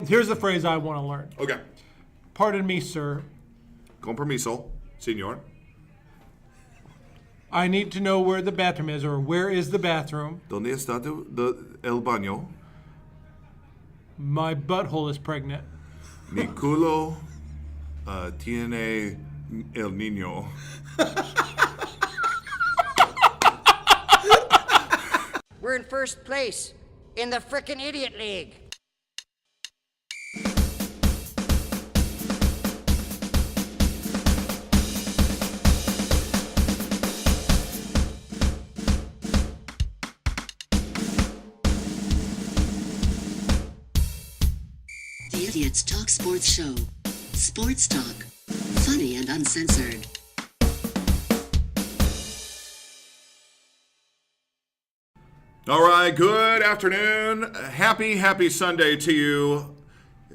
Here's the phrase I want to learn. Okay. Pardon me, sir. Con permiso, señor. I need to know where the bathroom is, or where is the bathroom? ¿Dónde está el baño? My butthole is pregnant. Mi culo tiene el niño. We're in first place in the frickin' Idiot League. The Idiots Talk Sports Show. Sports talk. Funny and uncensored. All right, good afternoon. Happy Sunday to you.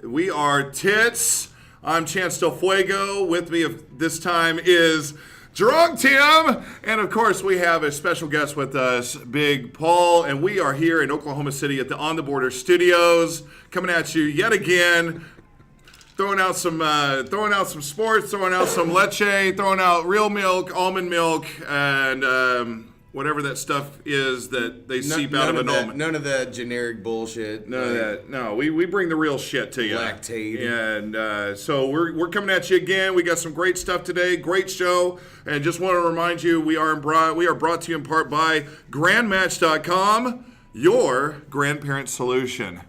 We are Tits. I'm Chance Del Fuego. With me this time is Drunk Tim. And of course, we have a special guest with us, Big Paul. And we are here in Oklahoma City at the On the Border Studios, coming at you yet again. Throwing out some sports, throwing out some leche, throwing out real milk, almond milk, and whatever that stuff is that they seep out of an almond. None of that generic bullshit. None of that. No, we bring the real shit to you. Lactate. And so we're coming at you again. We got some great stuff today. Great show. And just want to remind you, we are brought to you in part by grandmatch.com, your grandparent solution.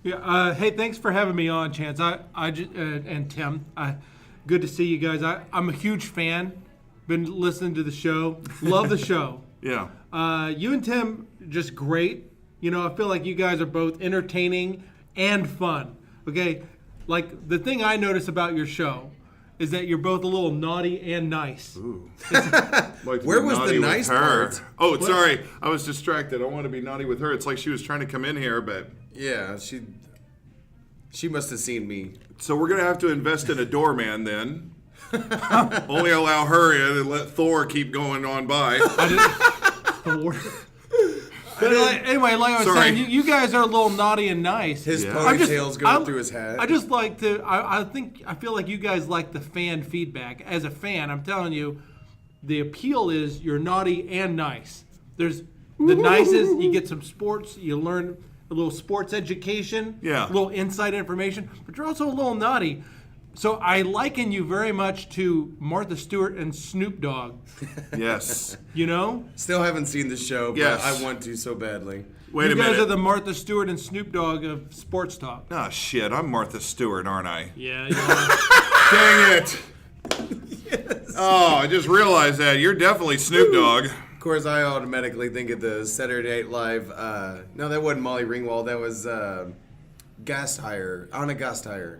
Yeah. Hey, thanks for having me on, Chance. And Tim. Good to see you guys. I'm a huge fan. Been listening to the show. Love the show. Yeah. You and Tim, just great. You know, I feel like you guys are both entertaining and fun. Okay? Like, the thing I notice about your show is that you're both a little naughty and nice. Ooh. Where was the nice part? Oh, sorry. I was distracted. I want to be naughty with her. It's like she was trying to come in here, but... Yeah, she must have seen me. So we're going to have to invest in a doorman then. Only allow her in and let Thor keep going on by. But anyway, like I was saying, you guys are a little naughty and nice. His ponytail's going through his hat. I just like to. I feel like you guys like the fan feedback. As a fan, I'm telling you, the appeal is you're naughty and nice. There's the nicest. You get some sports. You learn a little sports education. Yeah. A little inside information. But you're also a little naughty. So I liken you very much to Martha Stewart and Snoop Dogg. Yes. You know? Still haven't seen the show, but Yes. I want to so badly. Wait a minute. You guys are the Martha Stewart and Snoop Dogg of sports talk. Oh, shit. I'm Martha Stewart, aren't I? Yeah. You are. Dang it. Yes. Oh, I just realized that. You're definitely Snoop Dogg. Of course, I automatically think of the Saturday Night Live. No, that wasn't Molly Ringwald. That was Anna Gasteiger.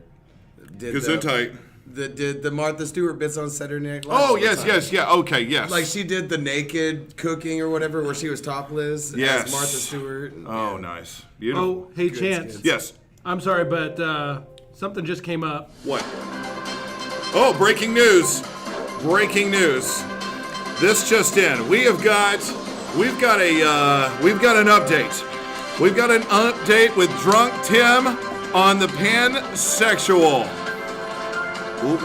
Gesundheit. Did the Martha Stewart bits on Saturday Night Live? Oh, yes, yeah, okay, yes. Like she did the naked cooking or whatever where she was topless Yes. as Martha Stewart. Oh, Yeah. nice. Beautiful. Oh, hey, Chance. Yes. I'm sorry, but something just came up. What? Oh, breaking news. Breaking news. This just in. We've got an update. We've got an update with Drunk Tim on the Pansexual.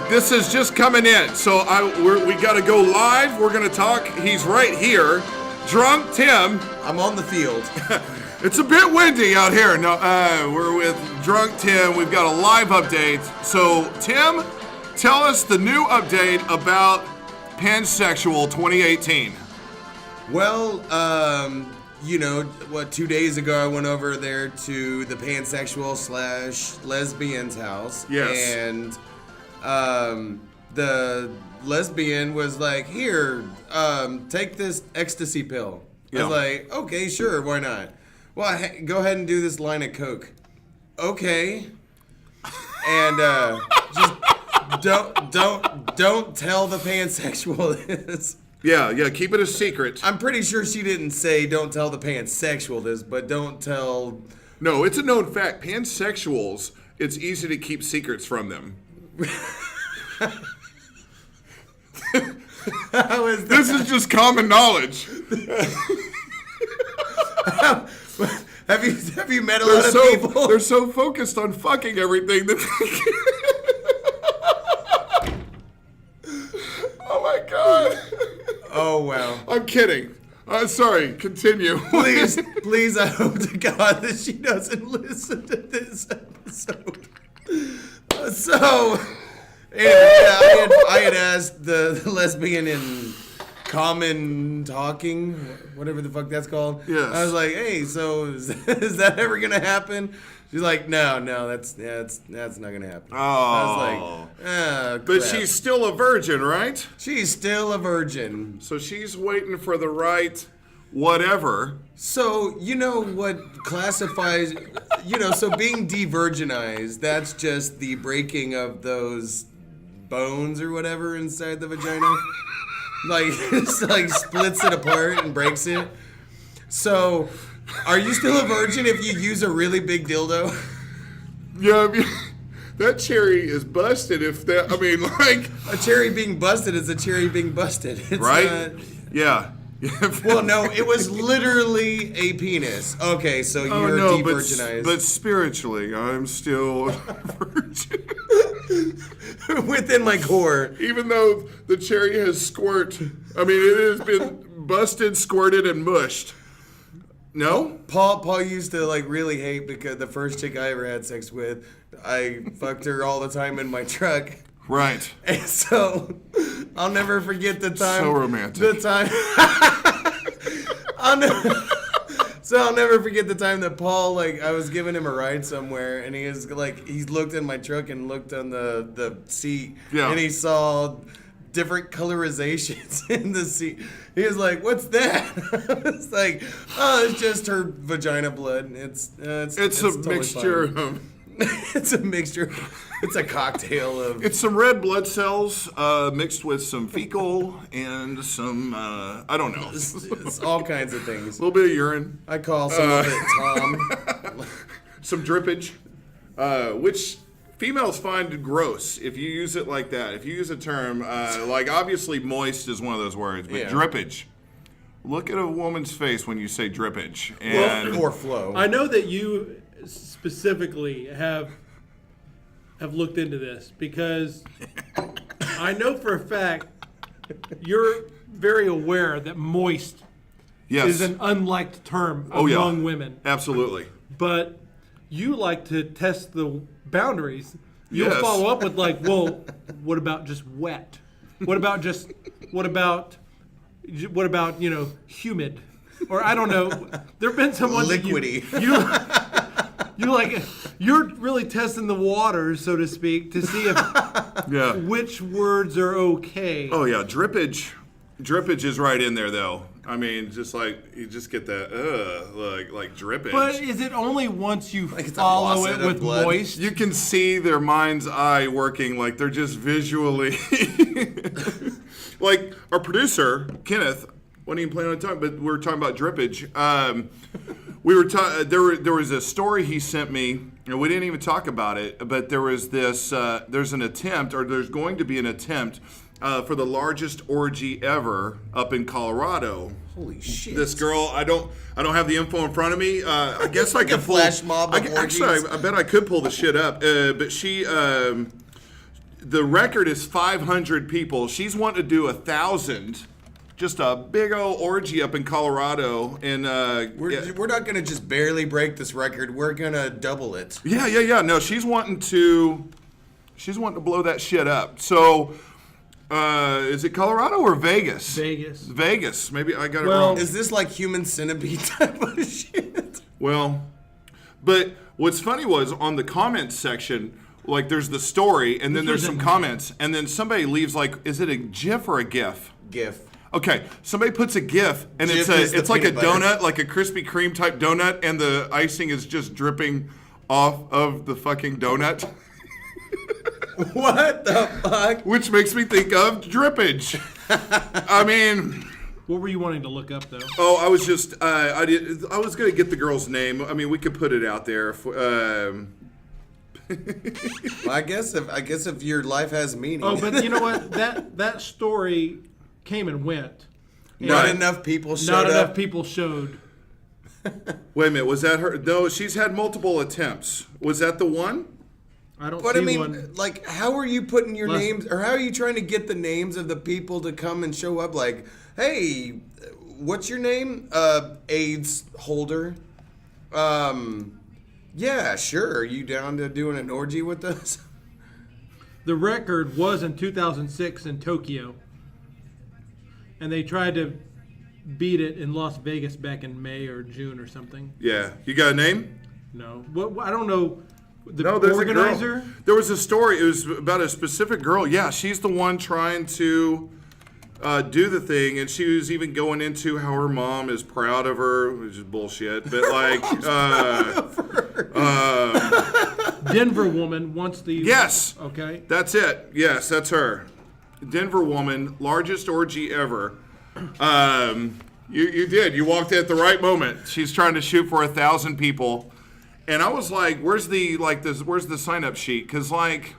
This is just coming in, so we got to go live. We're going to talk. He's right here. Drunk Tim. I'm on the field. It's a bit windy out here. No, we're with Drunk Tim. We've got a live update. So, Tim, tell us the new update about Pansexual 2018. Well, 2 days ago I went over there to the pansexual / lesbian's house. Yes. And the lesbian was like, here, take this ecstasy pill. Yeah. I was like, okay, sure, why not? Well, go ahead and do this line of coke. Okay. And just don't tell the pansexual this. Yeah, keep it a secret. I'm pretty sure she didn't say don't tell the pansexual this, but don't tell... No, it's a known fact. Pansexuals, it's easy to keep secrets from them. How is that? This is just common knowledge. Have you met a lot of people? They're so focused on fucking everything that Oh my god. Oh wow. I'm kidding. Sorry, continue. Please, I hope to God that she doesn't listen to this episode. So, anyway, I had asked the lesbian in Common Talking, whatever the fuck that's called. Yes. I was like, hey, so is that ever gonna happen? She's like, no, that's not gonna happen. Oh. I was like, But crap. she's still a virgin, right? She's still a virgin. So she's waiting for the right whatever. So, you know what classifies, so being de-virginized, that's just the breaking of those bones or whatever inside the vagina. It's like splits it apart and breaks it. So, are you still a virgin if you use a really big dildo? Yeah, I mean, that cherry is busted if that, A cherry being busted is a cherry being busted. It's right? not- Yeah. Well, no, it was literally a penis. Okay, so you're de-virginized. But spiritually, I'm still a virgin. Within my core. Even though the cherry has it has been busted, squirted, and mushed. No? Paul used to really hate because the first chick I ever had sex with, I fucked her all the time in my truck. Right. And so I'll never forget the time. So romantic. The time. I'll never forget the time that Paul, I was giving him a ride somewhere, and he was he looked in my truck and looked on the seat, Yeah. and he saw different colorizations in the seat. He was like, "What's that?" I was like, "Oh, it's just her vagina blood. It's a totally mixture fine." of... It's a mixture. It's a cocktail of. It's some red blood cells mixed with some fecal and some, I don't know. It's all kinds of things. A little bit of urine. I call some of it Tom. Some drippage, which females find gross if you use it like that. If you use a term, obviously moist is one of those words, but Yeah. drippage. Look at a woman's face when you say drippage. And Or flow. I know that you specifically have looked into this because I know for a fact you're very aware that moist yes, is an unliked term Oh, yeah. among women. absolutely. But you like to test the boundaries. You'll Yes. follow up with well, what about just wet? What about humid? Or I don't know. There've been some ones that Liquidy. you're really testing the waters, so to speak, to see if Yeah. which words are okay. Oh yeah, drippage. Drippage is right in there though. Just you just get that like drippage. But is it only once you it's a follow faucet it of with blood. moist? You can see their mind's eye working, like they're just visually. Like our producer Kenneth, wasn't even planning on talking, but we were talking about drippage. We were there was a story he sent me, and we didn't even talk about it. But there was this. There's an attempt, or there's going to be an attempt. For the largest orgy ever up in Colorado. Holy shit. This girl, I don't have the info in front of me. I guess I could a flash mob of orgies. I bet I could pull the shit up. But she, the record is 500 people. She's wanting to do 1,000. Just a big old orgy up in Colorado, and We're not gonna just barely break this record. We're gonna double it. yeah. No, she's wanting to blow that shit up. So. Is it Colorado or Vegas? Vegas. Vegas. Maybe I got it Well- wrong. Is this like human centipede type of shit? Well, but what's funny was on the comments section, there's the story, and then there's some comments, and then somebody leaves is it a GIF or a GIF? GIF. Okay, somebody puts a GIF, and GIF is the it's like a peanut butter. donut, like a Krispy Kreme type donut, and the icing is just dripping off of the fucking donut. What the fuck? Which makes me think of drippage. What were you wanting to look up, though? Oh, I was just I was gonna get the girl's name. We could put it out there. I guess if your life has meaning. Oh, but you know what? That story came and went. not And enough people showed Not up. enough people showed. Wait a minute, was that her? No, she's had multiple attempts. Was that the one? I don't But see I mean, one. like, how are you putting your Less- names, or how are you trying to get the names of the people to come and show up? Like, hey, what's your name? AIDS holder. Yeah, sure. Are you down to doing an orgy with us? The record was in 2006 in Tokyo, and they tried to beat it in Las Vegas back in May or June or something. Yeah. You got a name? No, what I don't know. The No, there's organizer. a girl. There was a story. It was about a specific girl. Yeah, she's the one trying to do the thing, and she was even going into how her mom is proud of her, which is bullshit. But like, Denver woman wants the. yes, Okay. that's it. Yes, that's her. Denver woman, largest orgy ever. You did. You walked in at the right moment. She's trying to shoot for 1,000 people. And I was like, where's the sign-up sheet? Because, like,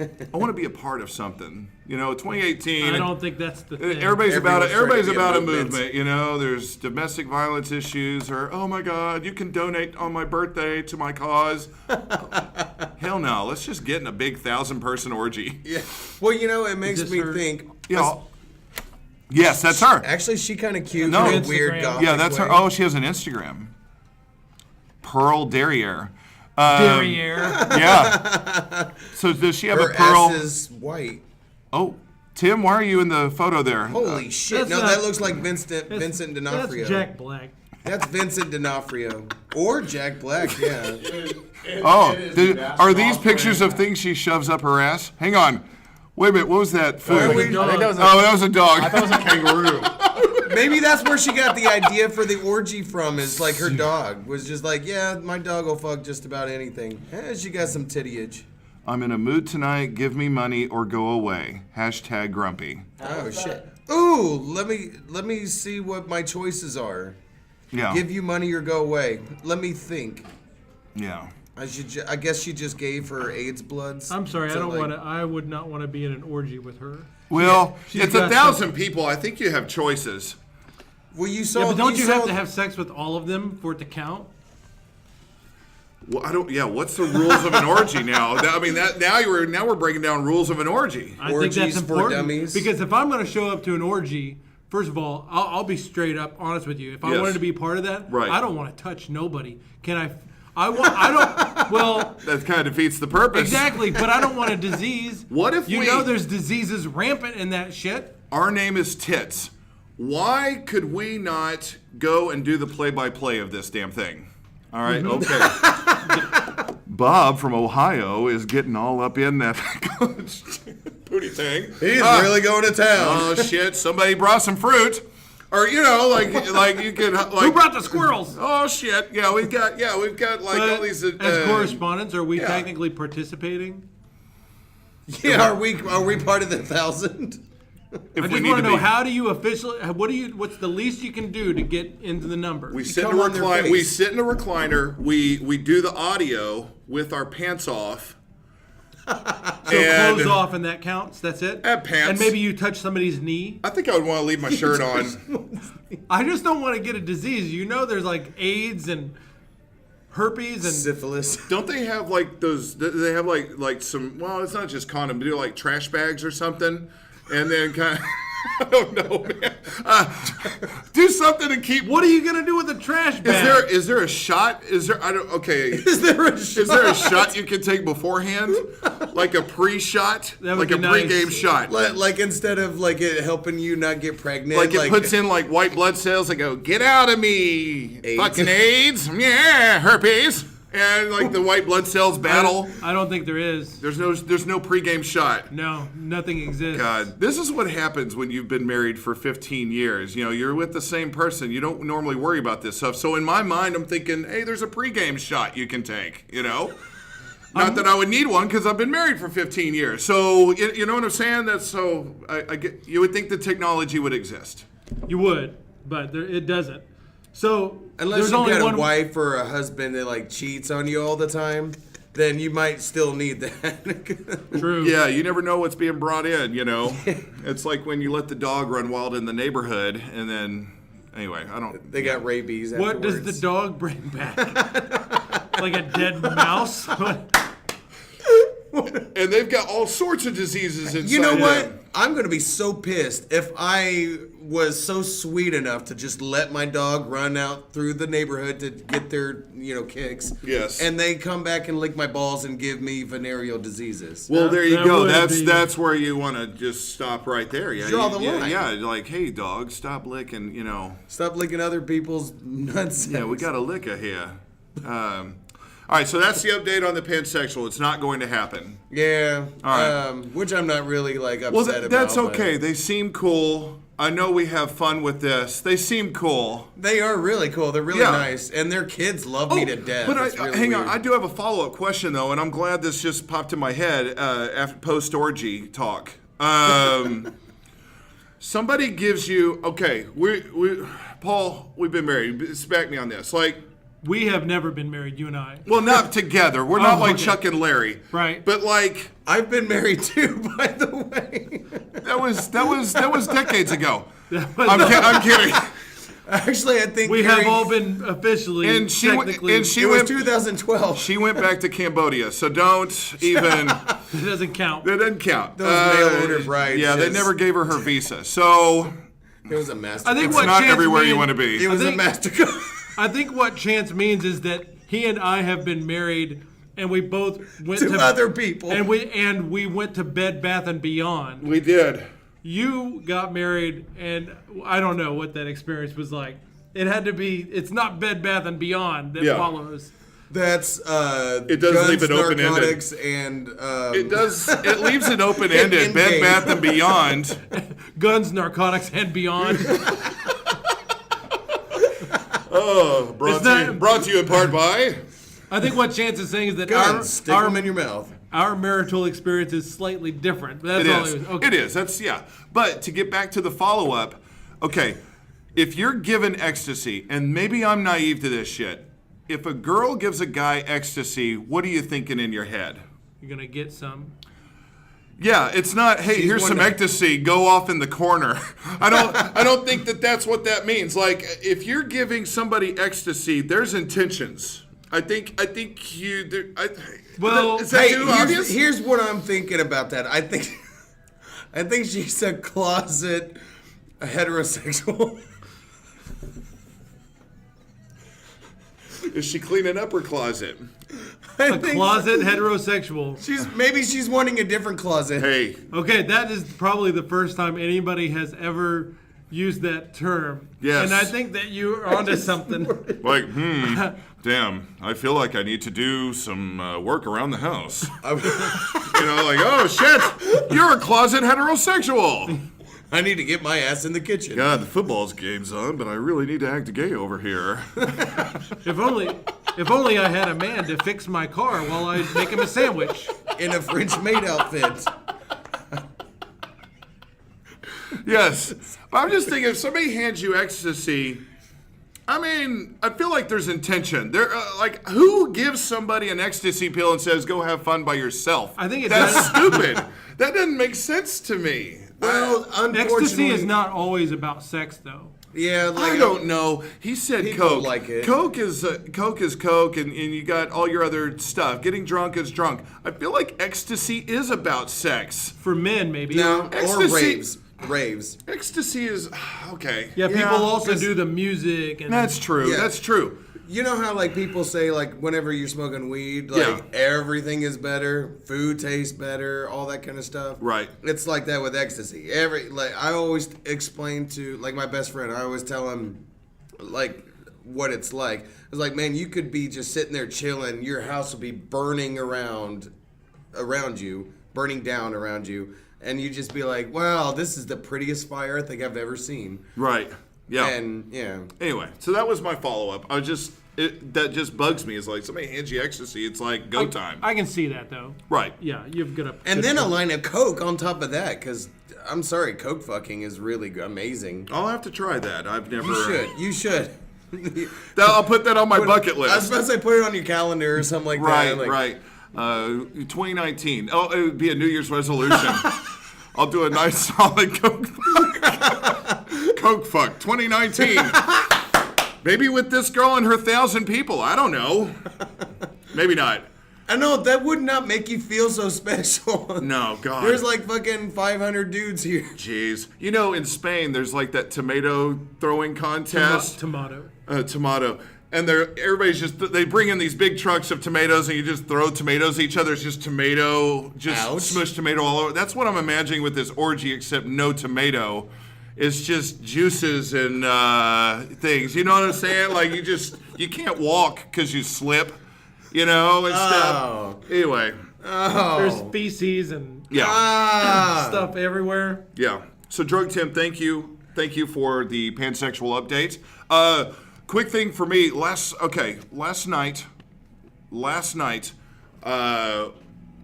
I want to be a part of something. 2018. I don't think that's the thing. Everybody's about it. Everyone's Everybody's trying to be about a a movement. movement. There's domestic violence issues, or oh my God, you can donate on my birthday to my cause. Hell no. Let's just get in a big 1,000-person orgy. Yeah. Well, it makes this me her? Yeah. think. Yes, that's her. Actually, she kind of cute. No. in a weird Instagram. gothic Yeah, that's her. way. Oh, she has an Instagram. Pearl Derriere. Derriere. Yeah. So does she have Her a pearl? S is white. Oh, Tim, why are you in the photo there? Holy shit! that's No, not- that looks like Vincent D'Onofrio. That's Jack Black. That's Vincent D'Onofrio or Jack Black. Yeah. Oh, are these pictures of things she shoves up her ass? Hang on. Wait a minute. What was that food? Why are we- Dog. Oh, that was a dog. I thought it was a kangaroo. Maybe that's where she got the idea for the orgy from. Is like her dog was just like, yeah, my dog will fuck just about anything. She got some tittyage. I'm in a mood tonight. Give me money or go away. # grumpy. Oh shit. Ooh, let me see what my choices are. Yeah. Give you money or go away. Let me think. Yeah. I guess she just gave her AIDS bloods. I'm sorry, I So, don't like, want to. I would not want to be in an orgy with her. Well, she's it's got 1,000 people. I think you have choices. Well, you saw. Yeah, but don't you have saw- to have sex with all of them for it to count? Well, I don't. Yeah. What's the rules of an orgy now? I mean, now we're breaking down rules of an orgy. I think that's Orgies for important dummies. because if I'm going to show up to an orgy, first of all, I'll be straight up honest with you. If I Yes. wanted to be part of that, Right. I don't want to touch nobody. Can I? I don't. Well, That kind of defeats the purpose. exactly. But I don't want a disease. What if you we- know there's diseases rampant in that shit? Our name is Tits. Why could we not go and do the play-by-play of this damn thing? All right, okay. Bob from Ohio is getting all up in that booty thing. He's really going to town. Oh shit! Somebody brought some fruit, or like you could like. Who brought the squirrels? Oh shit! Yeah, we've got like all these. As correspondents, are we yeah. technically participating? Yeah, are we part of the 1,000? If I we just need want to know be. how do you officially? What's the least you can do to get into the number? We sit in a come on their recliner. We face. sit in a recliner. We do the audio with our pants off. So And- clothes off and that counts. That's it. And pants. And maybe you touch somebody's knee. I think I would want to leave my shirt on. I just don't want to get a disease. There's like AIDS and herpes and Syphilis. Don't they have like those? They have like some. Well, it's not just condom. They do like trash bags or something, and then kind of. I don't know, man. Do something to keep. what are you gonna do with a trash bag? Is there a shot? Is there? I don't. Okay. Is there a Is there a shot you can take beforehand, like a pre-shot, That would like a be nice. pre-game shot? like instead of like it helping you not get pregnant, Like it puts in like white blood cells that go, get out of me, AIDS. fucking AIDS, yeah, herpes, and like the white blood cells battle. I don't think there is. There's no pregame shot. No, nothing exists. God, this is what happens when you've been married for 15 years. You're with the same person. You don't normally worry about this stuff. So in my mind, I'm thinking, hey, there's a pregame shot you can take. Not that I would need one because I've been married for 15 years. So you know what I'm saying? That's so I get. You would think the technology would exist. You would, but it doesn't. So Unless there's you've only got one a wife or a husband that like cheats on you all the time, then you might still need that. True. Yeah, you never know what's being brought in. It's like when you let the dog run wild in the neighborhood, and then Anyway, I don't. They got rabies. What does afterwards. the dog bring back? Like a dead mouse? And they've got all sorts of diseases inside. You know what? them. I'm going to be so pissed if I was so sweet enough to just let my dog run out through the neighborhood to get their, kicks. Yes. And they come back and lick my balls and give me venereal diseases. Well, there you That go. would be- That's where you want to just stop right there. Yeah, Draw the yeah, line. Yeah, like, hey, dog, stop licking. Stop licking other people's nuts. Yeah, we got a licker here. All right, so that's the update on the pansexual. It's not going to happen. Yeah. All right. Which I'm not really upset Well, about. that's but okay. They seem cool. I know we have fun with this. They seem cool. They are really cool. They're really Yeah. nice, and their kids love me to death. But It's really hang on, weird. I do have a follow-up question though, and I'm glad this just popped in my head after post-orgy talk. Somebody gives you Paul, we've been married. Back me on this, We have never been married, you and I. well, not together. We're not like okay. Chuck and Larry, Right. But I've been married too, by the way. that was decades ago. I'm kidding. Actually, I think We have Carrie- all been officially, And she technically, and she It was went 2012. She went back to Cambodia, so don't even. it doesn't count. That doesn't count. Those mail-order brides Yeah, they just- never gave her visa, so It was a master. I think it's what not Chance everywhere you mean- want to be. it was I a think- master. I think what chance means is that he and I have been married, and we both went To to other people. and we went to Bed Bath and Beyond. We did. You got married, and I don't know what that experience was like. It had to be. It's not Bed Bath and Beyond that Yeah. follows. That's It does guns, leave it open-ended. narcotics, and It does. It leaves it open-ended. In Bed game. Bath and Beyond. Guns, narcotics, and beyond. Oh, brought to you in part by. I think what Chance is saying is that guns. Stick our them in your mouth. our marital experience is slightly different. That's It all is. it was. Okay. It is. That's yeah. But to get back to the follow-up, okay, if you're given ecstasy, and maybe I'm naive to this shit, if a girl gives a guy ecstasy, what are you thinking in your head? You're gonna get some. Yeah, it's not. Hey, She's here's one some that- ecstasy. Go off in the corner. I don't think that that's what that means. Like, if you're giving somebody ecstasy, there's intentions. I think you. Well, is that Hey, too obvious? here's what I'm thinking about that. I think she's a closet heterosexual. Is she cleaning up her closet? a closet heterosexual. She's wanting a different closet. Hey, Okay, that is probably the first time anybody has ever used that term. Yes. And I think that you're onto something. like, damn, I feel like I need to do some work around the house. Like, oh shit, you're a closet heterosexual. I need to get my ass in the kitchen. God, the football's game's on, but I really need to act gay over here. If only I had a man to fix my car while I make him a sandwich. In a French maid outfit. Yes, but I'm just thinking, if somebody hands you ecstasy, I mean, I feel like there's intention. Like, who gives somebody an ecstasy pill and says, "Go have fun by yourself"? I think it that's does. stupid. That doesn't make sense to me. Well, unfortunately, Ecstasy is not always about sex, though. Yeah, like I don't know. He said People Coke. like it. Coke is Coke, and you got all your other stuff. Getting drunk is drunk. I feel like ecstasy is about sex. For men, maybe. No, or Ecstasy- raves. Ecstasy is okay. Yeah, people also 'cause do the music. And That's true. Yeah. That's true. You know how like people say like whenever you're smoking weed, like Yeah. everything is better, food tastes better, all that kind of stuff. Right. It's like that with ecstasy. I always explain to like my best friend. I always tell him like what it's like. It's like, man, you could be just sitting there chilling. Your house will be burning around you, burning down around you, and you just be like, wow, this is the prettiest fire I think I've ever seen. Right. Yeah. And yeah. Anyway, so that was my follow-up. That just bugs me. Is like somebody hands you ecstasy, it's like go time. I can see that, though. Right. Yeah, you've got a. And then a line of Coke on top of that, because I'm sorry, Coke fucking is really amazing. I'll have to try that. I've never. You should. I'll put that on my bucket I was list. about to say put it on your calendar or something like Right. that. Like, Right. 2019. Oh, it would be a New Year's resolution. I'll do a nice solid Coke Coke Fuck 2019. Maybe with this girl and her 1,000 people. I don't know. Maybe not. I know, that would not make you feel so special. No, God. There's like fucking 500 dudes here. Jeez. You know, in Spain, there's like that tomato throwing contest. Tomato. Tomato. And everybody's just, they bring in these big trucks of tomatoes and you just throw tomatoes at each other. It's just tomato, just Ouch. smushed tomato all over. That's what I'm imagining with this orgy, except no tomato. It's just juices and things. You know what I'm saying? Like you can't walk because you slip, you know, and stuff. Anyway. There's feces and stuff everywhere. Yeah. So, Drug Tim, thank you. Thank you for the pansexual update. Quick thing for me. Last night, I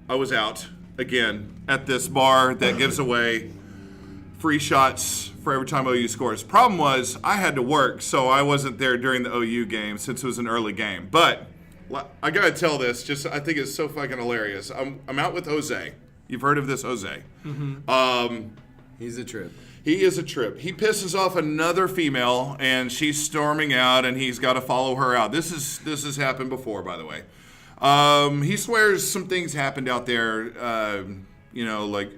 was out again at this bar that gives away free shots for every time OU scores. Problem was, I had to work, so I wasn't there during the OU game since it was an early game. But I gotta tell this, I think it's so fucking hilarious. I'm out with Jose. You've heard of this Jose? Mm-hmm. He's a trip. He is a trip. He pisses off another female, and she's storming out, and he's got to follow her out. This has happened before, by the way. He swears some things happened out there. Like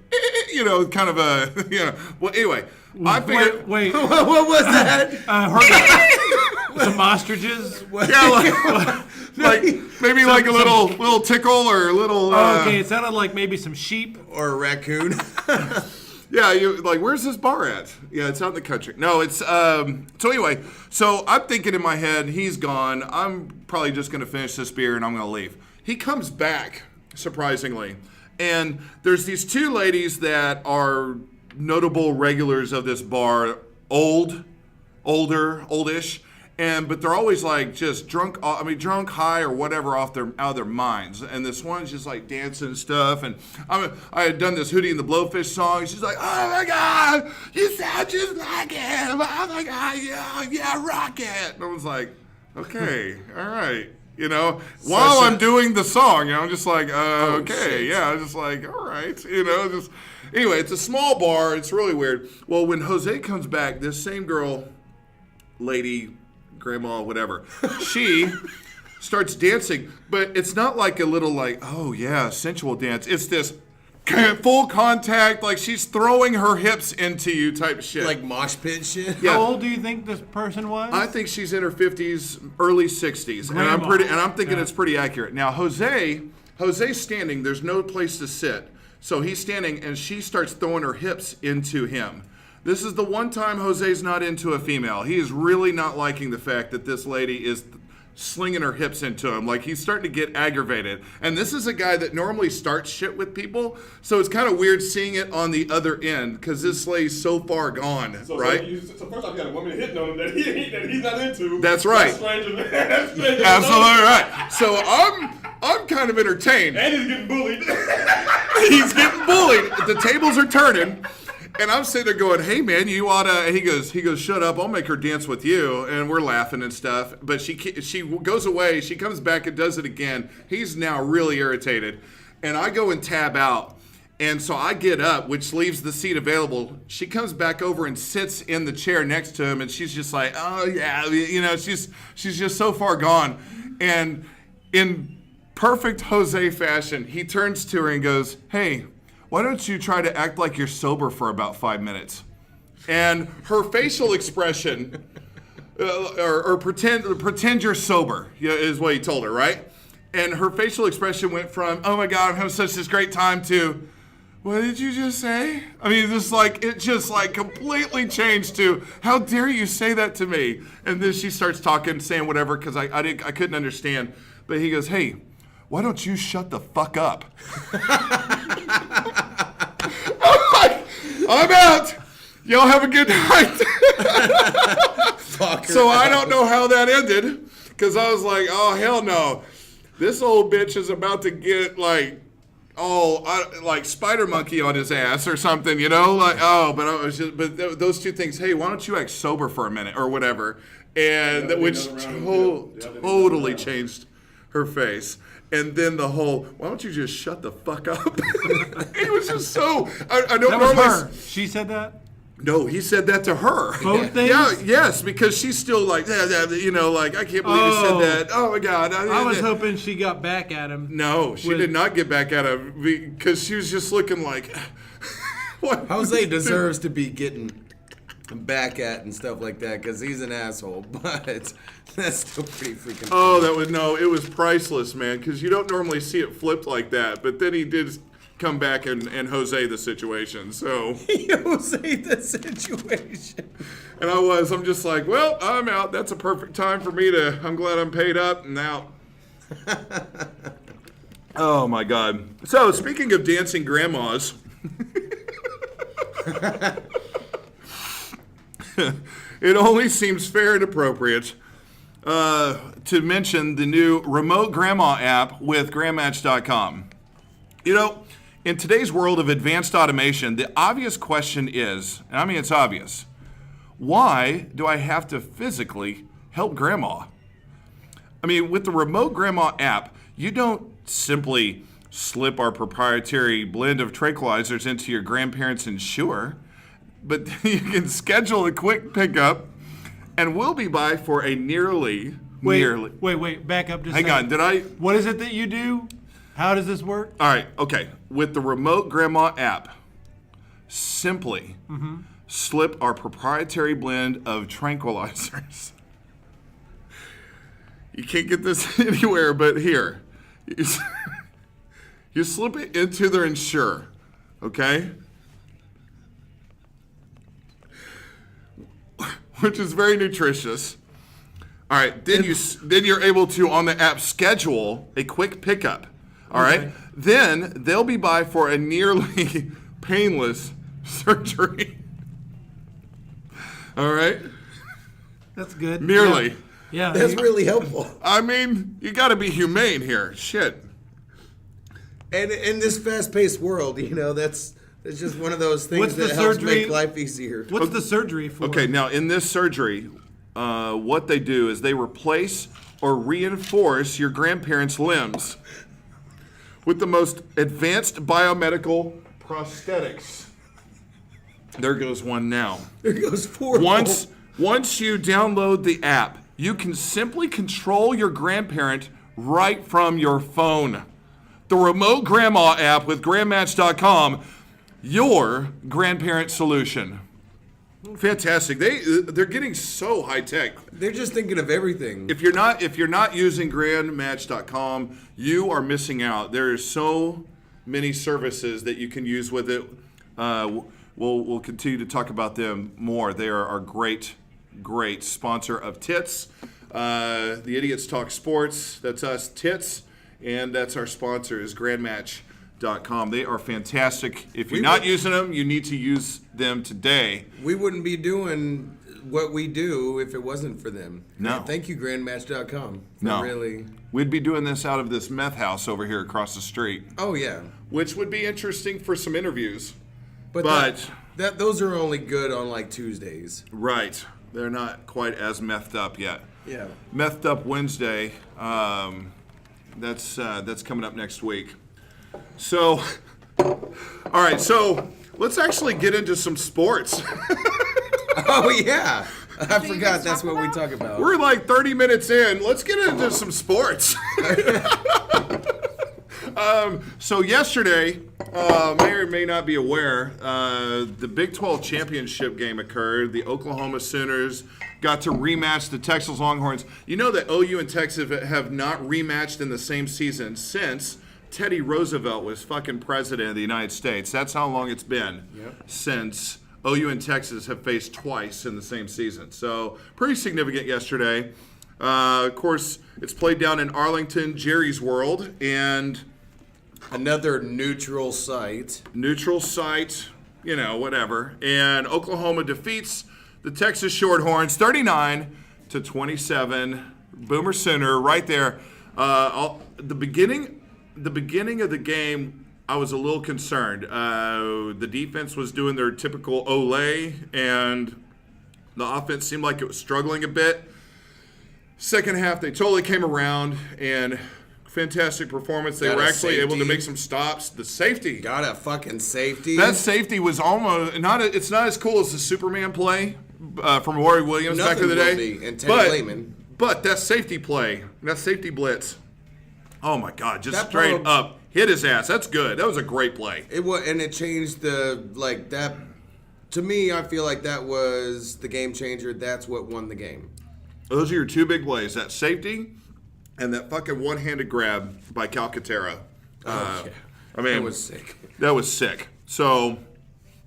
kind of a, Well, anyway, I figured. Wait. What was that? Some ostriches. Yeah, like maybe like a little tickle or a little. Okay, it sounded like maybe some sheep. Or a raccoon. Yeah, where's this bar at? Yeah, it's out in the country. No, it's, so anyway, so I'm thinking in my head, he's gone. I'm probably just going to finish this beer and I'm going to leave. He comes back, surprisingly, and there's these two ladies that are notable regulars of this bar, oldish, but they're always like just drunk, high or whatever out of their minds. And this one's just like dancing and stuff. And I had done this Hootie and the Blowfish song. She's like, oh my God, you sound just like him. Oh my God, yeah, rock it. And I was like, okay, all right. While I'm doing the song, I'm just like, okay, shit. Yeah, I'm just like, all right, anyway, it's a small bar. It's really weird. Well, when Jose comes back, this same girl, lady, grandma, whatever, she starts dancing, but it's not like a little sensual dance. It's this full contact, like she's throwing her hips into you type shit. Like mosh pit shit? Yeah. How old do you think this person was? I think she's in her 50s, early 60s. Grandma. And I'm thinking it's pretty accurate. Now, Jose's standing, there's no place to sit. So he's standing and she starts throwing her hips into him. This is the one time Jose's not into a female. He is really not liking the fact that this lady is slinging her hips into him. Like, he's starting to get aggravated. And this is a guy that normally starts shit with people, so it's kind of weird seeing it on the other end, because this lady's so far gone, right? So first off, you got a woman hitting on him that he's not into. That's right. That's stranger. Absolutely right. So I'm kind of entertained. And he's getting bullied. He's getting bullied. The tables are turning. And I'm sitting there going, hey, man, you ought to, and he goes, shut up, I'll make her dance with you. And we're laughing and stuff. But she goes away. She comes back and does it again. He's now really irritated. And I go and tab out. And so I get up, which leaves the seat available. She comes back over and sits in the chair next to him. And she's just like, oh, yeah. She's just so far gone. And in perfect Jose fashion, he turns to her and goes, hey, why don't you try to act like you're sober for about 5 minutes? And her facial expression, or pretend you're sober, is what he told her, right? And her facial expression went from, oh my God, I'm having such this great time, to, what did you just say? I mean, it just completely changed to, how dare you say that to me? And then she starts talking, saying whatever, because I couldn't understand. But he goes, hey, why don't you shut the fuck up? I'm out. Y'all have a good night. So I don't know how that ended, because I was like, oh, hell no. This old bitch is about to get like spider monkey on his ass or something, but those two things, hey, why don't you act sober for a minute or whatever, and which totally changed her face. And then the whole, why don't you just shut the fuck up? It was just so, I don't That was normally. her. She said that? No, he said that to her. Both things? Yeah, yes, because she's still like, like, I can't believe you said that. Oh, my God. I was hoping she got back at him. No, she did not get back at him because she was just looking like, what? Jose deserves to be getting back at and stuff like that because he's an asshole, but that's still pretty freaking Oh, it was priceless, man, because you don't normally see it flipped like that, but then he did come back and Jose the situation, so. Jose the situation. And I'm just like, well, I'm out. That's a perfect time for me I'm glad I'm paid up and out. Oh, my God. So, speaking of dancing grandmas. It only seems fair and appropriate to mention the new Remote Grandma app with grandmatch.com. In today's world of advanced automation, the obvious question is, and I mean it's obvious, why do I have to physically help grandma? I mean, with the Remote Grandma app, you don't simply slip our proprietary blend of tranquilizers into your grandparents' Ensure, but you can schedule a quick pickup, and we'll be by for a nearly. Wait, back up just a Hang second. on, What is it that you do? How does this work? All right, okay. With the Remote Grandma app, simply slip our proprietary blend of tranquilizers. You can't get this anywhere but here. You slip it into their Ensure, okay? Which is very nutritious. All right, then you're able to, on the app, schedule a quick pickup. All right? Then they'll be by for a nearly painless surgery. All right? That's good. Nearly. Yeah. That's really helpful. I mean, you got to be humane here. Shit. And in this fast-paced world, that's just one of those things What's the that helps surgery? make life easier. What's the surgery for? Okay, now in this surgery, what they do is they replace or reinforce your grandparents' limbs with the most advanced biomedical prosthetics. There goes one now. There goes four. Once you download the app, you can simply control your grandparent right from your phone. The Remote Grandma app with grandmatch.com, your grandparent solution. Fantastic. They're getting so high tech. They're just thinking of everything. If you're not using grandmatch.com, you are missing out. There are so many services that you can use with it. We'll continue to talk about them more. They are our great sponsor of Tits. The Idiots Talk Sports. That's us, Tits, and that's our sponsor is grandmatch.com. They are fantastic. If you're not using them, you need to use them today. We wouldn't be doing what we do if it wasn't for them. No. Thank you, grandmatch.com. No. Really. We'd be doing this out of this meth house over here across the street, Oh, yeah. which would be interesting for some interviews. But those are only good on like Tuesdays. Right. They're not quite as methed up yet. Yeah. Methed Up Wednesday, that's coming up next week. So, all right, so let's actually get into some sports. Oh, yeah. I forgot that's what we talk about. We're like 30 minutes in. Let's get into some sports. So yesterday, may or may not be aware, the Big 12 championship game occurred. The Oklahoma Sooners got to rematch the Texas Longhorns. You know that OU and Texas have not rematched in the same season since Teddy Roosevelt was fucking president of the United States. That's how long it's been since OU and Texas have faced twice in the same season. So pretty significant yesterday. Of course, it's played down in Arlington, Jerry's World, and Another neutral site. Whatever. And Oklahoma defeats the Texas Shorthorns 39-27. Boomer Sooner right there. The beginning of the game, I was a little concerned. The defense was doing their typical Olay, and the offense seemed like it was struggling a bit. Second half, they totally came around and fantastic performance. They Got were a actually able to safety. make some stops. The safety. Got a fucking safety. That safety was almost it's not as cool as the Superman play from Rory Williams back in the Nothing day. will be, and Teddy Lehman. But that safety play, that safety blitz, oh my God, just That straight prob- up hit his ass. That's good. That was a great play. It was, and it changed that. To me, I feel like that was the game changer. That's what won the game. Those are your two big plays: that safety and that fucking one-handed grab by Calcaterra. Yeah. I mean, That was sick. That was sick. So,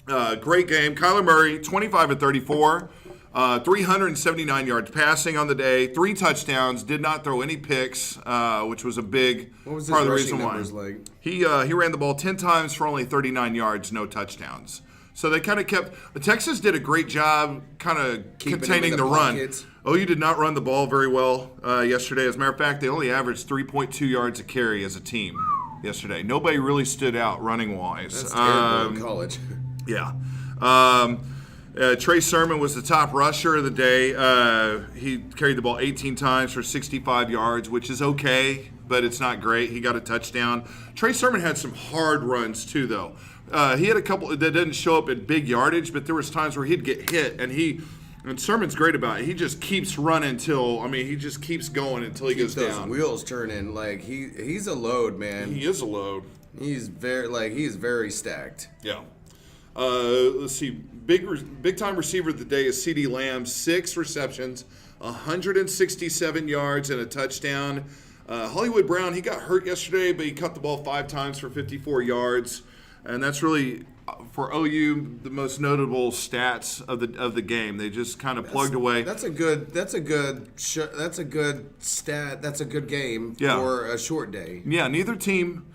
great game. Kyler Murray, 25 of 34, 379 yards passing on the day, 3 touchdowns, did not throw any picks, which was a big What was his part of the rushing reason why. numbers like? He ran the ball 10 times for only 39 yards, no touchdowns. So they kind of kept – Texas did a great job kind of Keeping him containing in the the run. pocket. OU did not run the ball very well yesterday. As a matter of fact, they only averaged 3.2 yards a carry as a team yesterday. Nobody really stood out running-wise. That's terrible in college. Yeah. Trey Sermon was the top rusher of the day. He carried the ball 18 times for 65 yards, which is okay, but it's not great. He got a touchdown. Trey Sermon had some hard runs, too, though. He had a couple that didn't show up at big yardage, but there was times where he'd get hit, and Sermon's great about it. He just keeps running he just keeps going until he goes Those down. wheels turning. Like he's a load, man. He is a load. He's very stacked. Yeah. Let's see. Big time receiver of the day is CeeDee Lamb. 6 receptions, 167 yards, and a touchdown. Hollywood Brown, he got hurt yesterday, but he cut the ball 5 times for 54 yards. And that's really, for OU, the most notable stats of the game. They just kind of plugged away. That's a good stat. That's a good game Yeah. for a short day. Yeah, neither team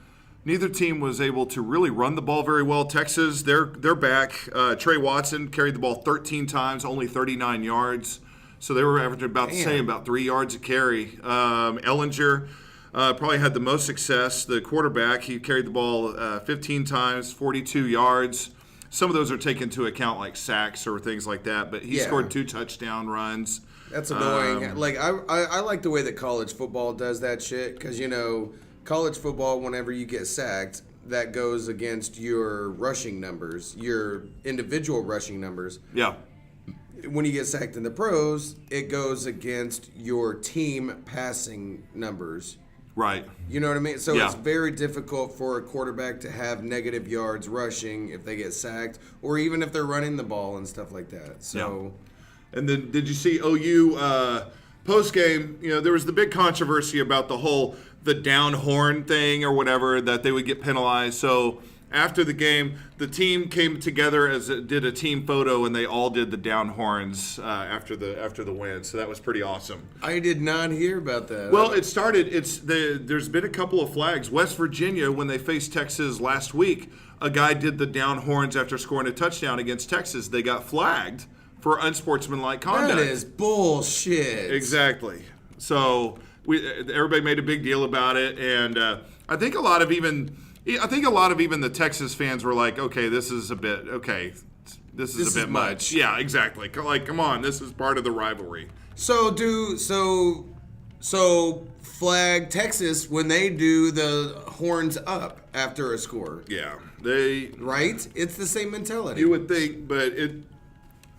was able to really run the ball very well. Texas, they're back. Trey Watson carried the ball 13 times, only 39 yards. So they were averaging about the same, about 3 yards a carry. Ellinger probably had the most success. The quarterback, he carried the ball 15 times, 42 yards. Some of those are taken into account like sacks or things like that, but he scored 2 touchdown runs. That's annoying. I like the way that college football does that shit because college football, whenever you get sacked, that goes against your rushing numbers, your individual rushing numbers. Yeah. When you get sacked in the pros, it goes against your team passing numbers. Right. You know what I mean? So Yeah. it's very difficult for a quarterback to have negative yards rushing if they get sacked, or even if they're running the ball and stuff like that. So, And then did you see OU post game? There was the big controversy about the down horn thing or whatever, that they would get penalized. So after the game, the team came together did a team photo, and they all did the down horns after the win. So that was pretty awesome. I did not hear about that. Well, it started. There's been a couple of flags. West Virginia, when they faced Texas last week, a guy did the down horns after scoring a touchdown against Texas. They got flagged for unsportsmanlike conduct. that is bullshit. Exactly. So everybody made a big deal about it, and I think a lot of even the Texas fans were like, okay, this is a bit much. Yeah, exactly. Like, come on, this is part of the rivalry. So flag Texas when they do the horns up after a score. Yeah, Right? It's the same mentality. you would think, but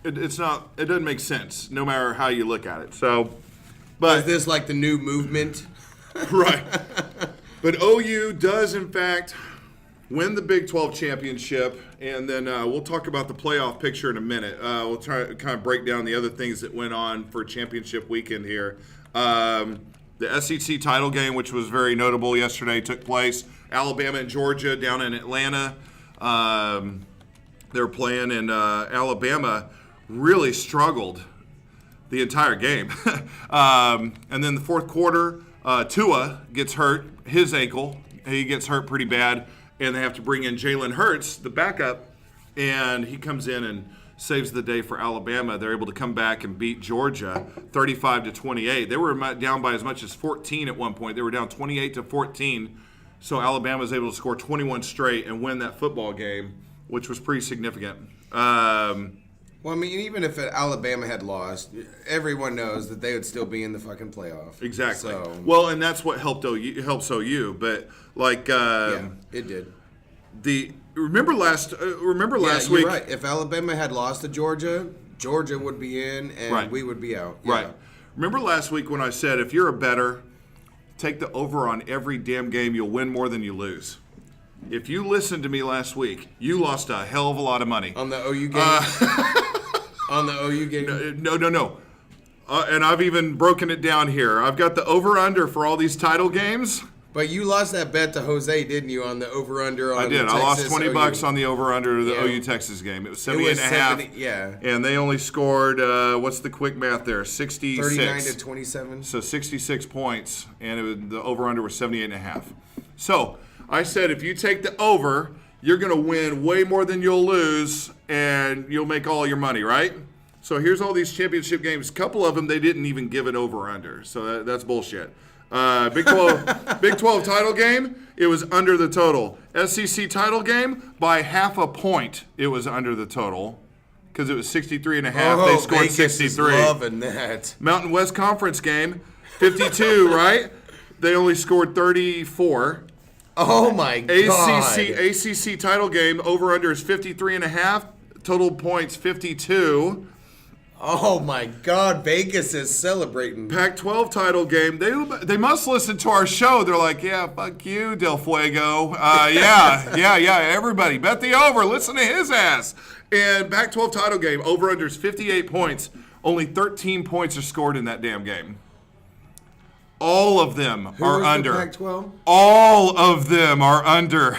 it's not. It doesn't make sense, no matter how you look at it. So, Is but this like the new movement? right. But OU does, in fact, win the Big 12 championship, and then we'll talk about the playoff picture in a minute. We'll try to kind of break down the other things that went on for championship weekend here. The SEC title game, which was very notable yesterday, took place. Alabama and Georgia down in Atlanta. They were playing, and Alabama really struggled the entire game. And then the fourth quarter, Tua gets hurt, his ankle. He gets hurt pretty bad, and they have to bring in Jalen Hurts, the backup, and he comes in and saves the day for Alabama. They're able to come back and beat Georgia 35-28. They were down by as much as 14 at one point. They were down 28-14. So Alabama was able to score 21 straight and win that football game, which was pretty significant. Well, I mean, even if Alabama had lost, everyone knows that they would still be in the fucking playoff. Exactly. So, Well, and that's what helped OU. But like, yeah, it did. remember last You're week. right. If Alabama had lost to Georgia, Georgia would be in, and Right. we would be out. Right. Yeah. Remember last week when I said if you're a bettor, take the over on every damn game. You'll win more than you lose. If you listened to me last week, you lost a hell of a lot of money. On the OU game? On the OU game? No. And I've even broken it down here. I've got the over-under for all these title games. But you lost that bet to Jose, didn't you, on the over-under? I did. The I lost Texas $20 OU. on the over-under of the Yeah. OU Texas game. It was It 78 was and a half. 70, yeah. And they only scored, what's the quick math there? 66. 39 to 27. So 66 points, and the over-under was 78 and a half. So I said if you take the over, you're going to win way more than you'll lose, and you'll make all your money, right? So here's all these championship games. A couple of them, they didn't even give an over-under. So that's bullshit. Big 12 title game, it was under the total. SEC title game, by half a point, it was under the total because it was 63 and a half. They scored Vegas 63. Is loving that. Mountain West Conference game, 52, right? They only scored 34. Oh my God. ACC title game, over under is 53 and a half. Total points 52. Oh my God, Vegas is celebrating. Pac-12 title game. They must listen to our show. They're like, yeah, fuck you, Del Fuego. Yeah. Everybody, bet the over. Listen to his ass. And Pac-12 title game, over under is 58 points. Only 13 points are scored in that damn game. All of them Who are was under. the Pac-12? All of them are under.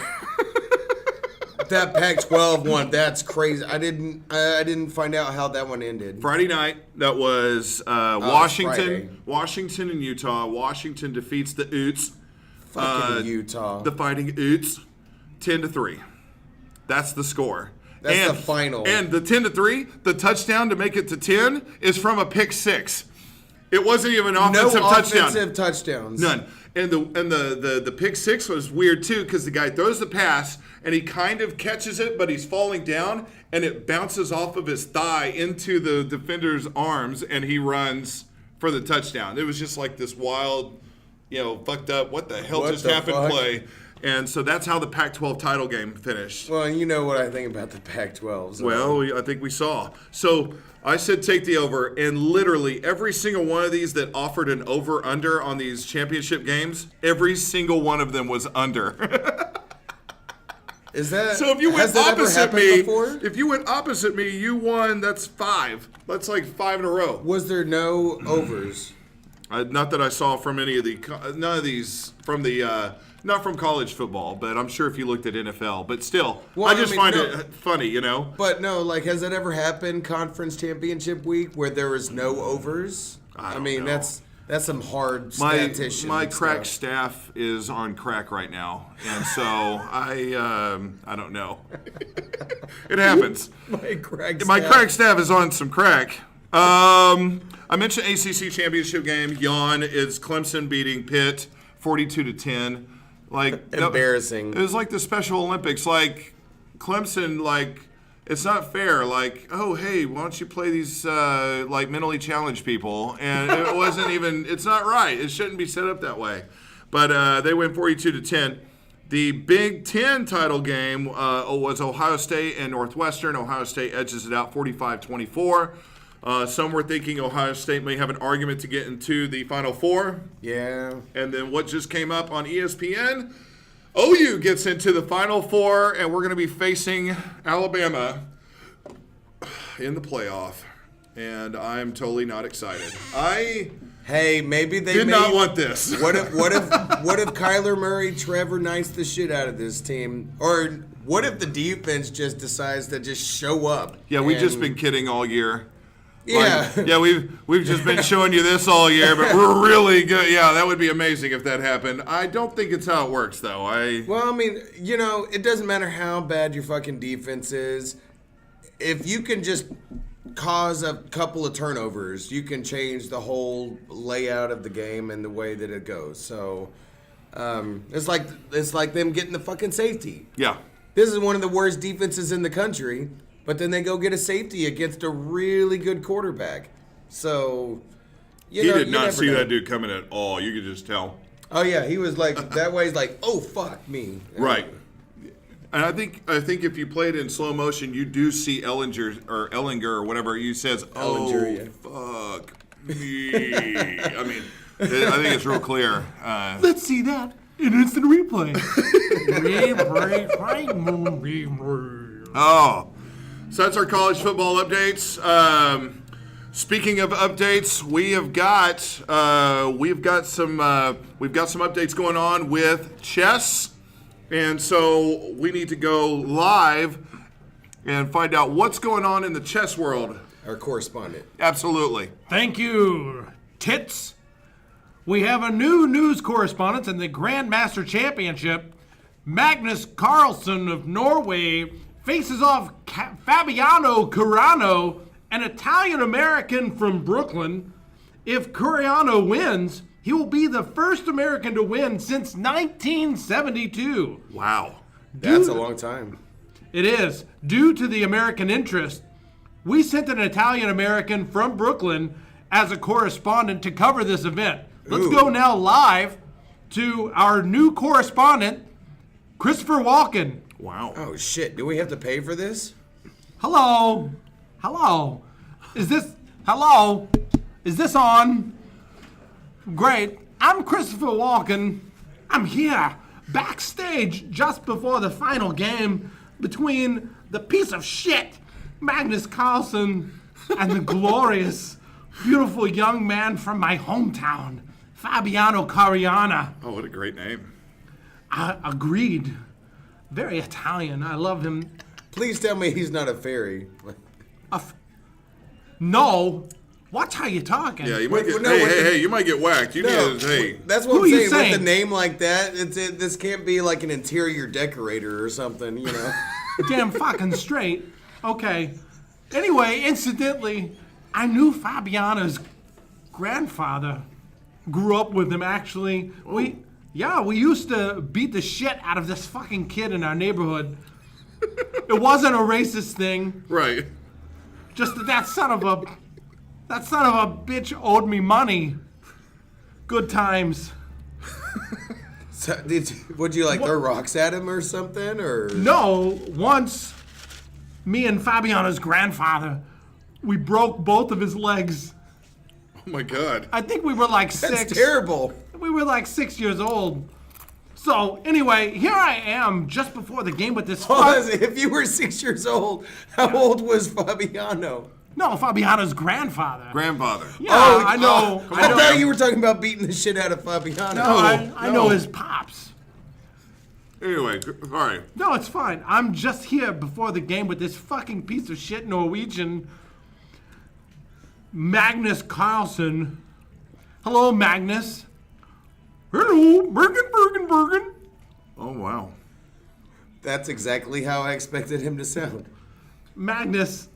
That Pac-12 one, that's crazy. I didn't find out how that one ended. Friday night, that was Washington. Friday. Washington and Utah. Washington defeats the Utes. Fucking Utah. The Fighting Utes, 10-3. That's the score. That's the final. And the 10-3, the touchdown to make it to 10 is from a pick six. It wasn't even an No offensive touchdown. offensive touchdowns. None. And the pick six was weird too because the guy throws the pass and he kind of catches it, but he's falling down and it bounces off of his thigh into the defender's arms and he runs for the touchdown. It was just like this wild, fucked up, what the hell What just the happened fuck? play. And so that's how the Pac-12 title game finished. Well, you know what I think about the Pac-12. So. Well, I think we saw. So I said take the over, and literally every single one of these that offered an over-under on these championship games, every single one of them was under. Is that So if you went has that ever opposite happened me, before? you won. That's 5. That's like 5 in a row. Was there no overs? Not that I saw from any of none of these from the. Not from college football, but I'm sure if you looked at NFL. But still, Well, I just find no. it funny, But no, has that ever happened conference championship week where there was no overs? I don't know. That's some hard My statistician crack stuff. staff is on crack right now, and so I don't know. It happens. My crack My staff. crack staff is on some crack. I mentioned ACC championship game. Yawn is Clemson beating Pitt 42-10. Embarrassing. It was like the Special Olympics. Clemson, it's not fair. Oh, hey, why don't you play these mentally challenged people? And it wasn't even. It's not right. It shouldn't be set up that way. But they win 42-10. The Big Ten title game was Ohio State and Northwestern. Ohio State edges it out 45-24. Some were thinking Ohio State may have an argument to get into the Final Four. Yeah. And then what just came up on ESPN, OU gets into the Final Four, and we're going to be facing Alabama in the playoff. And I'm totally not excited. Hey, maybe they Did not want this. What if Kyler Murray, Trevor Knight's the shit out of this team? Or what if the defense just decides to just show up? Yeah, we've just and- been kidding all year. Yeah. We've just been showing you this all year, but we're really good. Yeah, that would be amazing if that happened. I don't think it's how it works, though. Well, I mean, it doesn't matter how bad your fucking defense is. If you can just cause a couple of turnovers, you can change the whole layout of the game and the way that it goes. So it's like them getting the fucking safety. Yeah. This is one of the worst defenses in the country, but then they go get a safety against a really good quarterback. So, He did not see that dude coming at all. You could just tell. Oh yeah, he was like that way. He's like, oh fuck me. Right. And I think if you play it in slow motion, you do see Ellinger or whatever he says. Ellinger, Fuck me. I mean, I think it's real clear. Let's see that in instant replay. Oh, so that's our college football updates. Speaking of updates, we've got some updates going on with chess, and so we need to go live and find out what's going on in the chess world. Our correspondent. Absolutely. Thank you, Tits. We have a new news correspondent in the Grandmaster Championship. Magnus Carlsen of Norway faces off Fabiano Caruana, an Italian-American from Brooklyn. If Caruana wins, he will be the first American to win since 1972. Wow. That's a long time. It is. Due to the American interest, we sent an Italian-American from Brooklyn as a correspondent to cover this event. Let's go now live to our new correspondent, Christopher Walken. Wow. Oh shit! Do we have to pay for this? Hello? Hello? Is this on? Great. I'm Christopher Walken. I'm here, backstage, just before the final game between the piece of shit, Magnus Carlsen, and the glorious, beautiful young man from my hometown, Fabiano Caruana. Oh, what a great name. Agreed. Very Italian. I love him. Please tell me he's not a fairy. No. Watch how you're talking. Yeah, you might get. no, Hey, you might get whacked. You No, need to. Hey. that's Who what are I'm you saying. saying? With a name like that, this can't be like an interior decorator or something, you know. Damn fucking straight. Okay. Anyway, incidentally, I knew Fabiano's grandfather. Grew up with him, actually. We used to beat the shit out of this fucking kid in our neighborhood. It wasn't a racist thing. Right. Just that son of a bitch owed me money. Good times. So, would you like throw rocks at him or something, or? No, once, me and Fabiano's grandfather, we broke both of his legs. Oh my God. I think we were like That's 6. terrible. We were like 6 years old. So anyway, here I am just before the game with this. If you were 6 years old, how old was Fabiano? No, Fabiano's grandfather. Grandfather. Yeah, I know. I thought you were talking about beating the shit out of Fabiano. No, I know his pops. Anyway, all right. No, it's fine. I'm just here before the game with this fucking piece of shit Norwegian, Magnus Carlsen. Hello, Magnus. Hello, Bergen. Oh wow. That's exactly how I expected him to sound. Magnus,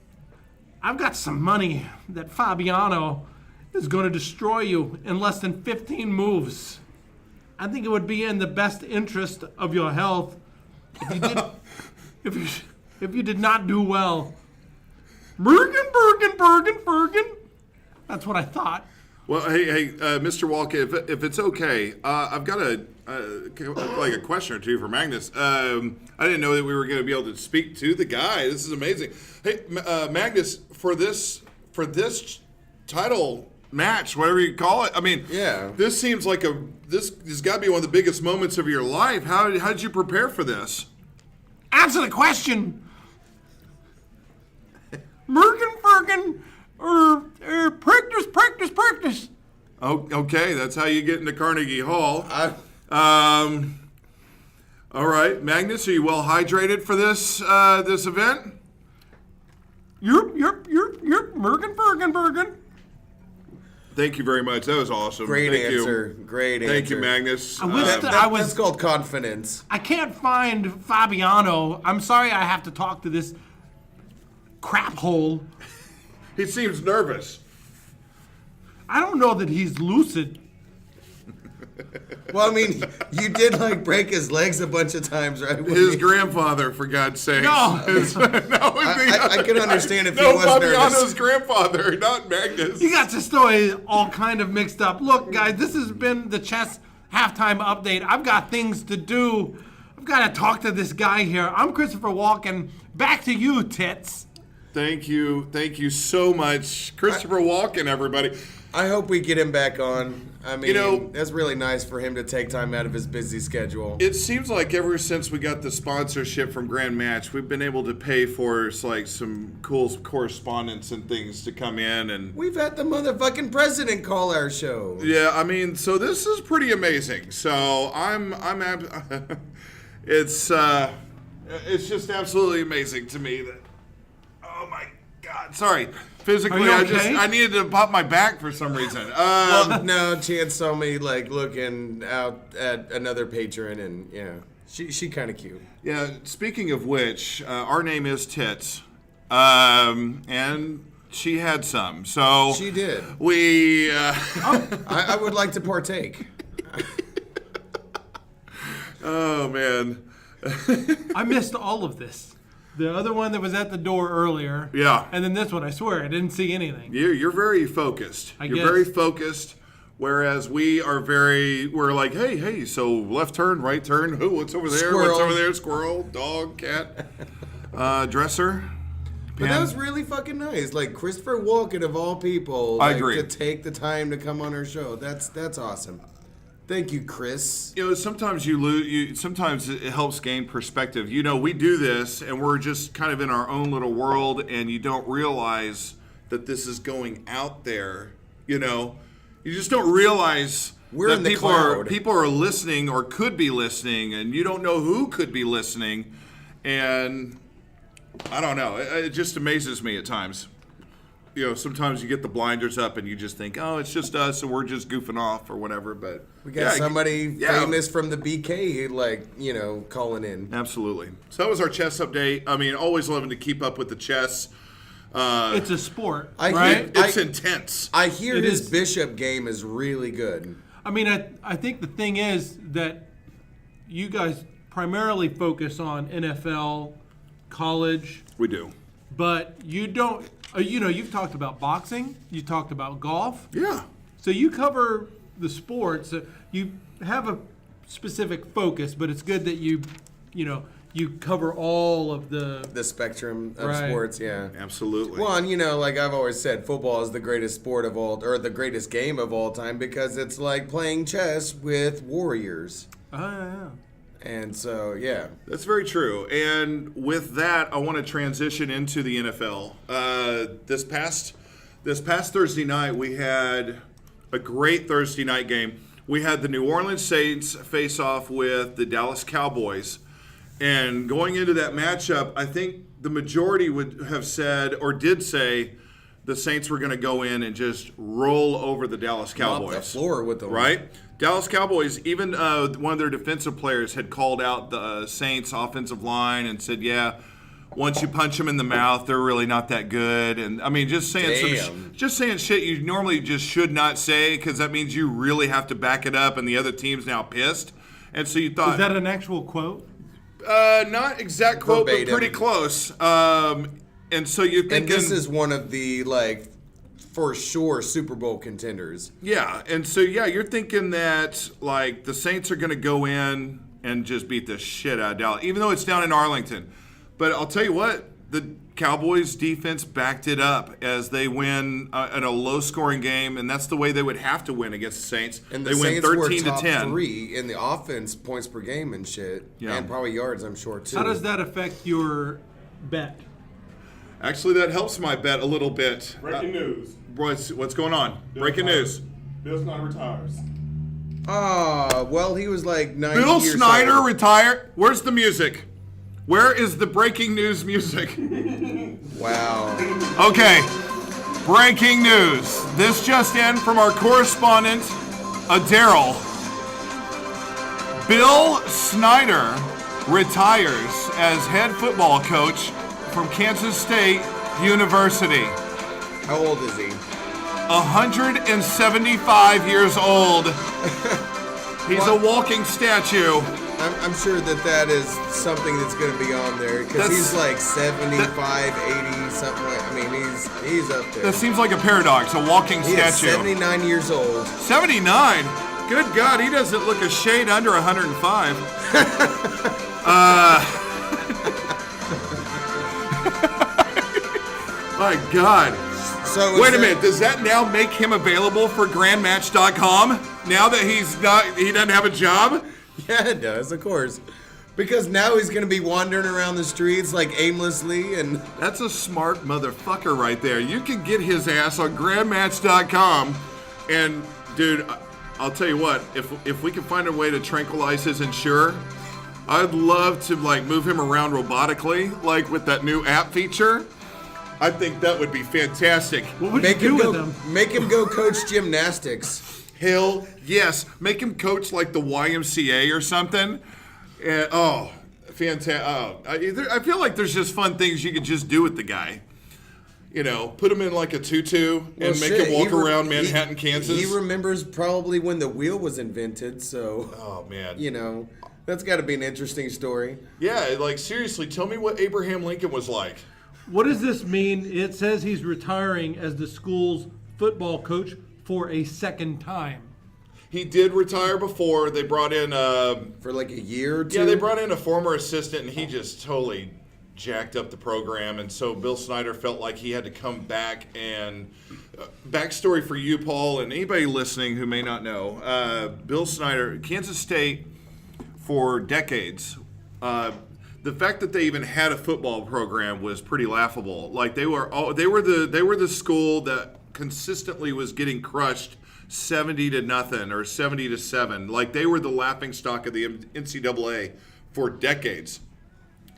I've got some money that Fabiano is going to destroy you in less than 15 moves. I think it would be in the best interest of your health if you did, if you did not do well. Bergen. That's what I thought. Well, hey, Mr. Walken, if it's okay, I've got a question or two for Magnus. I didn't know that we were going to be able to speak to the guy. This is amazing. Hey, Magnus, for this title match, whatever you call it, I mean, yeah, this seems like this has got to be one of the biggest moments of your life. How did you prepare for this? Answer the question. Bergen, or practice. Oh, okay, that's how you get into Carnegie Hall. All right, Magnus, are you well hydrated for this event? You're Bergen. Thank you very much. That was awesome. Great Thank answer. You. Great answer. Thank you, Magnus. I wish That's called confidence. I can't find Fabiano. I'm sorry I have to talk to this crap hole. He seems nervous. I don't know that he's lucid. Well, I mean, you did like break his legs a bunch of times, right? His grandfather, for God's sakes. No. I can understand if he no, was Fabiano's nervous. grandfather, not Magnus. You got your story all kind of mixed up. Look, guys, this has been the chess halftime update. I've got things to do. I've got to talk to this guy here. I'm Christopher Walken. Back to you, Tits. Thank you so much, Christopher Walken, everybody. I hope we get him back on. I mean, You know- that's really nice for him to take time out of his busy schedule. It seems like ever since we got the sponsorship from Grand Match, we've been able to pay for like some cool correspondence and things to come in, and We've had the motherfucking president call our show. yeah, I mean, so this is pretty amazing. So it's just absolutely amazing to me that. Oh my God! Sorry, physically, Are you okay? I needed to pop my back for some reason. Well, no, Chance saw me like looking out at another patron, and yeah, she kind of cute. Yeah. Speaking of which, our name is Tits, and she had some. So She did. We. I would like to partake. Oh man. I missed all of this. The other one that was at the door earlier. Yeah. And then this one, I swear, I didn't see anything. You're very focused. You're guess. very focused, whereas we're like, hey, so left turn, right turn, what's over there? Squirrel. What's over there? Squirrel, dog, cat, dresser. But that was really fucking nice. Like Christopher Walken of all people, I like, agree. to take the time to come on our show. That's awesome. Thank you, Chris. You know, sometimes you lose. Sometimes it helps gain perspective. You know, we do this, and we're just kind of in our own little world, and you don't realize that this is going out there. You know, you just don't realize We're that in the people cloud. are listening or could be listening, and you don't know who could be listening. And I don't know. It just amazes me at times. You know, sometimes you get the blinders up and you just think, oh, it's just us and we're just goofing off or whatever. But We got somebody yeah. famous from the BK, like, calling in. Absolutely. So that was our chess update. I mean, always loving to keep up with the chess. It's a sport, I hear- right? It's intense. I hear It his is. bishop game is really good. I mean, I think the thing is that you guys primarily focus on NFL, college, We do. but you don't, you've talked about boxing, you talked about golf. Yeah. So you cover the sports. You have a specific focus, but it's good that you cover all of the spectrum of Right. sports, yeah. Absolutely. Well, and like I've always said, football is the greatest sport of all, or the greatest game of all time, because it's like playing chess with warriors. yeah. And so, yeah. That's very true. And with that, I want to transition into the NFL. This past Thursday night, we had a great Thursday night game. We had the New Orleans Saints face off with the Dallas Cowboys. And going into that matchup, I think the majority would have said or did say the Saints were going to go in and just roll over the Dallas Cowboys. Mop the floor with them. Right? Dallas Cowboys, even one of their defensive players had called out the Saints offensive line and said, yeah, once you punch them in the mouth, they're really not that good. And I mean, just saying shit you normally just should not say, because that means you really have to back it up and the other team's now pissed. And so you thought, Is that an actual quote? not exact quote, Verbatim. but pretty close. And so you're thinking, And this is one of the, like, for sure Super Bowl contenders. yeah, and so you're thinking that like the Saints are going to go in and just beat the shit out of Dallas, even though it's down in Arlington. But I'll tell you what, the Cowboys defense backed it up as they win in a low-scoring game, and that's the way they would have to win against the Saints. And the they win Saints 13 were top to 10. 3 in the offense, points per game and shit. Yeah. And probably yards, I'm sure, too. How does that affect your bet? Actually, that helps my bet a little bit. Breaking news. What's going on? Bill Breaking Snyder- news. Bill Snyder retires. Well, he was like 90 Bill years Snyder old. retired. Where's the music? Where is the breaking news music? Wow. Okay, breaking news. This just in from our correspondent, Daryl. Bill Snyder retires as head football coach from Kansas State University. How old is he? 175 years old. He's a walking statue. I'm sure that is something that's going to be on there because he's like 75, 80, something like. I mean, he's up there. That seems like a paradox. A walking He is statue. 79 years old. 79. Good God, he doesn't look a shade under 105. My God. So Wait a minute. Does that now make him available for grandmatch.com? Now that he doesn't have a job? Yeah, it does, of course. Because now he's going to be wandering around the streets like aimlessly and... That's a smart motherfucker right there. You can get his ass on grandmatch.com. And, dude, I'll tell you what. If we can find a way to tranquilize his insurer, I'd love to, like, move him around robotically, like with that new app feature. I think that would be fantastic. What would you do with them? Make him go coach gymnastics. Hell yes. Make him coach like the YMCA or something. And, fantastic. I feel like there's just fun things you could just do with the guy. You know, put him in like a tutu and make him walk around Manhattan, Kansas. He remembers probably when the wheel was invented, so... Oh, man. You know, that's got to be an interesting story. Yeah, like seriously, tell me what Abraham Lincoln was like. What does this mean? It says he's retiring as the school's football coach for a second time. He did retire before. They brought in For like a year or two? Yeah, they brought in a former assistant, and he just totally jacked up the program. And so Bill Snyder felt like he had to come back. And backstory for you, Paul, and anybody listening who may not know, Bill Snyder, Kansas State, for decades, the fact that they even had a football program was pretty laughable. Like they were the school that consistently was getting crushed 70-0 or 70-7. Like they were the laughingstock of the NCAA for decades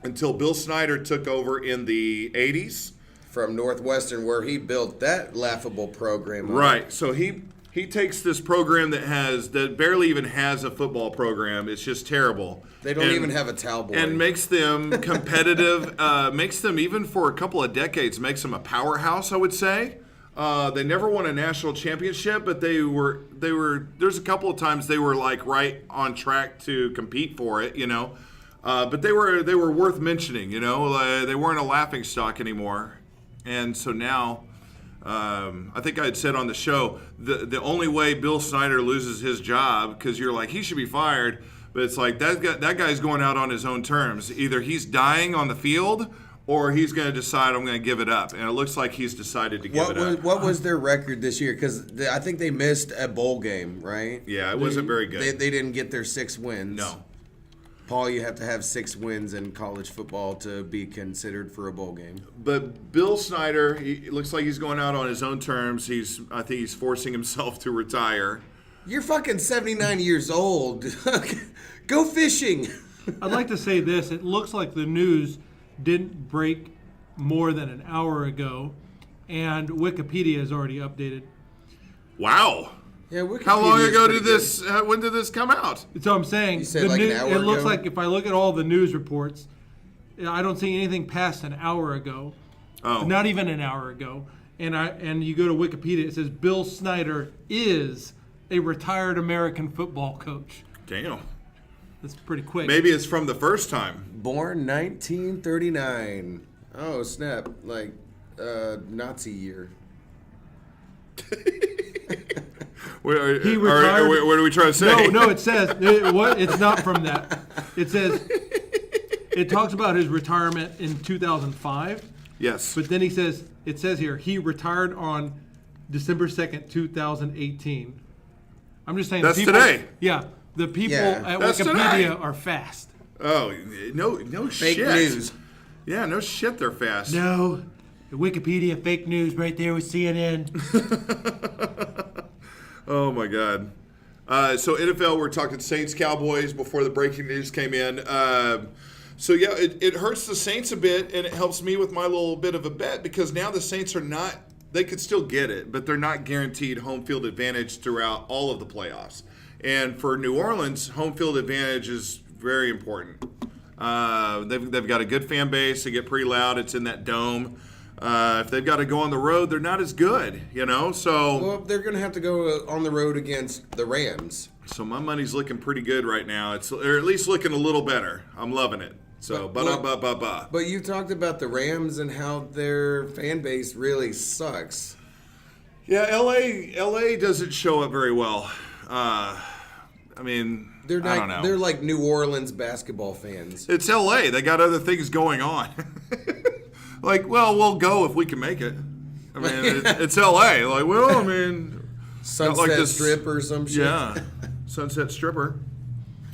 until Bill Snyder took over in the 80s from Northwestern, where he built that laughable program. Right. So he takes this program that barely even has a football program. It's just terrible. They don't even have a towel boy. And makes them competitive. Makes them, even for a couple of decades, makes them a powerhouse, I would say. They never won a national championship, but they were. There's a couple of times they were like right on track to compete for it, you know. But they were worth mentioning, you know. They weren't a laughingstock anymore, and so now. I think I had said on the show, the only way Bill Snyder loses his job, because you're like, he should be fired, but it's like that guy's going out on his own terms. Either he's dying on the field or he's going to decide, I'm going to give it up. And it looks like he's decided to give it up. What was their record this year? Because I think they missed a bowl game, right? Yeah, it wasn't very good. They didn't get their 6 wins. No. Think you have to have 6 wins in college football to be considered for a bowl game. But Bill Snyder, it looks like he's going out on his own terms. I think he's forcing himself to retire. You're fucking 79 years old. Go fishing. I'd like to say this. It looks like the news didn't break more than an hour ago, and Wikipedia is already updated. Wow. Yeah, how long ago did this? When did this come out? So I'm saying you said like an hour it looks ago? like if I look at all the news reports, I don't see anything past an hour ago. Oh. Not even an hour ago. And you go to Wikipedia, it says Bill Snyder is a retired American football coach. Damn. That's pretty quick. Maybe it's from the first time. Born 1939. Oh, snap. Like, Nazi year. He retired. What are we trying to say? No, it says, it's not from that. It says, it talks about his retirement in 2005. Yes. But then it says here, he retired on December 2nd, 2018. I'm just saying. That's today. Yeah. The people at That's Wikipedia today. are fast. Oh, no Fake shit. news. Yeah, no shit, they're fast. No. The Wikipedia fake news right there with CNN. Oh, my God. So, NFL, we're talking Saints, Cowboys before the breaking news came in. So, yeah, it hurts the Saints a bit, and it helps me with my little bit of a bet because now the Saints are not – they could still get it, but they're not guaranteed home field advantage throughout all of the playoffs. And for New Orleans, home field advantage is very important. They've got a good fan base. They get pretty loud. It's in that dome. If they've got to go on the road, they're not as good, So, Well, they're going to have to go on the road against the Rams. so my money's looking pretty good right now. Or at least looking a little better. I'm loving it. So, But you talked about the Rams and how their fan base really sucks. Yeah, LA doesn't show up very well. I mean, They're I don't know. They're like New Orleans basketball fans. It's LA. They got other things going on. Like, well, we'll go if we can make it. I mean, it's LA. Like, well, I mean, Sunset like this- Strip or some shit. yeah, Sunset Stripper.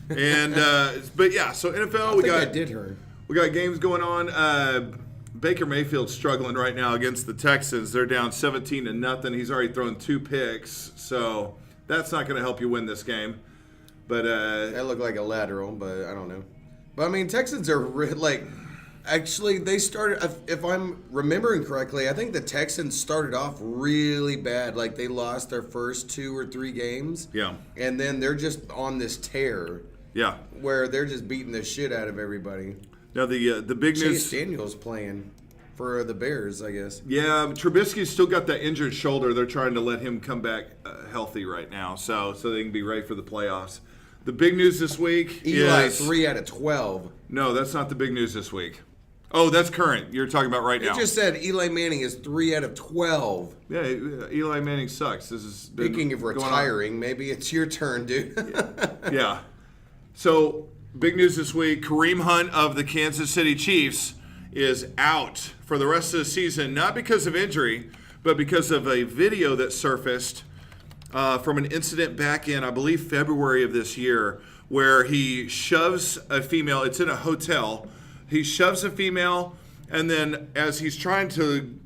And but yeah, so NFL I we think got that did hurt. we got games going on. Baker Mayfield's struggling right now against the Texans. They're down 17-0. He's already thrown 2 picks, so that's not going to help you win this game. But That looked like a lateral, but I don't know. But I mean, Texans are actually they started. If I'm remembering correctly, I think the Texans started off really bad. Like they lost their first 2 or 3 games. Yeah. And then they're just on this tear yeah, where they're just beating the shit out of everybody. now the big news. Chase Daniel's playing for the Bears, I guess. Yeah, Trubisky's still got that injured shoulder. They're trying to let him come back healthy right now, so they can be ready for the playoffs. The big news this week Eli is 3 out of 12. no, that's not the big news this week. Oh, that's current. You're talking about right It now. just said Eli Manning is 3 out of 12. Yeah, Eli Manning sucks. This is been Speaking of going on. retiring, maybe it's your turn, dude. Yeah. So, big news this week, Kareem Hunt of the Kansas City Chiefs is out for the rest of the season, not because of injury, but because of a video that surfaced from an incident back in, I believe, February of this year, where he shoves a female. It's in a hotel. He shoves a female, and then as he's trying to,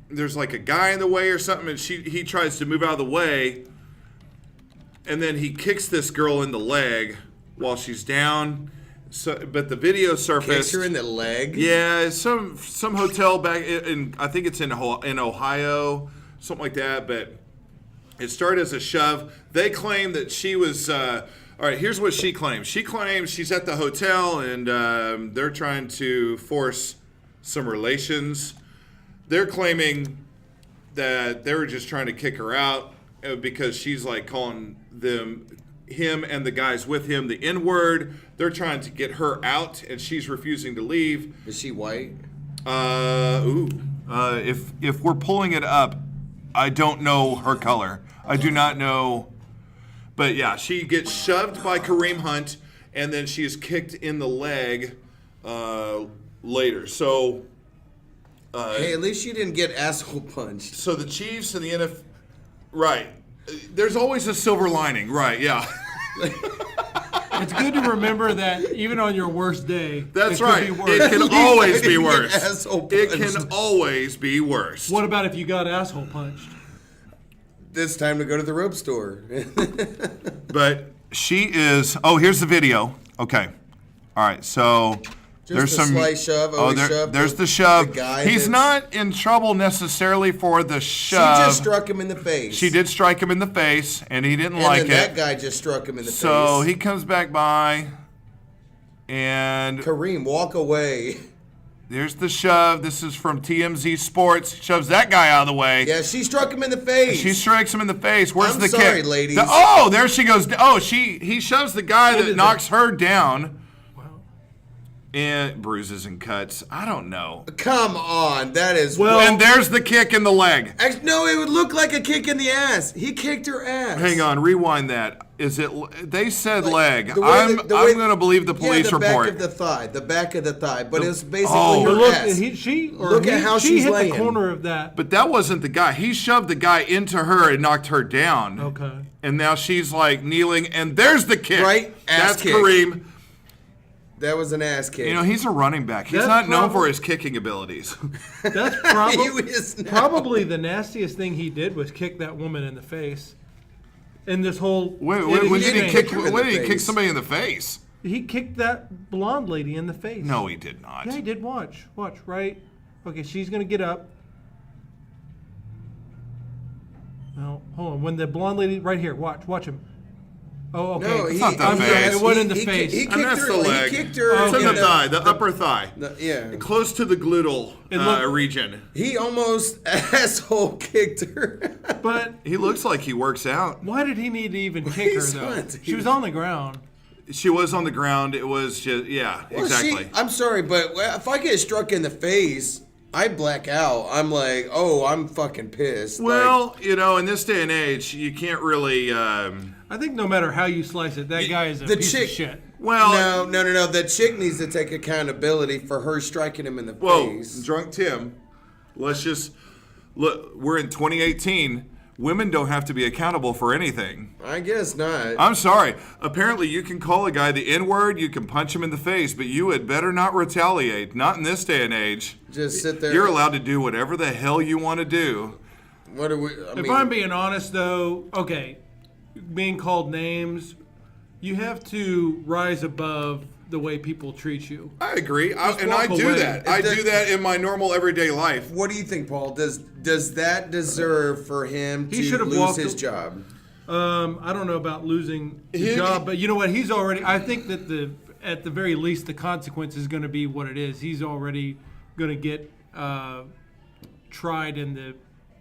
there's like a guy in the way or something, and he tries to move out of the way, and then he kicks this girl in the leg while she's down. So, but the video surfaced. Kicks her in the leg? Yeah, some hotel back in I think it's in Ohio, something like that. But it started as a shove. They claim that she was. All right, here's what she claims. She claims she's at the hotel and they're trying to force some relations. They're claiming that they were just trying to kick her out because she's like calling him and the guys with him the N-word. They're trying to get her out and she's refusing to leave. Is she white? If we're pulling it up, I don't know her color. I do not know. But yeah, she gets shoved by Kareem Hunt, and then she is kicked in the leg later. So, Hey, at least she didn't get asshole punched. so the Chiefs and the NFL, right? There's always a silver lining, right? Yeah, It's good to remember that even on your worst day, that's it could right. be worse. It can At least always I be didn't get worse. asshole It punched. can always be worse. What about if you got asshole punched? It's time to go to the rope store. But she is. Oh, here's the video. Okay. All right. So there's a some slight shove. Oh, he there- shoved there's the- the shove. the guy He's that's- not in trouble necessarily for the She shove. just struck him in the face. She did strike him in the face, and he didn't And like then it. that guy just struck him in the So face. he comes back by, and Kareem, walk away. there's the shove. This is from TMZ Sports. Shoves that guy out of the way. Yeah, she struck him in the face. She strikes him in the face. Where's I'm the sorry, kick? ladies. Oh, there she goes. Oh, he shoves the guy that did knocks her down. Wow. And bruises and cuts. I don't know. Come on, that is. Well- And there's the kick in the leg. No, it would look like a kick in the ass. He kicked her ass. Hang on, rewind that. Is it? They said leg. The way I'm the way- going to believe the police the report. back of the thigh, the back of the thigh, but it's basically Oh. her But look, ass. look at how she she's hit laying. the corner of that. But that wasn't the guy. He shoved the guy into her and knocked her down. Okay. And now she's like kneeling, and there's the kick. Right? Ass That's kick. Kareem. That was an ass kick. You know, he's a running back. He's That's not known probably- for his kicking abilities. That's He was not. probably the nastiest thing he did was kick that woman in the face. In this whole When interview did he thing. kick? her in When the did he kick face. somebody in the face? He kicked that blonde lady in the face. No, he did not. Yeah, he did. Watch, right? Okay, she's gonna get up. No, hold on. When the blonde lady, right here, watch him. Oh, okay. No, It's not the I'm sorry, face. it went in the He face. kicked And that's her. the leg. He kicked her. It's in in the thigh, the upper thigh. Yeah. Close to the gluteal region. He almost asshole kicked her. But He looks like he works out. why did he need to even kick her, He's though? not. She was on the ground. She was on the ground. It was just, yeah, Well, exactly. I'm sorry, but if I get struck in the face, I black out. I'm like, oh, I'm fucking pissed. Well, in this day and age, you can't really. I think no matter how you slice it, that guy is a the piece chick- of shit. Well, no. The chick needs to take accountability for her striking him in the whoa, face. drunk Tim. Let's just look. We're in 2018. Women don't have to be accountable for anything. I guess not. I'm sorry. Apparently, you can call a guy the N-word, you can punch him in the face, but you had better not retaliate. Not in this day and age. Just sit there. You're allowed to do whatever the hell you want to do. What are we? If I'm being honest, though, okay, being called names, you have to rise above the way people treat you. I agree, Just and I walk do away. that. I do that in my normal everyday life. What do you think, Paul? Does that deserve for him He to should have lose walked his a- job? I don't know about losing the job, but you know what? He's already. I think that at the very least, the consequence is going to be what it is. He's already going to get tried in the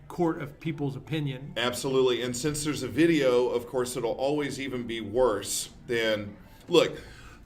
court of people's opinion. Absolutely, and since there's a video, of course, it'll always even be worse than. Look,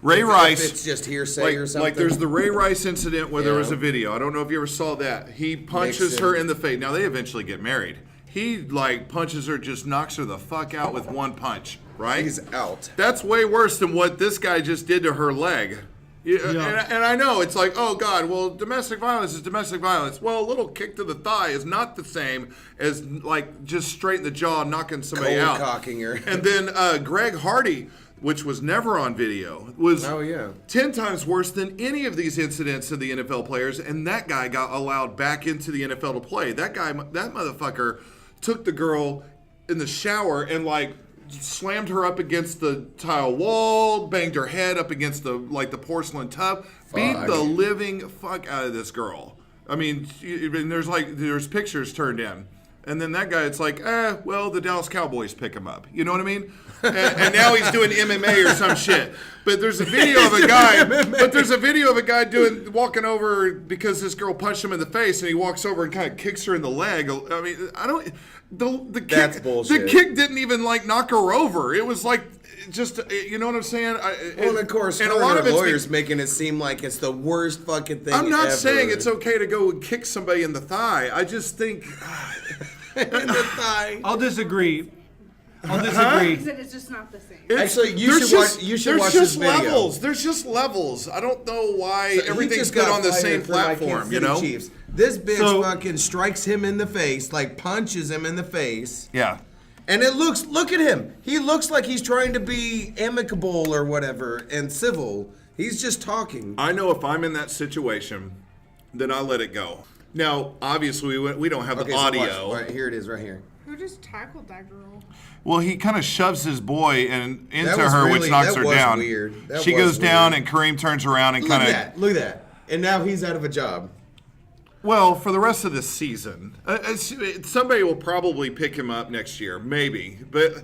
Ray Rice. If it's just hearsay or something. Like there's the Ray Rice incident where there Yeah. was a video. I don't know if you ever saw that. He punches Nixon. her in the face. Now they eventually get married. He punches her, just knocks her the fuck out with one punch. Right? He's out. That's way worse than what this guy just did to her leg. And I know it's like, oh God, well, domestic violence is domestic violence. Well, a little kick to the thigh is not the same as like just straight in the jaw knocking somebody Cold out. cocking her. And then Greg Hardy, which was never on video, was 10 times worse than any of these incidents of the NFL players, and that guy got allowed back into the NFL to play. That motherfucker took the girl in the shower and slammed her up against the tile wall, banged her head up against the porcelain tub, beat the living fuck out of this girl. I mean, there's pictures turned in. And then that guy, it's like, well, the Dallas Cowboys pick him up. You know what I mean? And now he's doing MMA or some shit. But there's a video of a guy. But there's a video of a guy walking over because this girl punched him in the face, and he walks over and kind of kicks her in the leg. I mean, I don't. The kick. That's bullshit. The kick didn't even knock her over. It was just, you know what I'm saying? Well, of course, and her a lot and of her it's lawyers making it seem like it's the worst fucking thing I'm not ever. saying it's okay to go and kick somebody in the thigh. I just think. in the thigh. I'll disagree. I'll said it's just not the same. Actually, you There's should just- watch. You should there's watch just this video. levels. There's just levels. I don't know why So he everything's just good got on the fired same for my platform. Kansas You City know. Chiefs. This bitch So- fucking strikes him in the face, punches him in the face, Yeah. and look at him. He looks like he's trying to be amicable or whatever and civil. He's just talking. I know if I'm in that situation, then I let it go. Now, obviously, we don't have the So audio. watch. Right, here it is, right here. Who just tackled that girl? Well, he kind of shoves his boy into was her, really- which knocks that her was down. weird. That She was goes down, weird. and Kareem turns around and Look kind at of. that. Look at that. And now he's out of a job. Well, for the rest of this season, somebody will probably pick him up next year, maybe. But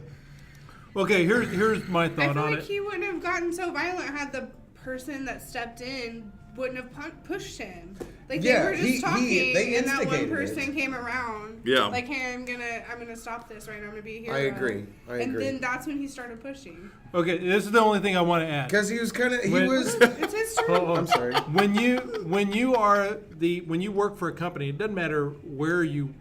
Okay, here's my I thought feel on like it. he wouldn't have gotten so violent had the person that stepped in wouldn't have pushed him. They Yeah, were just talking, they and that one instigated person it. came around. Yeah. Like, hey, I'm gonna stop this right now. I'm gonna be here. I agree. And then that's when he started pushing. Okay, this is the only thing I want to add. Because he was kind of, When- It's his turn. Oh, I'm sorry. When you work for a company, it doesn't matter where you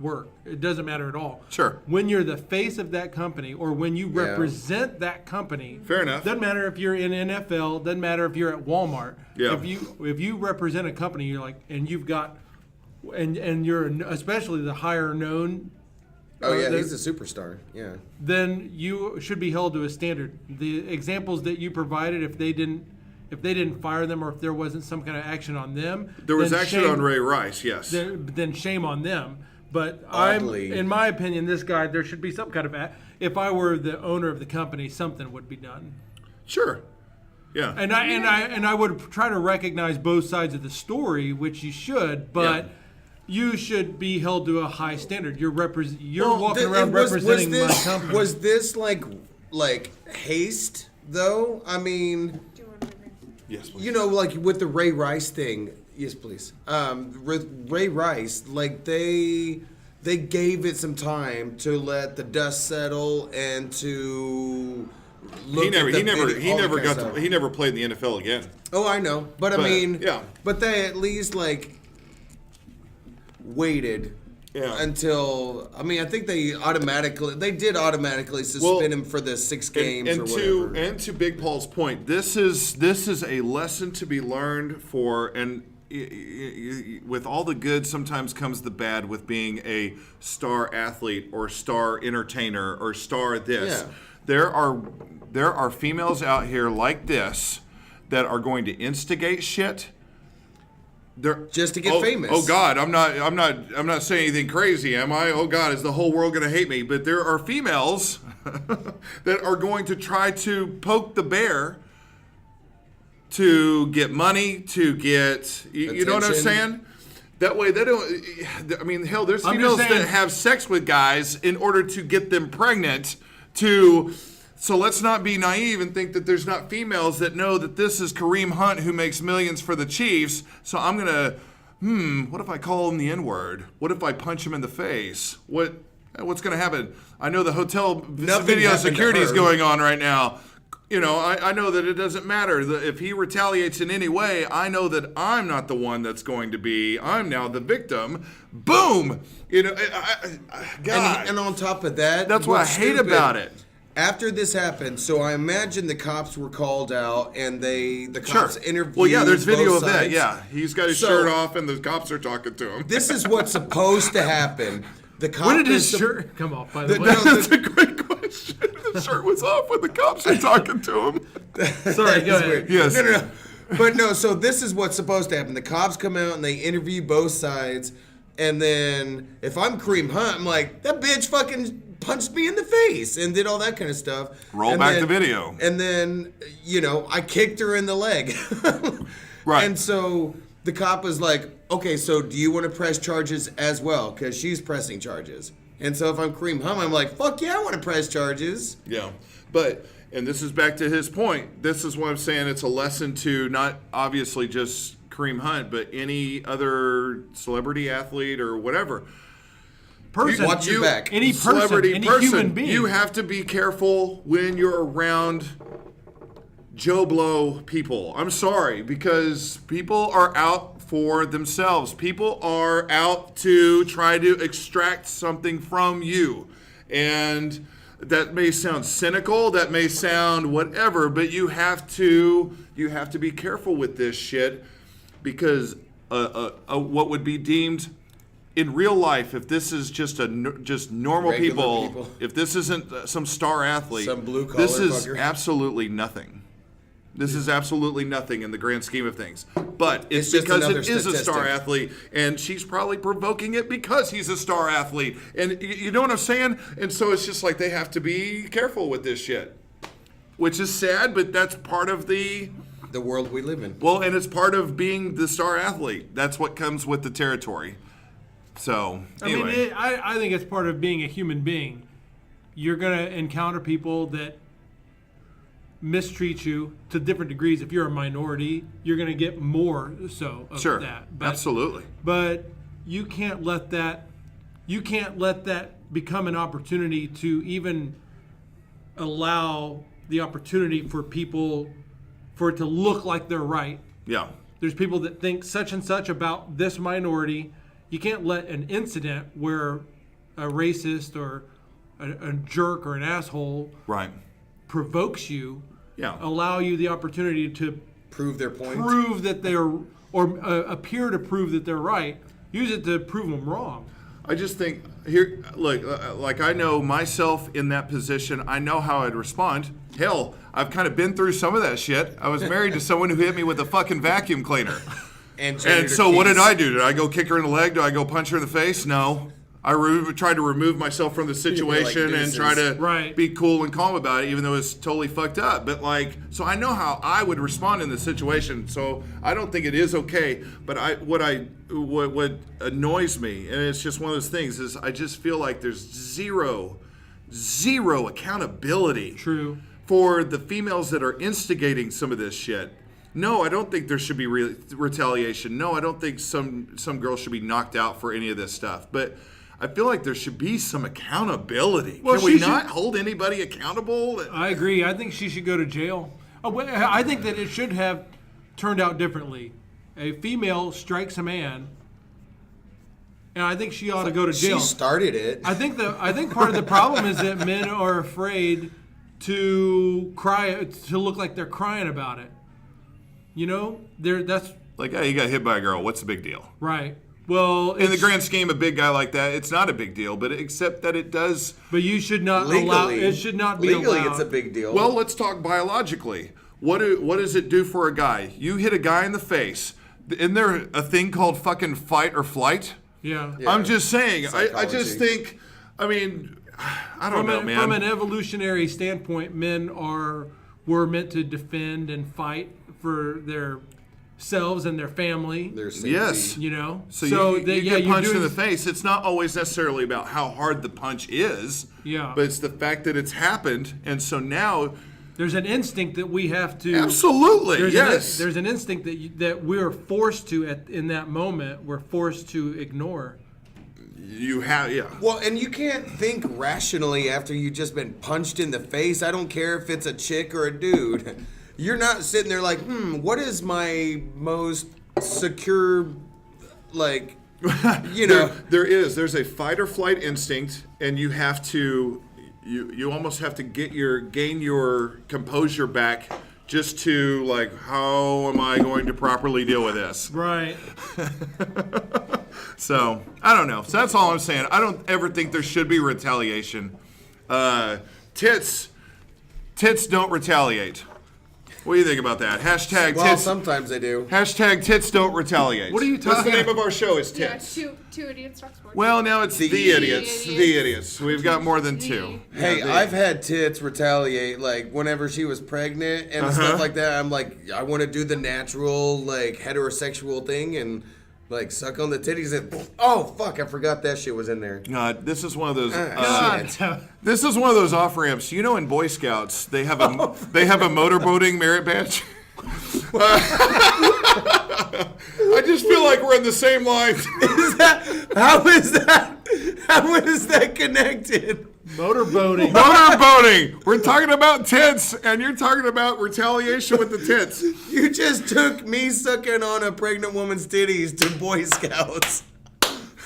work. It doesn't matter at all. Sure. When you're the face of that company, or when you represent that company, Fair enough. Doesn't matter if you're in NFL. Doesn't matter if you're at Walmart. Yeah. If you represent a company, you're and you've got, and you're especially the higher known. Oh, yeah, the- he's a superstar. Yeah. then you should be held to a standard. The examples that you provided, if they didn't fire them, or if there wasn't some kind of action on them, there was then action shame- on Ray Rice, yes. then shame on them. But Oddly. in my opinion, this guy, there should be some kind of. If I were the owner of the company, something would be done. Sure. Yeah. And I would try to recognize both sides of the story, which you should, but. Yeah. You should be held to a high standard. You're Well, walking around representing my company. Was this like like haste though. I mean, Yes, please. you know, like with the Ray Rice thing. Yes, please. With Ray Rice, like they gave it some time to let the dust settle and to look He never, at the he never, video- he all that never kind of got stuff. to, he never played in the NFL again. Oh, I know, but I But, mean, yeah. But they at least like waited Yeah. until. I mean, I think they did automatically suspend him for the 6 games and or whatever. and to Big Paul's point, this is a lesson to be learned for, and with all the good sometimes comes the bad with being a star athlete or star entertainer or star this. Yeah. There are females out here like this that are going to instigate shit. They're, Just to get famous. Oh God, I'm not saying anything crazy, am I? Oh God, is the whole world going to hate me? But there are females that are going to try to poke the bear to get money, to get you know what I'm Attention. saying? That way they don't. I mean, hell, there's I'm females just saying- that have sex with guys in order to get them pregnant. So let's not be naive and think that there's not females that know that this is Kareem Hunt who makes millions for the Chiefs. So I'm gonna, what if I call him the N-word? What if I punch him in the face? What's gonna happen? I know the hotel Nothing video happened to security is her. going on right now. You know, I know that it doesn't matter. If he retaliates in any way, I know that I'm not the one that's going to be. I'm now the victim. Boom! You know, God. And on top of that, That's what I what's hate stupid, about it. After this happened, so I imagine the cops were called out and the cops interviewed. Well, yeah, there's video both of that. sides. Yeah, he's got his So- shirt off, and the cops are talking to him. This is what's supposed to happen. The cop When did is his sup- shirt come off, by the way? That's a great question. The shirt was off when the cops are talking to him. Sorry, go It's ahead. weird. Yes. No. But no, so this is what's supposed to happen. The cops come out and they interview both sides. And then if I'm Kareem Hunt, I'm like, that bitch fucking punched me in the face and did all that kind of stuff. Roll And back then- the video. And then, I kicked her in the leg. Right. And so the cop was like, okay, so do you want to press charges as well? Because she's pressing charges. And so if I'm Kareem Hunt, I'm like, fuck yeah, I want to press charges. Yeah, but and this is back to his point. This is what I'm saying. It's a lesson to not obviously just Kareem Hunt, but any other celebrity athlete or whatever. Person, Watch your back. any person, Celebrity any person, human being. you have to be careful when you're around Joe Blow people. I'm sorry, because people are out for themselves. People are out to try to extract something from you. And that may sound cynical, that may sound whatever, but you have to be careful with this shit, because what would be deemed in real life, if this is just normal Regular people. if this isn't some star athlete, Some blue-collar this is fucker. absolutely nothing. This is absolutely nothing in the grand scheme of things. But it's just because another it is a star statistic. athlete, and she's probably provoking it because he's a star athlete. And you know what I'm saying? And so it's just like they have to be careful with this shit, which is sad, but that's part of the world we live in. well, and it's part of being the star athlete. That's what comes with the territory. So anyway, I think it's part of being a human being. You're going to encounter people that mistreat you to different degrees. If you're a minority, you're going to get more so of sure, that. absolutely. But you can't let that become an opportunity to even allow the opportunity for people for it to look like they're right. Yeah. There's people that think such and such about this minority. You can't let an incident where a racist or a jerk or an asshole Right. provokes you, Yeah. allow you the opportunity to Prove their point. prove that they're, or appear to prove that they're right. Use it to prove them wrong. I just think here, look, like I know myself in that position. I know how I'd respond. Hell, I've kind of been through some of that shit. I was married to someone who hit me with a fucking vacuum cleaner. And So what did I do? Did I go kick her in the leg? Did I go punch her in the face? No. I tried to remove myself from the situation and deuces. try to Right. be cool and calm about it, even though it's totally fucked up. But so I know how I would respond in this situation. So I don't think it is okay. But what annoys me, and it's just one of those things, is I just feel like there's zero zero accountability. True. For the females that are instigating some of this shit. No, I don't think there should be retaliation. No, I don't think some girls should be knocked out for any of this stuff. But I feel like there should be some accountability. Well, Can we not hold anybody accountable? I agree. I think she should go to jail. I think that it should have turned out differently. A female strikes a man, and I think she ought to go to jail. She started it. I think part of the problem is that men are afraid to cry, to look like they're crying about it. You know, that's Like, hey, you got hit by a girl. What's the big deal? right. Well, In the grand scheme, a big guy like that, it's not a big deal. But except that it does. but you should not Legally, allow. It should not be legally, allowed. it's a big deal. Well, let's talk biologically. What does it do for a guy? You hit a guy in the face. Isn't there a thing called fucking fight or flight? Yeah. I'm just saying. I just Psychology. think. I mean, I don't know, man. From an evolutionary standpoint, men were meant to defend and fight for their selves and their family. Their safety. Yes. You know, So you get punched you're in the doing- face. It's not always necessarily about how hard the punch is. Yeah. But it's the fact that it's happened, and so now, There's an instinct that we have to. absolutely, yes. There's an instinct that we're forced to in that moment. We're forced to ignore. You have, yeah. Well, and you can't think rationally after you've just been punched in the face. I don't care if it's a chick or a dude. You're not sitting there like, what is my most secure, like, you know. There's a fight or flight instinct, and you have to, you almost have to gain your composure back just to, like, how am I going to properly deal with this? Right. So, I don't know. So that's all I'm saying. I don't ever think there should be retaliation. Tits don't retaliate. What do you think about that? Hashtag Well, tits. sometimes they do. Hashtag tits don't retaliate. What are you What's the talking name about? of our show? Is Yeah, tits. two idiots talk sports. Well, now it's the idiots. Idiots. The idiots. We've got more than two. Hey, I've had tits retaliate, like, whenever she was pregnant and stuff like that. I'm like, I want to do the natural, like, heterosexual thing and, like, suck on the titties and, oh, fuck, I forgot that shit was in there. God, this is one of those. Shit. This is one of those off ramps. You know, in Boy Scouts, they have a motorboating merit badge. I just feel like we're in the same line. How is that connected? Motorboating. Motorboating. We're talking about tits, and you're talking about retaliation with the tits. You just took me sucking on a pregnant woman's titties to Boy Scouts.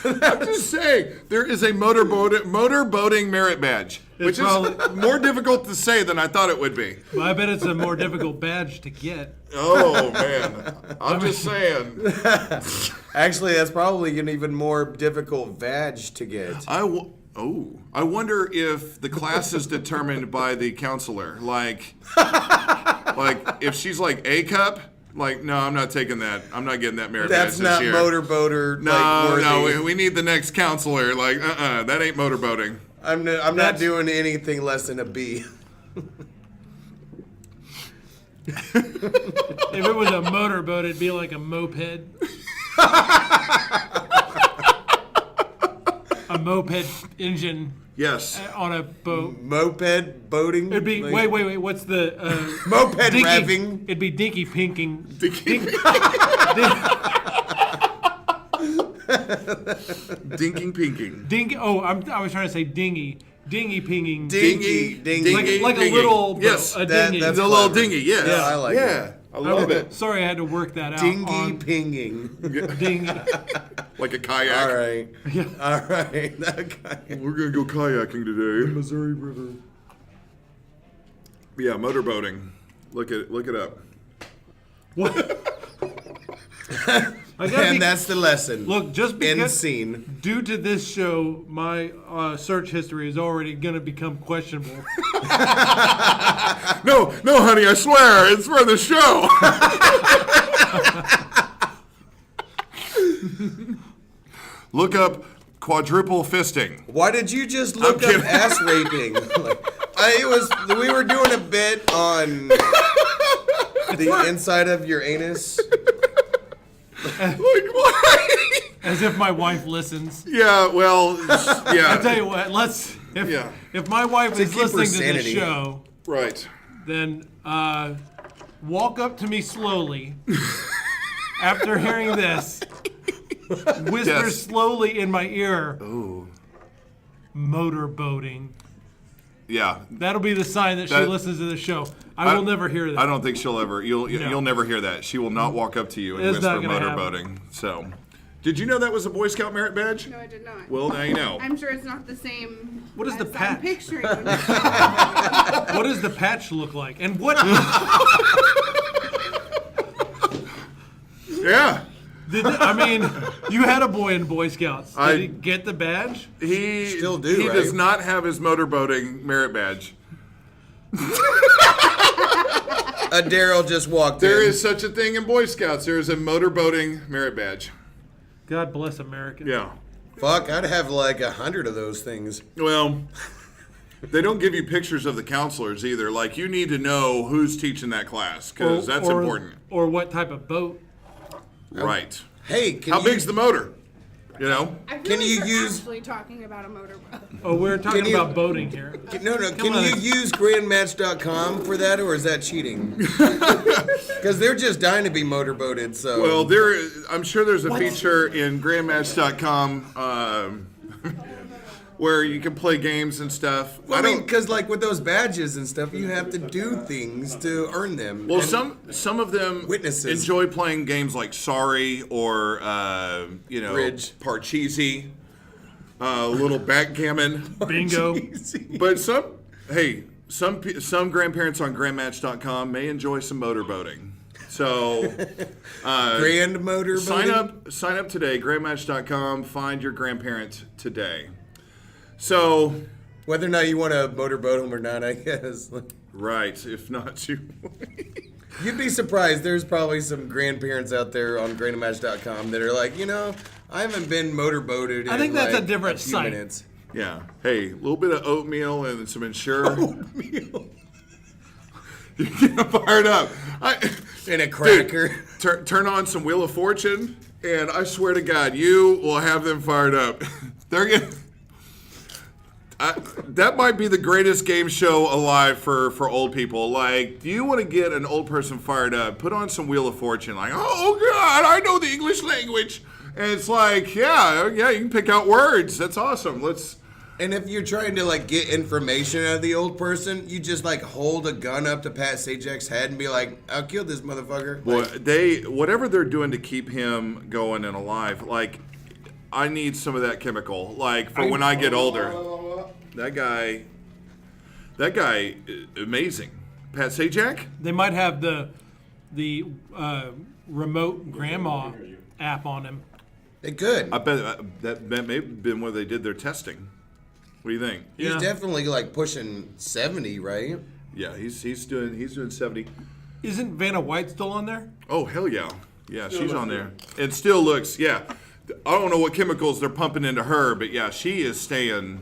I'm just saying, there is a motorboating merit badge, which is more difficult to say than I thought it would be. Well, I bet it's a more difficult badge to get. Oh, man. I'm just saying. Actually, that's probably an even more difficult badge to get. I wonder if the class is determined by the counselor. Like if she's like A cup, like, no, I'm not taking that. I'm not getting that merit That's badge not this year. motorboater. No, we need the next counselor. Like, that ain't motorboating. I'm not doing anything less than a B. If it was a motorboat, it'd be like a moped. A moped engine Yes. on a boat. Moped boating. It'd be like, wait. What's the Moped dinky, revving. It'd be dinky pinking. Dinking pinking. Dinky. Oh, I was trying to say dingy. Dingy pinging. Dingy. Like a pinging. little boat, Yes. a That- dinghy. that's The little clever. dinghy, yes. Yeah, I like it. I love it. Sorry, I had to work that out. Dingy on pinging. dingy. Like a kayak. All right. All right. Okay. We're going to go kayaking today. The Missouri River. Yeah, motorboating. Look it up. I gotta And be, that's the lesson. look, just End because scene. due to this show, my search history is already going to become questionable. No, honey, I swear, it's for the show. Look up quadruple fisting. Why did you just look up kidding. ass raping? We were doing a bit on the inside of your anus. Like, why? As if my wife listens. Yeah, well, yeah. I'll tell you what, let's If my wife is keep her listening to this sanity. show, Right. then walk up to me slowly after hearing this. Whisper Yes. slowly in my ear. Ooh. Motorboating. Yeah. That'll be the sign that she That- listens to the show. I will never hear that. I don't think she'll ever. You'll never hear that. She will not walk up to you and It's whisper not gonna motorboating. So, did you know that was a Boy Scout merit badge? No, I did not. Well, now you know. I'm sure it's not the same. What is the as patch? I'm picturing. when you're talking about it. What does the patch look like? And what Yeah. I mean, you had a boy in Boy Scouts. Did he get the badge? He Still do, He right? does not have his motorboating merit badge. Daryl just walked There in. is such a thing in Boy Scouts. There is a motorboating merit badge. God bless America. Yeah. Fuck, I'd have like 100 of those things. Well, they don't give you pictures of the counselors either. Like, you need to know who's teaching that class because that's important. Or what type of boat. Right. Hey, can How you, big's the motor? You know? I feel Can like you you're use- actually talking about a motorboat? Oh, we're talking Can you- about boating here. No, can on. you use grandmatch.com for that, or is that cheating? Because they're just dying to be motorboated, so. Well, I'm sure there's a feature in grandmatch.com where you can play games and stuff. I mean, because like with those badges and stuff, you have to do things to earn them. Well, And some of them Witnesses. enjoy playing games like Sorry or Bridge. Parcheesi, little backgammon. Bingo. But some grandparents on grandmatch.com may enjoy some motorboating. So grand motor sign up today, grandmatch.com. Find your grandparent today. So, Whether or not you want to motorboat them or not, I guess. right, if not you. You'd be surprised. There's probably some grandparents out there on grandmatch.com that are like, I haven't been motorboated in I think that's like a different few site. minutes. Yeah. Hey, a little bit of oatmeal and some Ensure. Oatmeal. You get fired up. And a cracker. Dude, turn on some Wheel of Fortune, and I swear to God, you will have them fired up. They're gonna. That might be the greatest game show alive for old people. Like, do you want to get an old person fired up? Put on some Wheel of Fortune. Like, oh God, I know the English language. And it's like, yeah, you can pick out words. That's awesome. And if you're trying to like get information out of the old person, you just like hold a gun up to Pat Sajak's head and be like, "I'll kill this motherfucker." Boy, Like, whatever they're doing to keep him going and alive, like, I need some of that chemical, like, for when I get older. That guy, amazing. Pat Sajak? They might have the remote grandma app on him. they could. I bet that may have been where they did their testing. What do you think? He's Yeah. definitely like pushing 70, right? Yeah, he's doing 70. Isn't Vanna White still on there? Oh hell yeah, yeah, she's on there. It still looks, yeah. I don't know what chemicals they're pumping into her, but yeah, she's staying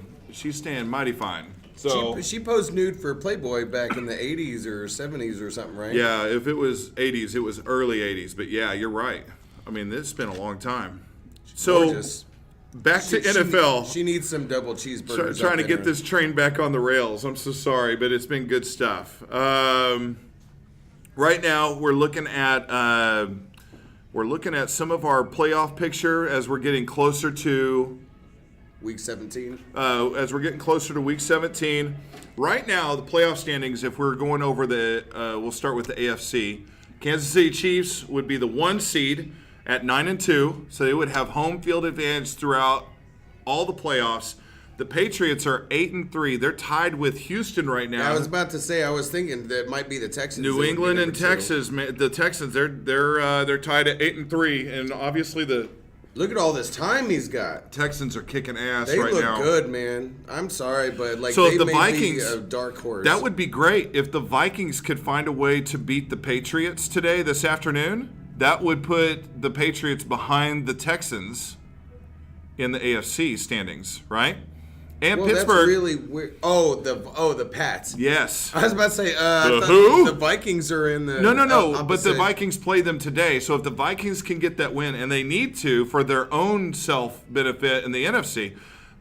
mighty fine. So She posed nude for Playboy back in the 80s or 70s or something, right? yeah, if it was 80s, it was early 80s. But yeah, you're right. I mean, this has been a long time. So Gorgeous. back to NFL. She needs some double cheeseburgers. Trying to up get in her. this train back on the rails. I'm so sorry, but it's been good stuff. Right now, we're looking at some of our playoff picture as we're getting closer to Week 17. week 17. Right now, the playoff standings, if we're going over we'll start with the AFC. Kansas City Chiefs would be the 1 seed at 9-2, so they would have home field advantage throughout all the playoffs. The Patriots are 8-3. They're tied with Houston right now. I was about to say, I was thinking that might be the Texans. New that would be England and number two. Texas, the Texans, they're tied at 8-3, and obviously the Look at all this time he's got. Texans are kicking ass They right look now. good, man. I'm sorry, but like So if they the may Vikings- be a dark horse. That would be great if the Vikings could find a way to beat the Patriots this afternoon. That would put the Patriots behind the Texans in the AFC standings, right? And well, Pittsburgh. That's really weird. Oh, the Pats. Yes. I was about to say, I The thought who? The Vikings are in the No. But the opposite. Vikings play them today. So if the Vikings can get that win, and they need to for their own self-benefit in the NFC,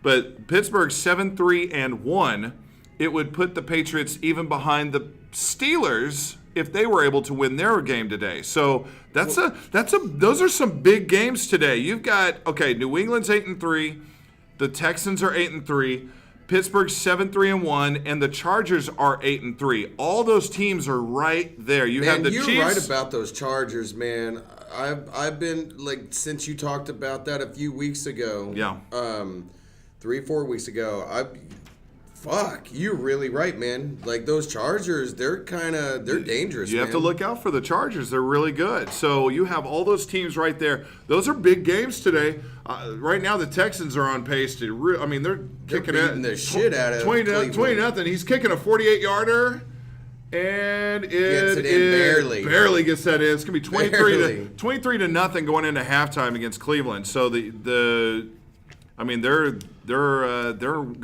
But Pittsburgh 7-3-1. It would put the Patriots even behind the Steelers if they were able to win their game today. So those are some big games today. You've got New England's 8-3, the Texans are 8-3, Pittsburgh's 7-3-1, and the Chargers are 8-3. All those teams are right there. You have the Chiefs. You're right about those Chargers, man. I've been since you talked about that a few weeks ago. Yeah. 3-4 weeks ago. You're really right, man. Those Chargers, they're dangerous. You have to look out for the Chargers. They're really good. So you have all those teams right there. Those are big games today. Right now, the Texans are on pace to. They're kicking beating the shit out of 20-0. He's kicking a 48-yarder, and Gets it in barely gets that in. It's gonna be 23 to nothing going into halftime against Cleveland. So they're going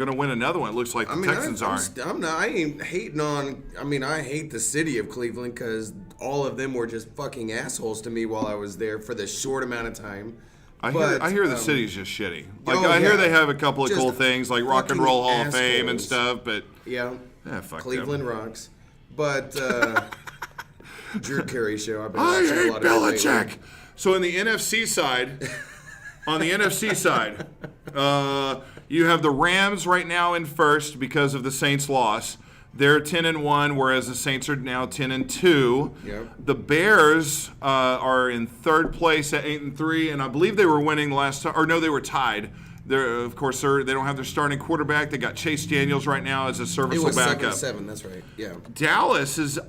to win another one. It looks like the Texans are. I ain't hating on. I hate the city of Cleveland because all of them were just fucking assholes to me while I was there for the short amount of time. I hear the city's just shitty. I hear they have a couple of cool things like Rock and Roll Hall of Fame and stuff, but fuck Cleveland them. rocks. But Drew Carey show. I've been I watching hate a lot of it Belichick. lately. So in the NFC side. On the NFC side, you have the Rams right now in first because of the Saints' loss. They're 10-1, whereas the Saints are now 10-2. Yep. The Bears are in third place at 8-3, and I believe they were winning last time. Or no, they were tied. They don't have their starting quarterback. They got Chase Daniels right now as a serviceable backup. 7-7, that's right. Yeah. Dallas is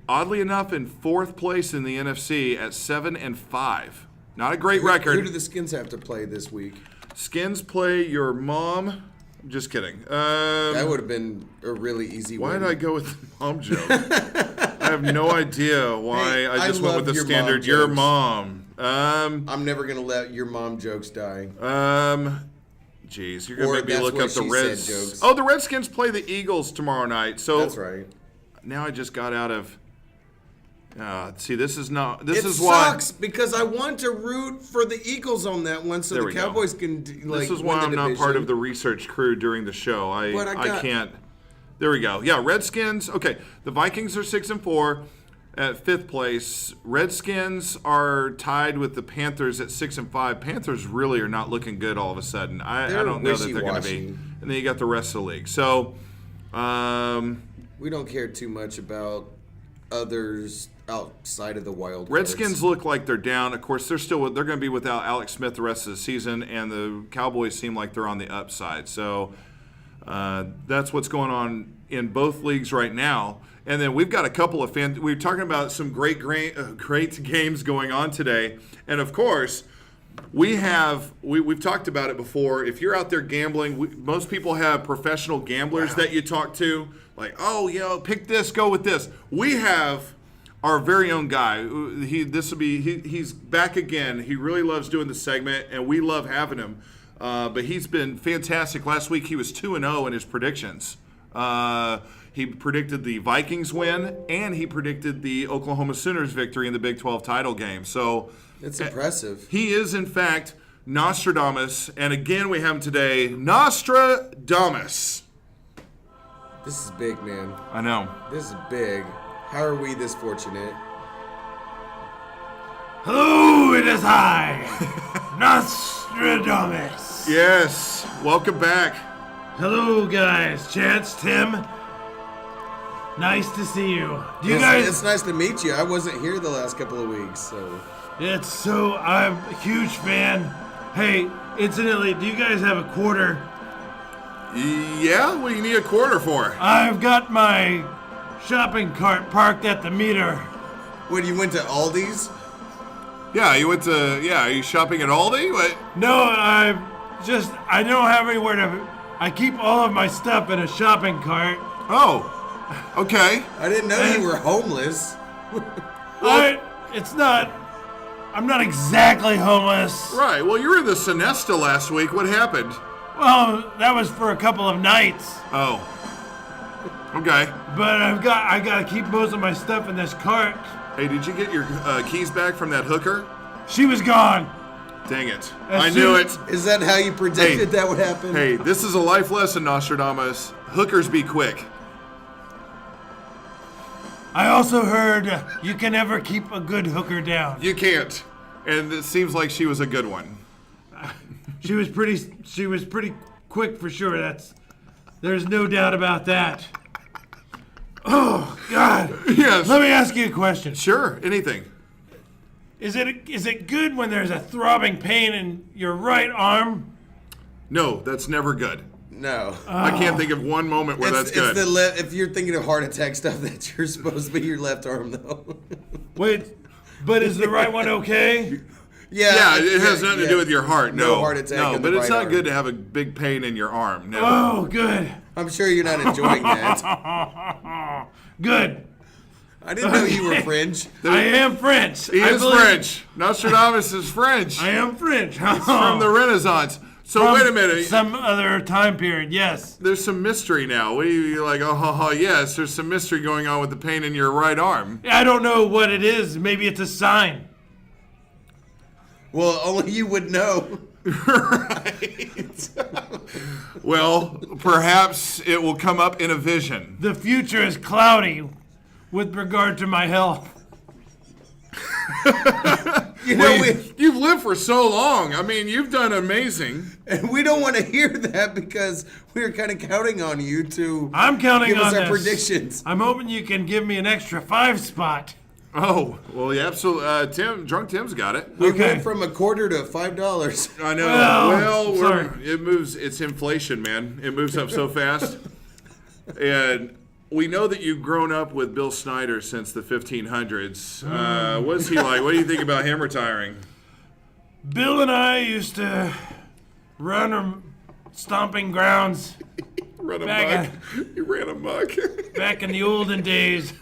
oddly enough in fourth place in the NFC at 7-5. Not a great record. Who do the Skins have to play this week? Skins play your mom. I'm just kidding. That would have been a really easy why win. did I go with the mom joke? I have no idea why I just went with the standard your mom. I'm never going to let your mom jokes die. Jeez, you're going to make me look up the Reds. Jokes. Oh, the Redskins play the Eagles tomorrow night. So that's right. Now I just got out of... see, this is why. It sucks because I want to root for the Eagles on that one, so the Cowboys can This is why I'm not part of the research crew during the show. I can't. There we go. Yeah, Redskins. Okay, the Vikings are 6-4 at fifth place. Redskins are tied with the Panthers at 6-5. Panthers really are not looking good all of a sudden. I don't know that they're going to be. And then you got the rest of the league. So we don't care too much about others outside of the wild cards. Redskins look like they're down. Of course, they're going to be without Alex Smith the rest of the season, and the Cowboys seem like they're on the upside. So that's what's going on in both leagues right now. And then we've got a couple of fans. We're talking about some great games going on today. And of course, we've talked about it before. If you're out there gambling, most people have professional gamblers that you talk to. Like, pick this, go with this. We have our very own guy. He's back again. He really loves doing the segment, and we love having him. But he's been fantastic. Last week he was 2-0 in his predictions. He predicted the Vikings win, and he predicted the Oklahoma Sooners victory in the Big 12 title game. So it's impressive. He is, in fact, Nostradamus, and again we have him today, Nostradamus. This is big, man. I know. This is big. How are we this fortunate? Hello, it is I, Nostradamus. Yes, welcome back. Hello, guys. Chance, Tim. Nice to see you. It's nice to meet you. I wasn't here the last couple of weeks, so. I'm a huge fan. Hey, incidentally, do you guys have a quarter? Yeah, what do you need a quarter for? I've got my shopping cart parked at the meter. What, you went to Aldi's? Yeah, are you shopping at Aldi? What? No, I don't have anywhere to, I keep all of my stuff in a shopping cart. Oh, okay. I didn't know you were homeless. I'm not exactly homeless. Right, well, you were in the Sonesta last week. What happened? Well, that was for a couple of nights. Oh. Okay. But I got to keep most of my stuff in this cart. Hey, did you get your keys back from that hooker? She was gone. Dang it. As I knew soon- it. Is that how you predicted that would happen? Hey, this is a life lesson, Nostradamus. Hookers be quick. I also heard you can never keep a good hooker down. You can't. And it seems like she was a good one. She was pretty quick for sure. There's no doubt about that. Oh God. Yes. Let me ask you a question. Sure, anything. Is it good when there's a throbbing pain in your right arm? No, that's never good. No. I can't think of one moment where that's good. If you're thinking of heart attack stuff, that's you're supposed to be your left arm, though. Wait, but is the right one okay? Yeah, it has nothing to do with your heart. No heart attack No, in but the it's right not arm. good to have a big pain in your arm. No. Oh, good. I'm sure you're not enjoying that. Good. I didn't know you were French. I am French. He is French. Nostradamus is French. I am French. From the Renaissance. So From wait a minute. Some other time period, yes. There's some mystery now. What are you like? Oh, yes. There's some mystery going on with the pain in your right arm. I don't know what it is. Maybe it's a sign. Well, only you would know. Right. Well, perhaps it will come up in a vision. The future is cloudy with regard to my health. You know, You've lived for so long. I mean, you've done amazing. we don't want to hear that because we're kind of counting on you to I'm counting give us on our this. predictions. I'm hoping you can give me an extra 5 spot. Oh, well, yeah, absolutely. Drunk Tim's got it. We Okay. went from $0.25 to $5. I know. Well, sorry. It moves. It's inflation, man. It moves up so fast. And we know that you've grown up with Bill Snyder since the 1500s. What's he like? What do you think about him retiring? Bill and I used to run stomping grounds Run Back amok. You ran amok. back in the olden days.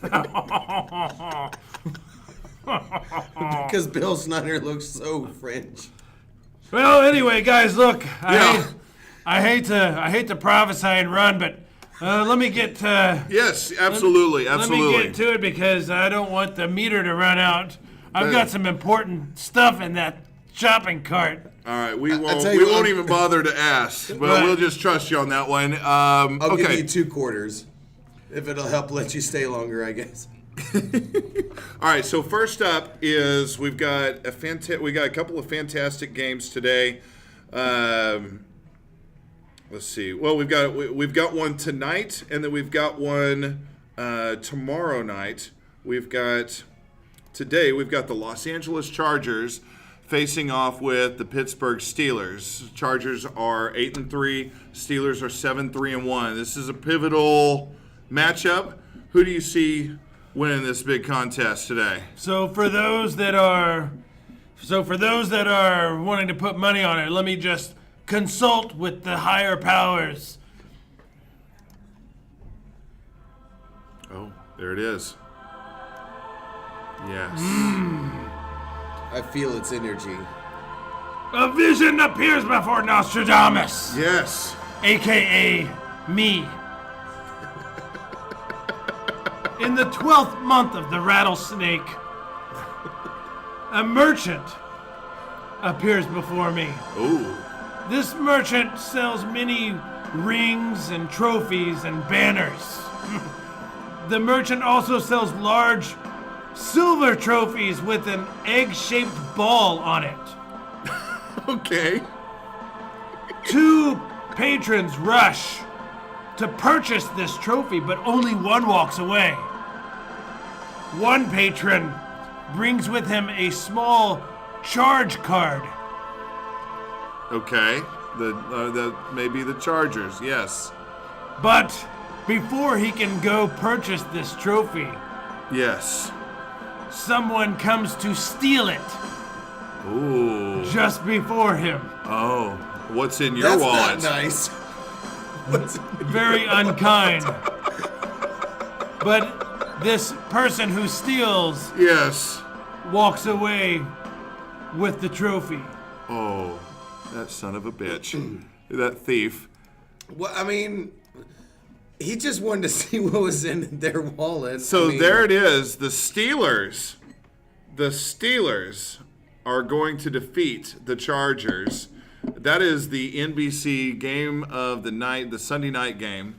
Because Bill Snyder looks so French. Well, anyway, guys, look, Yeah. I hate to prophesy and run, but let me get Yes, absolutely, let absolutely. me get to it because I don't want the meter to run out. I've But- got some important stuff in that shopping cart. All right, we won't. tell We you what, won't even bother to ask, but Right. we'll just trust you on that one. I'll give Okay. you $2 if it'll help let you stay longer, I guess. All right. So first up is we've got a couple of fantastic games today. Let's see. Well, we've got one tonight, and then we've got one tomorrow night. Today we've got the Los Angeles Chargers facing off with the Pittsburgh Steelers. Chargers are 8-3. Steelers are 7-3-1. This is a pivotal matchup. Who do you see winning this big contest today? So for those that are wanting to put money on it, let me just consult with the higher powers. Oh, there it is. Yes. I feel its energy. A vision appears before Nostradamus, Yes. aka me. In the 12th month of the rattlesnake, a merchant appears before me. Ooh. This merchant sells many rings and trophies and banners. The merchant also sells large silver trophies with an egg-shaped ball on it. Okay. 2 patrons rush to purchase this trophy, but only one walks away. One patron brings with him a small charge card. Okay. That may be the Chargers. Yes. But before he can go purchase this trophy, Yes. someone comes to steal it Ooh. just before him. Oh. What's in your That's wallet? not nice. Very unkind. But this person who steals Yes. walks away with the trophy. Oh, that son of a bitch. That thief. Well, I mean, he just wanted to see what was in their wallet. So I mean, there it is. The Steelers are going to defeat the Chargers. That is the NBC game of the night, the Sunday night game.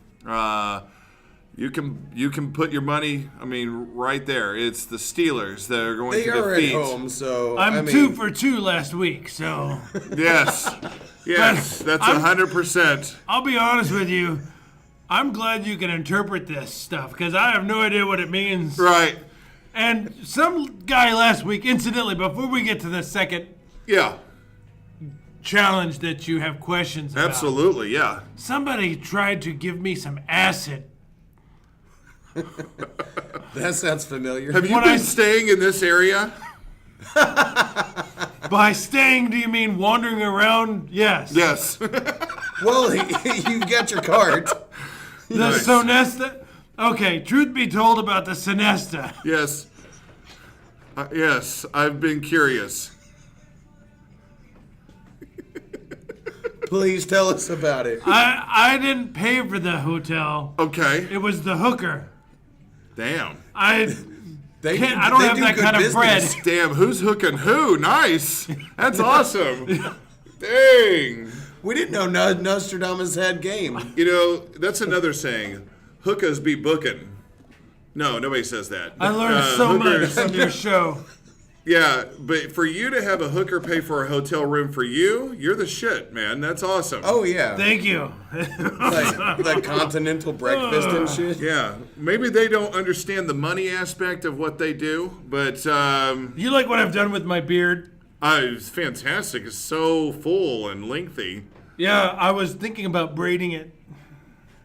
You can put your money, right there. It's the Steelers that are going to defeat. They are at home, so I'm 2 for 2 last week, so. Yes, that's 100%. I'll be honest with you. I'm glad you can interpret this stuff because I have no idea what it means. Right. And some guy last week, incidentally, before we get to the second challenge that you have questions about. Absolutely, yeah. Somebody tried to give me some acid. That sounds familiar. Have you been staying in this area? By staying, do you mean wandering around? Yes. Yes. Well, you've got your cart. The Nice. Sonesta? Okay, truth be told about the Sonesta. Yes. Yes, I've been curious. Please tell us about it. I didn't pay for the hotel. Okay. It was the hooker. Damn. I They don't have do that good kind of business. bread. Damn, who's hooking who? Nice. That's awesome. Dang. We didn't know Nostradamus had game. That's another saying. Hookahs be booking. No, nobody says that. I learned so much hookers- from your show. Yeah, but for you to have a hooker pay for a hotel room for you, you're the shit, man. That's awesome. Oh, yeah. Thank you. Like continental breakfast and shit. Yeah, maybe they don't understand the money aspect of what they do, but You like what I've done with my beard? it's fantastic. It's so full and lengthy. Yeah, I was thinking about braiding it.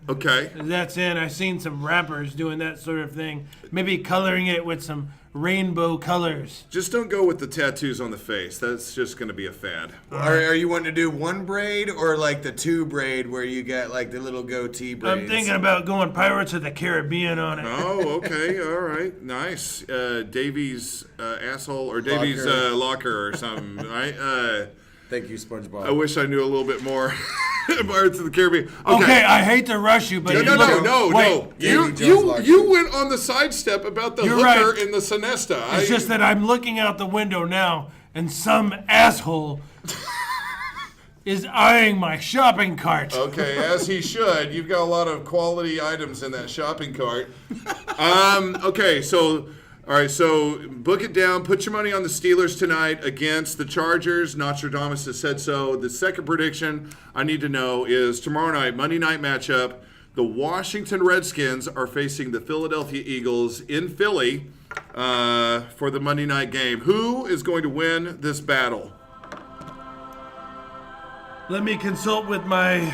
Okay. That's it. I've seen some rappers doing that sort of thing. Maybe coloring it with some rainbow colors. Just don't go with the tattoos on the face. That's just going to be a fad. Are you wanting to do one braid or like the two braid where you got like the little goatee braids? I'm thinking about going Pirates of the Caribbean on it. Oh, okay. All right. Nice. Davy's asshole or Davy's locker or something, right? Thank you, SpongeBob. I wish I knew a little bit more. Pirates of the Caribbean. Okay, I hate to rush you, but No. wait, You went on the sidestep about the You're hooker right. in the Sonesta. It's just that I'm looking out the window now, and some asshole is eyeing my shopping cart. Okay, as he should. You've got a lot of quality items in that shopping cart. Okay, so book it down. Put your money on the Steelers tonight against the Chargers. Nostradamus has said so. The second prediction I need to know is tomorrow night, Monday night matchup. The Washington Redskins are facing the Philadelphia Eagles in Philly for the Monday night game. Who is going to win this battle? Let me consult with my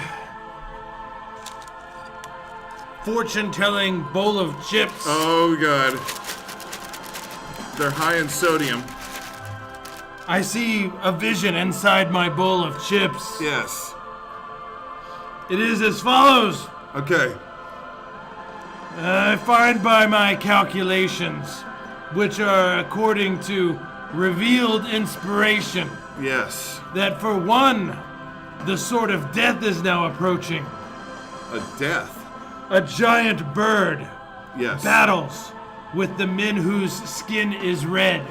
fortune-telling bowl of chips. Oh, God. They're high in sodium. I see a vision inside my bowl of chips. Yes. It is as follows. Okay. I find by my calculations, which are according to revealed inspiration, Yes. that for one, the sword of death is now approaching. A death. A giant bird Yes. battles with the men whose skin is red.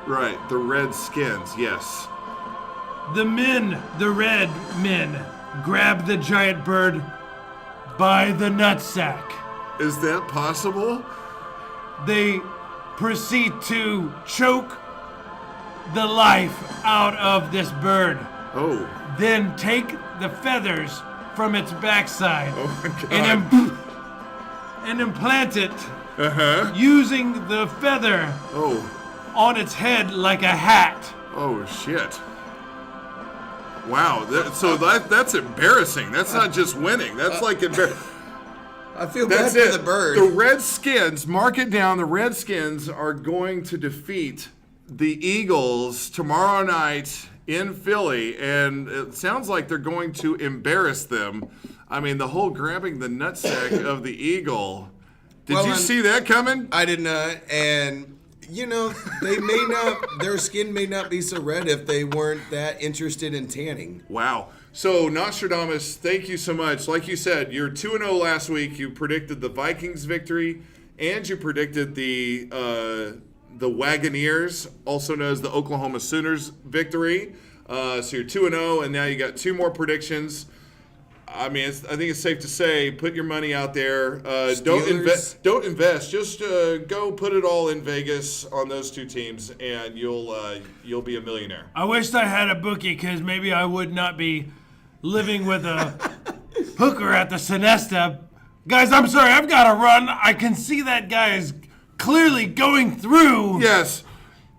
Right. The red skins. Yes. The red men, grab the giant bird by the nutsack. Is that possible? They proceed to choke the life out of this bird. Oh. Then take the feathers from its backside Oh my God. and implant it Uh-huh. using the feather Oh. on its head like a hat. Oh, shit. Wow. That's embarrassing. That's not just winning. That's like embarrassing. I feel That's bad it. for the bird. The Redskins, mark it down. The Redskins are going to defeat the Eagles tomorrow night in Philly, and it sounds like they're going to embarrass them. I mean, the whole grabbing the nutsack of the eagle. Did you see that coming? I did not, and they may not. Their skin may not be so red if they weren't that interested in tanning. Wow. So, Nostradamus, thank you so much. Like you said, you're 2-0 last week. You predicted the Vikings victory, and you predicted the the Wagoneers, also known as the Oklahoma Sooners, victory. So you're 2-0, and now you got 2 more predictions. I mean, I think it's safe to say, put your money out there. Don't invest. Just go put it all in Vegas on those 2 teams, and you'll be a millionaire. I wish I had a bookie, because maybe I would not be living with a hooker at the Sinesta. Guys, I'm sorry, I've got to run. I can see that guy is clearly going through Yes.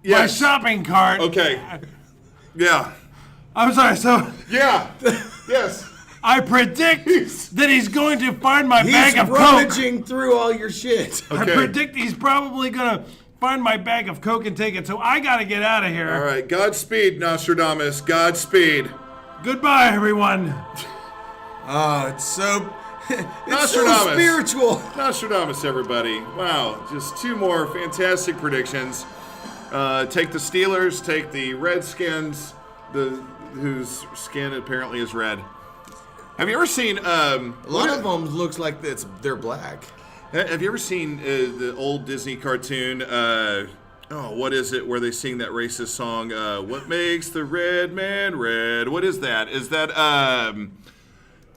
my shopping cart. Okay. Yeah. I'm sorry, so Yeah. Yes. I predict that he's going to find my bag of He's Coke. rummaging through all your shit. I predict he's probably going to find my bag of Coke and take it, so I got to get out of here. All right. Godspeed, Nostradamus. Godspeed. Goodbye, everyone. Oh, it's so Nostradamus. spiritual. Nostradamus, everybody. Wow. Just 2 more fantastic predictions. Take the Steelers, take the Redskins, whose skin apparently is red. Have you ever seen... A lot of them looks like they're black. Have you ever seen the old Disney cartoon, what is it, where they sing that racist song, What Makes the Red Man Red? What is that? Is that,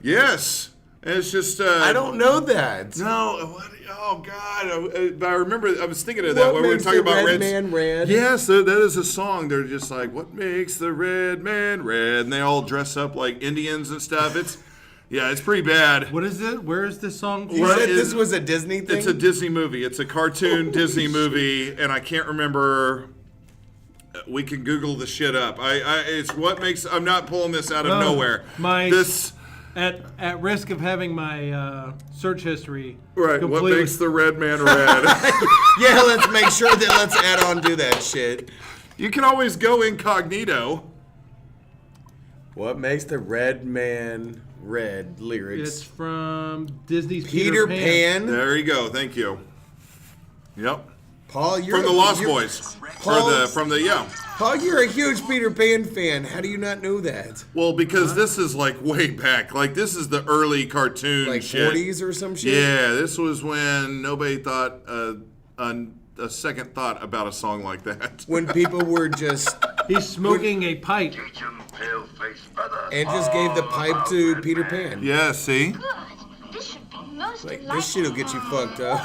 yes. It's just... I don't know that. No, what, oh God! But I remember I was thinking of that What when we were makes talking the about red Reds. man red? Yes, that is a song. They're just like, "What makes the red man red?" And they all dress up like Indians and stuff. It's pretty bad. What is it? Where is this song? You said this was a Disney thing? It's a Disney movie. It's a cartoon Disney movie, and I can't remember. We can Google the shit up. It's what makes. I'm not pulling this out of nowhere. At risk of having my search history Right, completely. what makes the red man red? Yeah, let's make sure that let's add on to that shit. You can always go incognito. What makes the red man red lyrics? It's from Disney's Peter Pan. There you go. Thank you. Yep. Paul, you're From the Lost Boys. Paul, Paul, you're a huge Peter Pan fan. How do you not know that? Well, because this is like way back. Like this is the early cartoon Like shit. 40s or some shit? Yeah, this was when nobody thought a second thought about a song like that. When people were just... He's smoking a pipe. And just gave the pipe to Peter Pan. Yeah, see? Good. This should be most Like, this shit'll get you fucked up.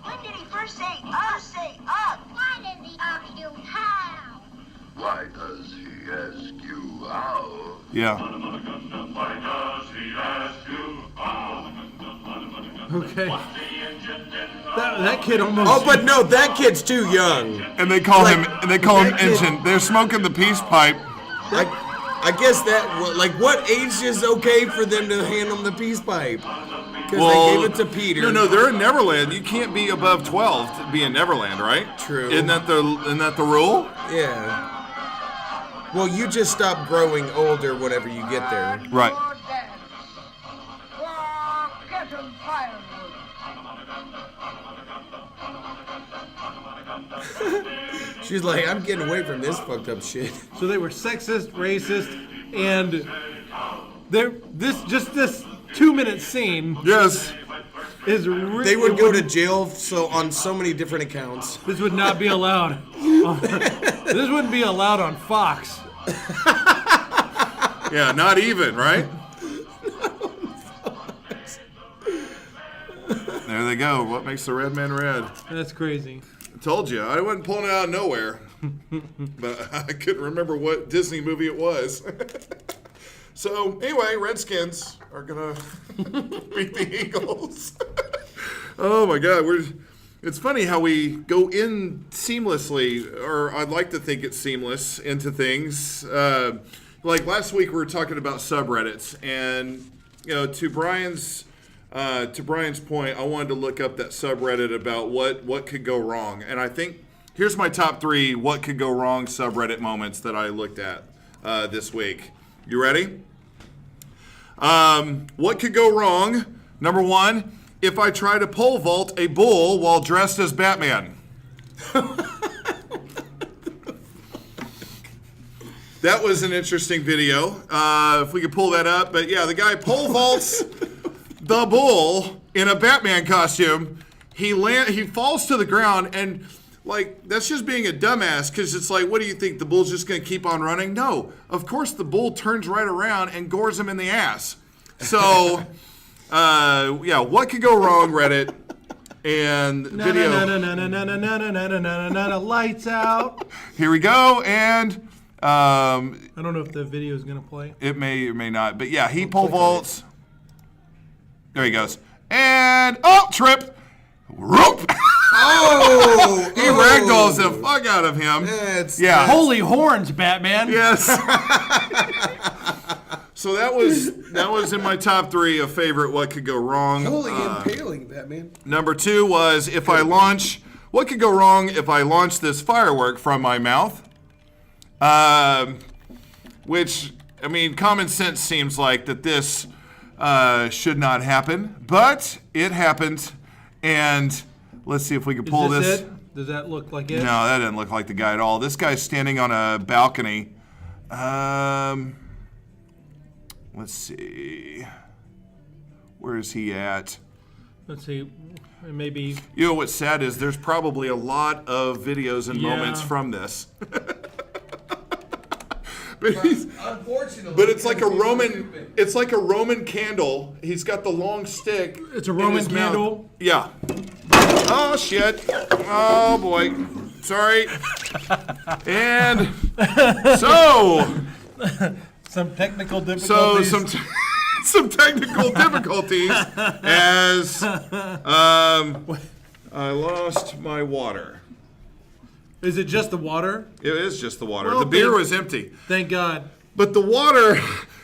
When did he first say up? Say up. Why did he ask you how? Why does he ask you how? Yeah. Okay. That kid almost. Oh, but no, that kid's too young. And they call him that kid- Engine. They're smoking the peace pipe. I guess that, like, what age is okay for them to hand him the peace pipe? Because they gave it to Peter. No, they're in Neverland. You can't be above 12 to be in Neverland, right? True. Isn't that the rule? Yeah. Well, you just stop growing older whenever you get there. Right. Get him firewood. She's like, I'm getting away from this fucked up shit. So they were sexist, racist, and this 2-minute scene. Yes. Is they would go to jail on so many different accounts. This would not be allowed. This wouldn't be allowed on Fox. Yeah, not even, right? There they go. What makes the red man red? That's crazy. I told you. I wasn't pulling it out of nowhere. But I couldn't remember what Disney movie it was. So, anyway, Redskins are going to beat the Eagles. Oh, my God. It's funny how we go in seamlessly, or I'd like to think it's seamless, into things. Like last week we were talking about subreddits, and to Brian's point, I wanted to look up that subreddit about what could go wrong. And I think here's my top 3 what could go wrong subreddit moments that I looked at this week. You ready? What could go wrong? Number 1, if I try to pole vault a bull while dressed as Batman. That was an interesting video. If we could pull that up. But yeah, the guy pole vaults the bull in a Batman costume. He falls to the ground, and like that's just being a dumbass, because it's like, what do you think, the bull's just going to keep on running? No, of course the bull turns right around and gores him in the ass. So yeah, what could go wrong, Reddit? And video. Lights out. Here we go, and I don't know if the video is gonna play. it may or may not, but yeah, he pole vaults. There he goes, and trip. Rope. Oh, He ragdolls the fuck out of him. Yeah. Holy horns, Batman. Yes. So that was in my top 3 of favorite what could go wrong. holy impaling, Batman. Number 2 was what could go wrong if I launch this firework from my mouth? Which, I mean, common sense seems like that this should not happen, but it happened. And let's see if we can pull Is this. it? Does that look like it? No, that doesn't look like the guy at all. This guy's standing on a balcony. Let's see. Where is he at? Let's see. Maybe. You know what's sad is there's probably a lot of videos and Yeah. moments from this. Unfortunately, But it's like a Roman candle. He's got the long stick. It's a in Roman his mouth. candle? Yeah. Oh shit. Oh boy. Sorry. And so Some technical so difficulties. some technical difficulties as I lost my water. Is it just the water? It is just the water. Well, the beer thank- was empty. Thank God. But the water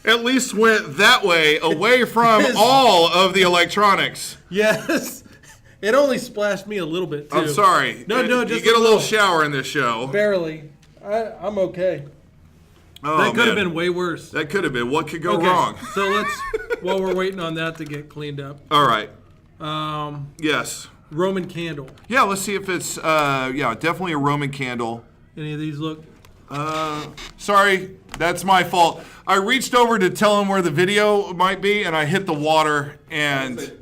at least went that way, away from all of the electronics. Yes. It only splashed me a little bit, too. I'm sorry. No, You just get a little shower in this show. Barely. I'm okay. Oh, That could have man. been way worse. That could have been. What could go Okay, wrong? so let's, while we're waiting on that to get cleaned up, All right. Um, Yes. Roman candle. Yeah, let's see if it's, definitely a Roman candle. Any of these look? Sorry, that's my fault. I reached over to tell him where the video might be, and I hit the water, and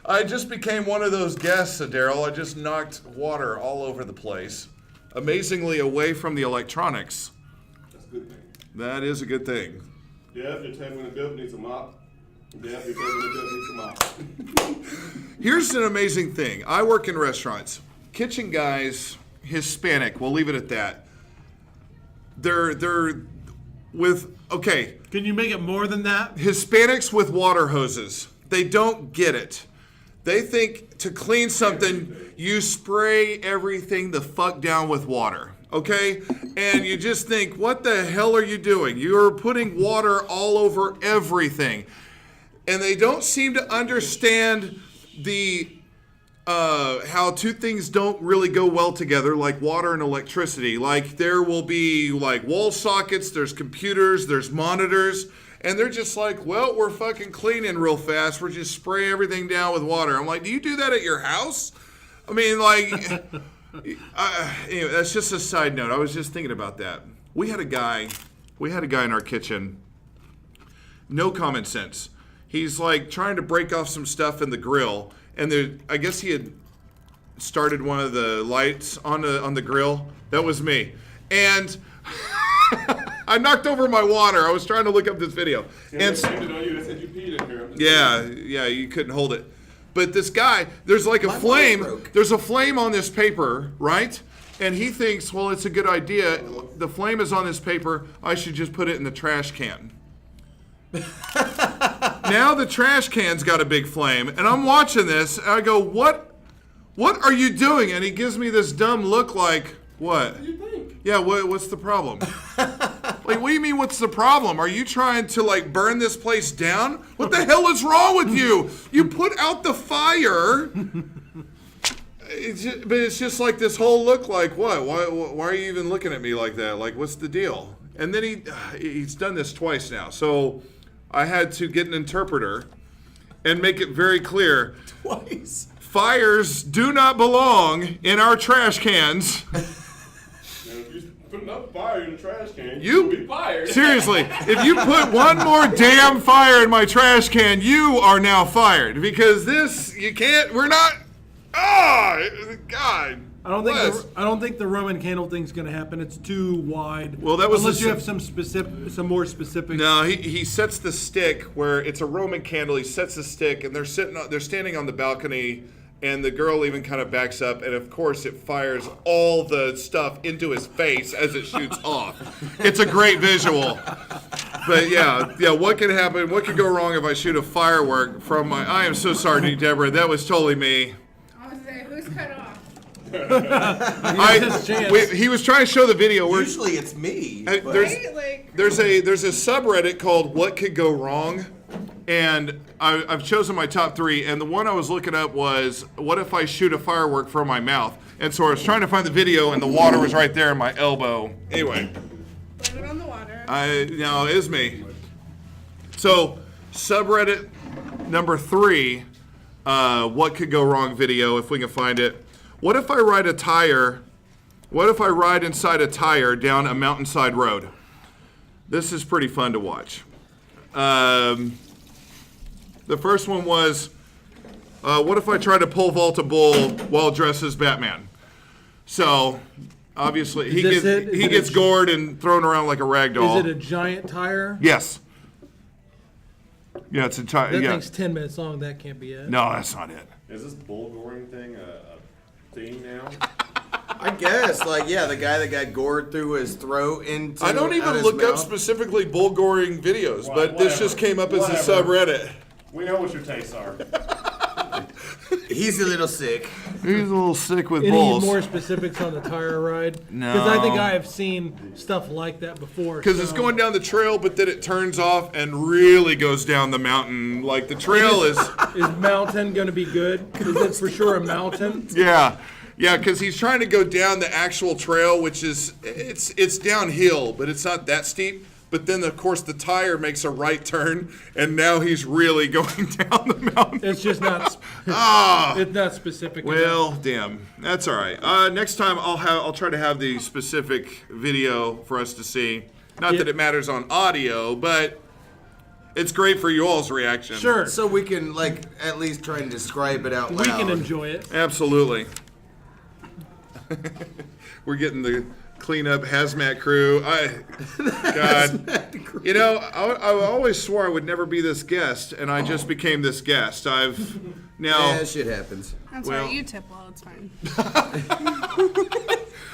I just became one of those guests, Daryl. I just knocked water all over the place, amazingly away from the electronics. That's a good thing. That is a good thing. Yeah, if you're taking the bill needs a mop. Yeah, if you're taking the bill needs a mop. Here's an amazing thing. I work in restaurants. Kitchen guys, Hispanic, we'll leave it at that. They're with, okay, Can you make it more than that? Hispanics with water hoses. They don't get it. They think to clean something, you spray everything the fuck down with water, okay? And you just think, what the hell are you doing? You're putting water all over everything. And they don't seem to understand the how two things don't really go well together, like water and electricity. Like there will be like wall sockets, there's computers, there's monitors, and they're just like, well, we're fucking cleaning real fast. We're just spray everything down with water. I'm like, do you do that at your house? I mean, like, anyway, that's just a side note. I was just thinking about that. We had a guy in our kitchen, no common sense. He's like trying to break off some stuff in the grill, and I guess he had started one of the lights on the grill. That was me, and I knocked over my water. I was trying to look up this video, and They blamed it on you. They said you peed in here. yeah, you couldn't hold it. But this guy, there's like a flame. There's a flame on this paper, right? And he thinks, well, it's a good idea. The flame is on this paper. I should just put it in the trash can. Now the trash can's got a big flame, and I'm watching this, and I go, what are you doing? And he gives me this dumb look like, what? What do you think? Yeah, what's the problem? Like, what do you mean, what's the problem? Are you trying to, like, burn this place down? What the hell is wrong with you? You put out the fire. But it's just like this whole look like, what? Why are you even looking at me like that? Like, what's the deal? And then he's done this twice now. So I had to get an interpreter and make it very clear. Twice. Fires do not belong in our trash cans. Now, Put enough fire in the trash can, You- you'll be fired. Seriously, if you put one more damn fire in my trash can, you are now fired. Because this, you can't, we're not, God. I bless. don't think the Roman candle thing's going to happen. It's too wide. Well, that was unless the you s- have some more specific. No, he sets the stick where it's a Roman candle. He sets the stick, and they're standing on the balcony, and the girl even kind of backs up, and of course it fires all the stuff into his face as it shoots off. It's a great visual. But yeah, what could happen? What could go wrong if I shoot a firework from my? I am so sorry, Deborah. That was totally me. I was like, who's cut off? He was trying to show the video. Where Usually it's me. Right? Like, There's a subreddit called "What Could Go Wrong," and I've chosen my top 3. And the one I was looking up was, "What if I shoot a firework from my mouth?" And so I was trying to find the video, and the water was right there in my elbow. Anyway, blame it on the water. no, it is me. So subreddit number 3, "What Could Go Wrong" video, if we can find it. What if I ride a tire? What if I ride inside a tire down a mountainside road? This is pretty fun to watch. The first one was, what if I try to pole vault a bull while dressed as Batman? So, obviously, he gets gored and thrown around like a rag doll. Is it a giant tire? Yes. Yeah, it's a tire. That Yeah. thing's 10 minutes long. That can't be it. No, that's not it. Is this bull goring thing a thing now? I guess, like, yeah, the guy that got gored through his throat into. I don't out even his look up mouth. specifically bull goring videos, but this just came up as a Whatever. subreddit. We know what your tastes are. He's a little sick. He's a little sick with Any bulls. more specifics on the tire ride? No. Because I think I have seen stuff like that before. Because it's going down the trail, but then it turns off and really goes down the mountain. Like the trail is. Is mountain going to be good? Is it for sure a mountain? Yeah. Yeah, because he's trying to go down the actual trail, which is it's downhill, but it's not that steep. But then, of course, the tire makes a right turn, and now he's really going down the mountain. It's just not. Ah. It's not specific. Well, damn, that's all right. Next time I'll try to have the specific video for us to see. Not that it matters on audio, but it's great for you all's reaction. Sure. So we can, like, at least try and describe it out loud. We can enjoy it. Absolutely. We're getting the cleanup hazmat crew. God, you know, I always swore I would never be this guest, and I just became this guest. I've now. Yeah, shit happens. I'm well- sorry, you tip well, it's fine.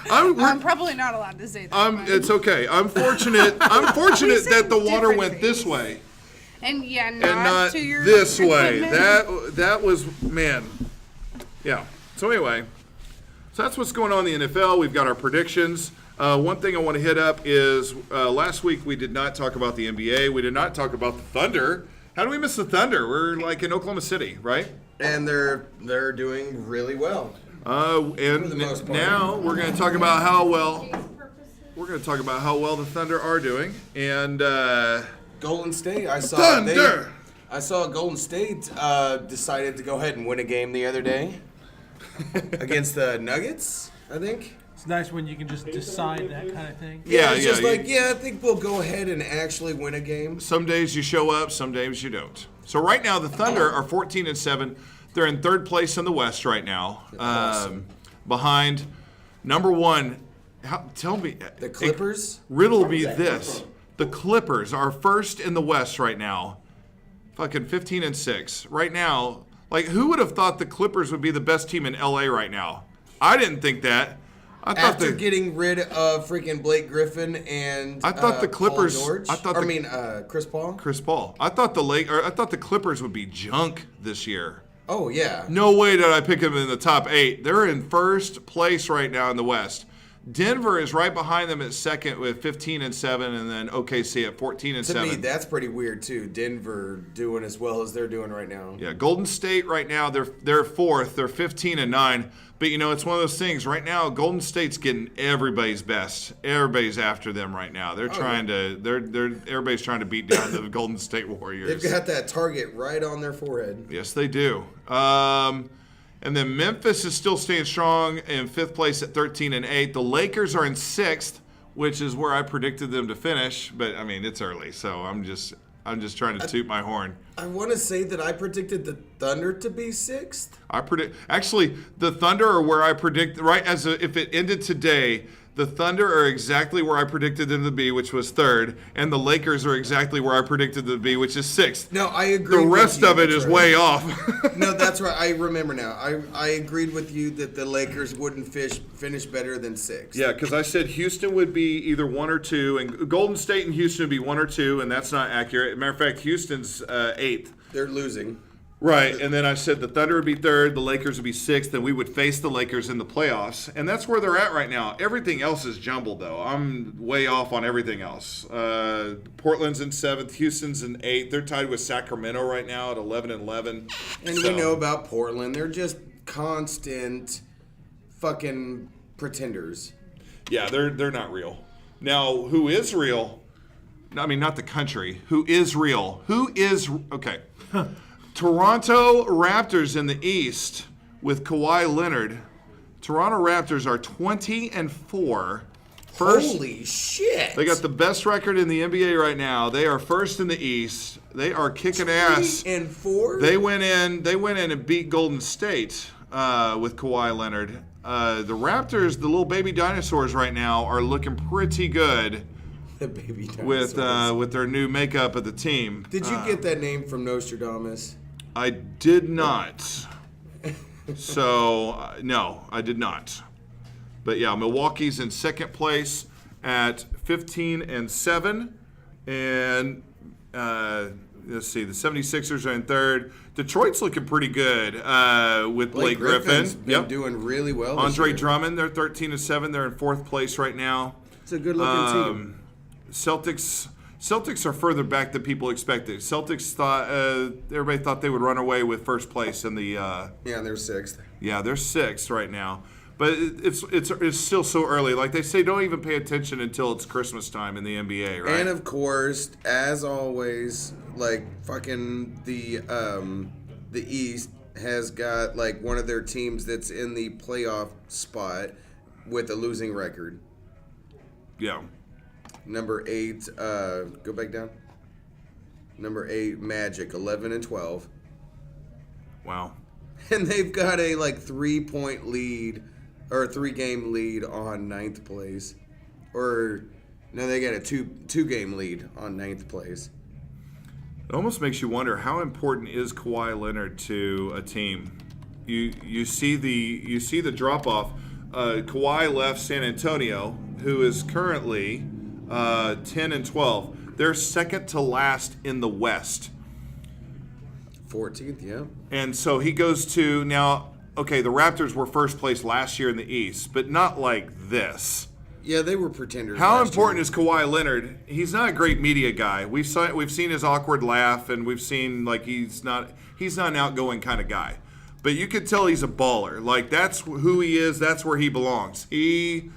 I'm I'm probably not allowed to say that. but- It's okay. I'm fortunate. I'm fortunate We that the said water different went this things. way And yeah, and not to your this way. equipment. That was, man. Yeah. So anyway, so that's what's going on in the NFL. We've got our predictions. One thing I want to hit up is last week we did not talk about the NBA. We did not talk about the Thunder. How do we miss the Thunder? We're like in Oklahoma City, right? And they're doing really well. And the most part. now we're going to talk about how well the Thunder are doing. And Golden State, I saw Thunder. I saw Golden State decided to go ahead and win a game the other day against the Nuggets, I think. It's nice when you can just decide that kind of thing. yeah, It's yeah. just like, yeah, I think we'll go ahead and actually win a game. Some days you show up, some days you don't. So right now the Thunder are 14-7. They're in third place in the West right now, behind number one. Tell me, The Clippers? riddle me this: the Clippers are first in the West right now, fucking 15-6 right now. Like, who would have thought the Clippers would be the best team in LA right now? I didn't think that. I thought After getting rid of freaking Blake Griffin and I thought the Clippers- Paul George, I thought Chris Paul. Chris Paul. I thought the Clippers would be junk this year. Oh yeah. No way did I pick them in the top 8. They're in first place right now in the West. Denver is right behind them at second with 15-7, and then OKC at 14-7. To me, that's pretty weird too. Denver doing as well as they're doing right now. Yeah, Golden State right now they're fourth. They're 15-9. But you know, it's one of those things. Right now, Golden State's getting everybody's best. Everybody's after them right now. They're trying to. Everybody's trying to beat down the Golden State Warriors. They've got that target right on their forehead. Yes, they do. And then Memphis is still staying strong in fifth place at 13-8. The Lakers are in sixth which is where I predicted them to finish. But I mean, it's early, so I'm just trying to toot my horn. I want to say that I predicted the Thunder to be 6th. Actually, the Thunder are where I predict, right, if it ended today, the Thunder are exactly where I predicted them to be, which was 3rd, and the Lakers are exactly where I predicted them to be, which is 6th. No, I agree. The rest of it is way off. No, that's right. I remember now. I agreed with you that the Lakers wouldn't finish better than 6th. Yeah, because I said Houston would be either 1 or 2, and Golden State and Houston would be 1 or 2, and that's not accurate. Matter of fact, Houston's 8th. They're losing. Right, and then I said the Thunder would be 3rd, the Lakers would be 6th, and we would face the Lakers in the playoffs. And that's where they're at right now. Everything else is jumbled, though. I'm way off on everything else. Portland's in 7th, Houston's in 8th. They're tied with Sacramento right now at 11-11. And we know about Portland. They're just constant fucking pretenders. Yeah, they're not real. Now, who is real? I mean, not the country. Who is real? Okay. Toronto Raptors in the East with Kawhi Leonard. Toronto Raptors are 20-4. Holy shit! They got the best record in the NBA right now. They are first in the East. They are kicking ass. 20-4. They went in and beat Golden State with Kawhi Leonard. The Raptors, the little baby dinosaurs right now, are looking pretty good. The baby dinosaurs. With their new makeup of the team. Did you get that name from Nostradamus? I did not. So, no, I did not. But yeah, Milwaukee's in second place at 15-7. And let's see, the 76ers are in third. Detroit's looking pretty good with Blake Griffin's Griffin. been doing really well. Andre Drummond, they're 13-7. They're in fourth place right now. It's a good-looking team. Celtics are further back than people expected. Celtics thought everybody thought they would run away with first place in the. Yeah, they're 6th. Yeah, they're 6th right now, but it's still so early. Like they say, don't even pay attention until it's Christmas time in the NBA, right? And of course, as always, like fucking the East has got like one of their teams that's in the playoff spot with a losing record. Yeah. Number 8, go back down. Number 8, Magic, 11-12. Wow. And they've got a 3-point lead, or 3-game lead on 9th place. Or, no, they got a two-game lead on 9th place. It almost makes you wonder, how important is Kawhi Leonard to a team? You see the drop off. Kawhi left San Antonio, who is currently 10-12. They're second to last in the West. 14th, yeah. And so he goes to now. Okay, the Raptors were first place last year in the East, but not like this. Yeah, they were pretenders. How important is Kawhi Leonard? He's not a great media guy. We've seen his awkward laugh, and we've seen he's not an outgoing kind of guy. But you could tell he's a baller. Like that's who he is. That's where he belongs. He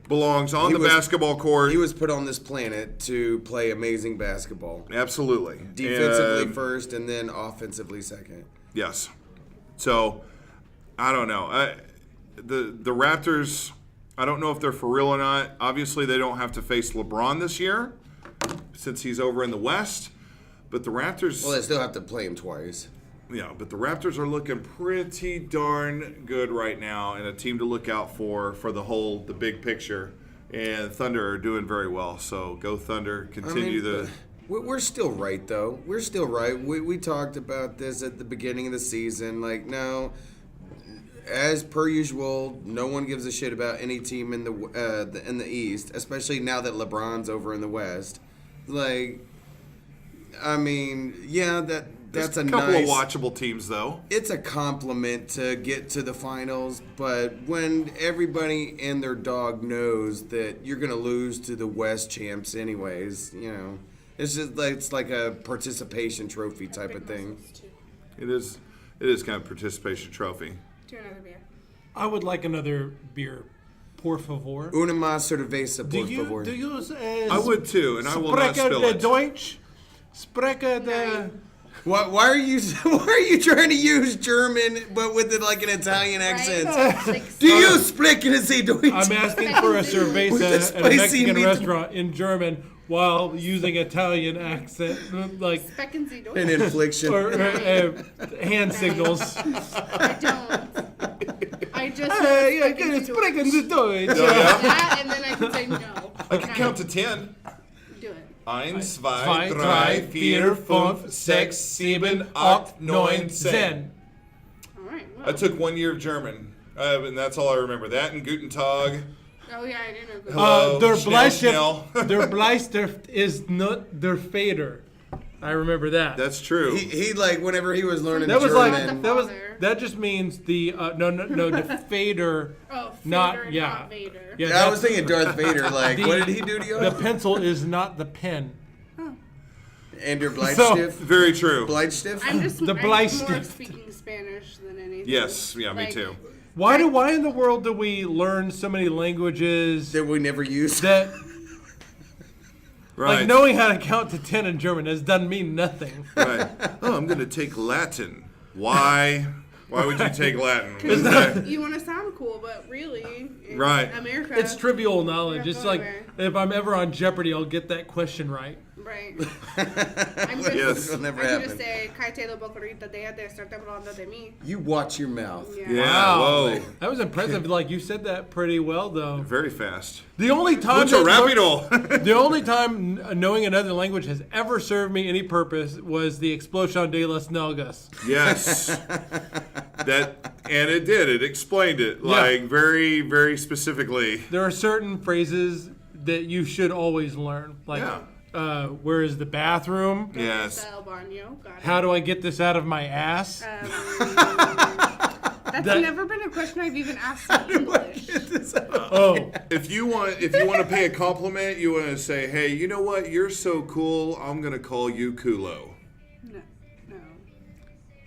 belongs on the basketball court. He was put on this planet to play amazing basketball. Absolutely. Defensively first, and then offensively second. Yes. So, I don't know. The Raptors, I don't know if they're for real or not. Obviously, they don't have to face LeBron this year since he's over in the West. But the Raptors... Well, they still have to play him twice. Yeah, but the Raptors are looking pretty darn good right now, and a team to look out for the big picture. And Thunder are doing very well, so go Thunder. Continue We're still right, though. We're still right. We talked about this at the beginning of the season. No, as per usual, no one gives a shit about any team in the East, especially now that LeBron's over in the West. That's a couple of watchable teams, though. It's a compliment to get to the finals, but when everybody and their dog knows that you're going to lose to the West champs anyways, it's just it's like a participation trophy type of thing. It is kind of a participation trophy. Do another beer. I would like another beer, por favor. Una más cerveza, por favor. Do you I would too, and I will not spill it. Deutsch? Spreche de... Why are you trying to use German but with it like an Italian accent? Like, Do you speak in a Deutsch? I'm asking for a With the cerveza at a spicy Mexican meat- restaurant in German while using Italian accent, like Specken Sie Deutsch? An infliction. or hand signals. I don't. I just Hey, I Specken can Sie speak Deutsch. in the Deutsch. That, and then I can say no. I can count to 10. Do it. 1, 2, 2, 3, 4, 5, 6, 7, 8, 9, 10. All right. Well. I took 1 year of German, and that's all I remember. That and Guten Tag. Oh yeah, I do know. Good. Hello, Der Schnell, Bleistift, der Bleistift is not der Fader. I remember that. That's true. He like whenever he was learning That was German. like that just means the no the Fader. Oh, Vader, not yeah. not Vader. Yeah, I was that's- thinking Darth Vader. Like, what did he do to you? The pencil is not the pen. And your Bleistift. Very true. Bleistift. I'm just The I'm more Bleistift. speaking Spanish than anything. Yes, yeah, me Like, too. Why in the world do we learn so many languages that we never use. that Right. like knowing how to count to 10 in German doesn't mean nothing. Right. Oh, I'm going to take Latin. Why? Why would you take Latin? Okay. You want to sound cool, but really, in Right. America, It's trivial knowledge. Yeah, It's like whatever. if I'm ever on Jeopardy, I'll get that question right. Right. I'm just, Yes. It'll never I can happen. just say, cállate la boquerita, deja de estarte hablando de mí. You watch your mouth. Yeah. Yeah, Wow. whoa. That was impressive. Like you said that pretty well, though. Very fast. The only time Mucho that- rapido. the only time knowing another language has ever served me any purpose was the Explosion de las Nalgas. Yes. And it did. It explained it, Yeah. like, very, very specifically. There are certain phrases that you should always learn. Like, where is the bathroom? Yes. El baño, got it. How do I get this out of my ass? That's That- never been a question I've even asked in English. Oh, If you want to pay a compliment, you want to say, "Hey, you know what? You're so cool. I'm gonna call you Kulo." No.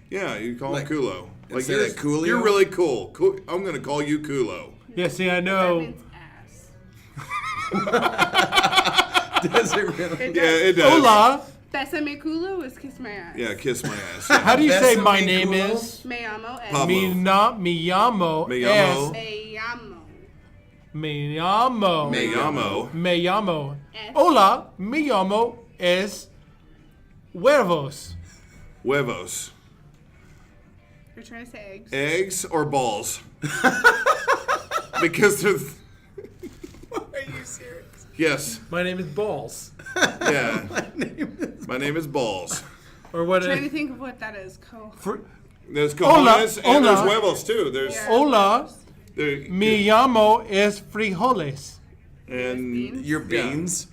Yeah, you call Like, him Kulo. Like instead of Coolio? you're really cool. I'm gonna call you Kulo. yeah. See, I That know. means ass. Does it really? Yeah, it does. Hola. Besame culo is kiss my ass. Yeah, kiss my ass. How do you say Besame my name culo? is? Me llamo es. Pablo. Me llamo Me es. llamo. Me llamo. Me llamo. Me llamo. Me llamo. Es. Hola. Me llamo es. Huevos. Huevos. You're trying to say eggs. Eggs or balls? Because they're. Are you serious? Yes. My name is Balls. Yeah. My name is Balls. Or what? I'm trying to think of what that is. There's Hola, cojones and there's hola. huevos too. There's Hola. there, Me llamo es frijoles. and Your beans?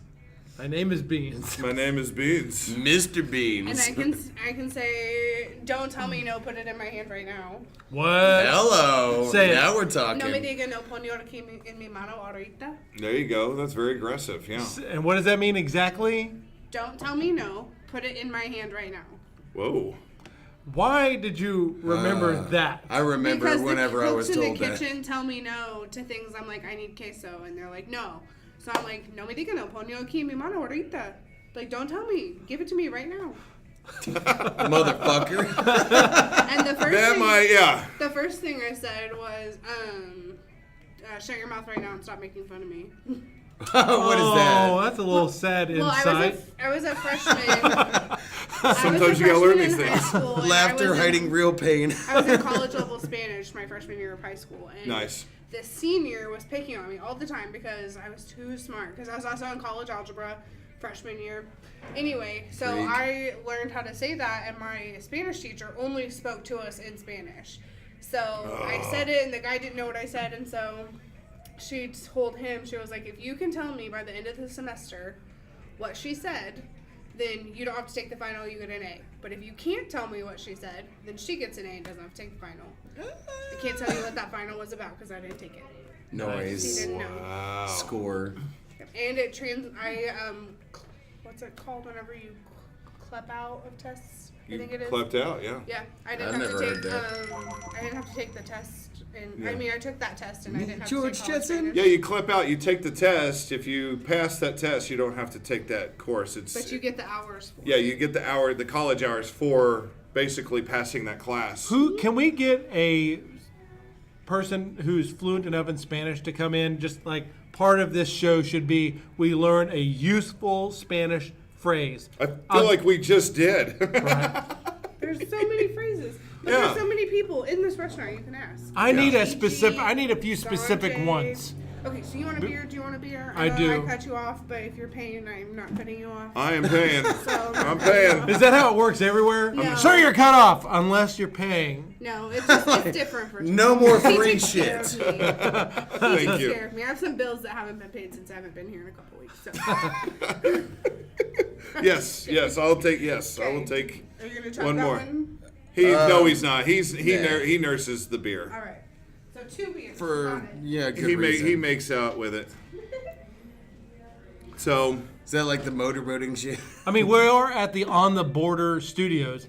My name is Beans. my name is Beans. Mr. And Beans. I can say, don't tell me no, put it in my hand right now. What? Hello. Say it. Now we're talking. No me diga no ponyo aquí en mi mano ahorita. There you go. That's very aggressive. Yeah. And what does that mean exactly? Don't tell me no, put it in my hand right now. Whoa. Why did you remember that? I remember Because whenever the I was cooks in told the that. kitchen tell me no to things. I'm like, I need queso, and they're like, no. So I'm like, no me diga no ponyo aquí en mi mano ahorita. Like, don't tell me. Give it to me right now. Motherfucker. And the first That thing, might, yeah. the first thing I said was, shut your mouth right now and stop making fun of me. What is Oh, that? that's a little sad Well, insight. I was a freshman. Sometimes you gotta learn these things. Laughter hiding real pain. I was in college level Spanish my freshman year of high school. And Nice. the senior was picking on me all the time because I was too smart. Because I was also in college algebra freshman year. Anyway, so Freak. I learned how to say that, and my Spanish teacher only spoke to us in Spanish. So I said it, and the guy didn't know what I said, and so she told him, she was like, if you can tell me by the end of the semester what she said, then you don't have to take the final, you get an A. But if you can't tell me what she said, then she gets an A and doesn't have to take the final. I can't tell you what that final was about because I didn't take it. She Noise. didn't know. Score. And it what's it called whenever you clep out of tests? I think it is. Clept out, yeah. Yeah, I I've didn't have never to heard take. that. I didn't have to take the test And I mean, I took that test and I didn't have George to take college Jetson? Spanish. Yeah, you clip out. You take the test. If you pass that test, you don't have to take that course. But you get the hours for Yeah, you get the college hours for basically passing that class. Can we get a person who's fluent enough in Spanish to come in? Just like part of this show should be we learn a useful Spanish phrase. I feel like we just did. Right. There's so many phrases. But Yeah. there's so many people in this restaurant you can ask. I need a few specific Sanjay. ones. Okay, so you want a beer? Do you want a beer? I know do. I cut you off, but if you're paying, I'm not cutting you off. I am paying. So I'm paying. Is that how it works everywhere? No. Sure, you're cut off unless you're paying. No, it's different for No more He free takes care shit. of me. He Thank takes you. care of me. I have some bills that haven't been paid since I haven't been here in a couple weeks. So. Yes, I'll take. Yes, I will Okay. take. Are you gonna try One that more. one? No, he's not. He nah. nurses the beer. All right. So 2 beers. For, Got it. yeah, good He reason. makes out with it. So Is that like the motorboating shit? I mean, we're at the On the Border Studios.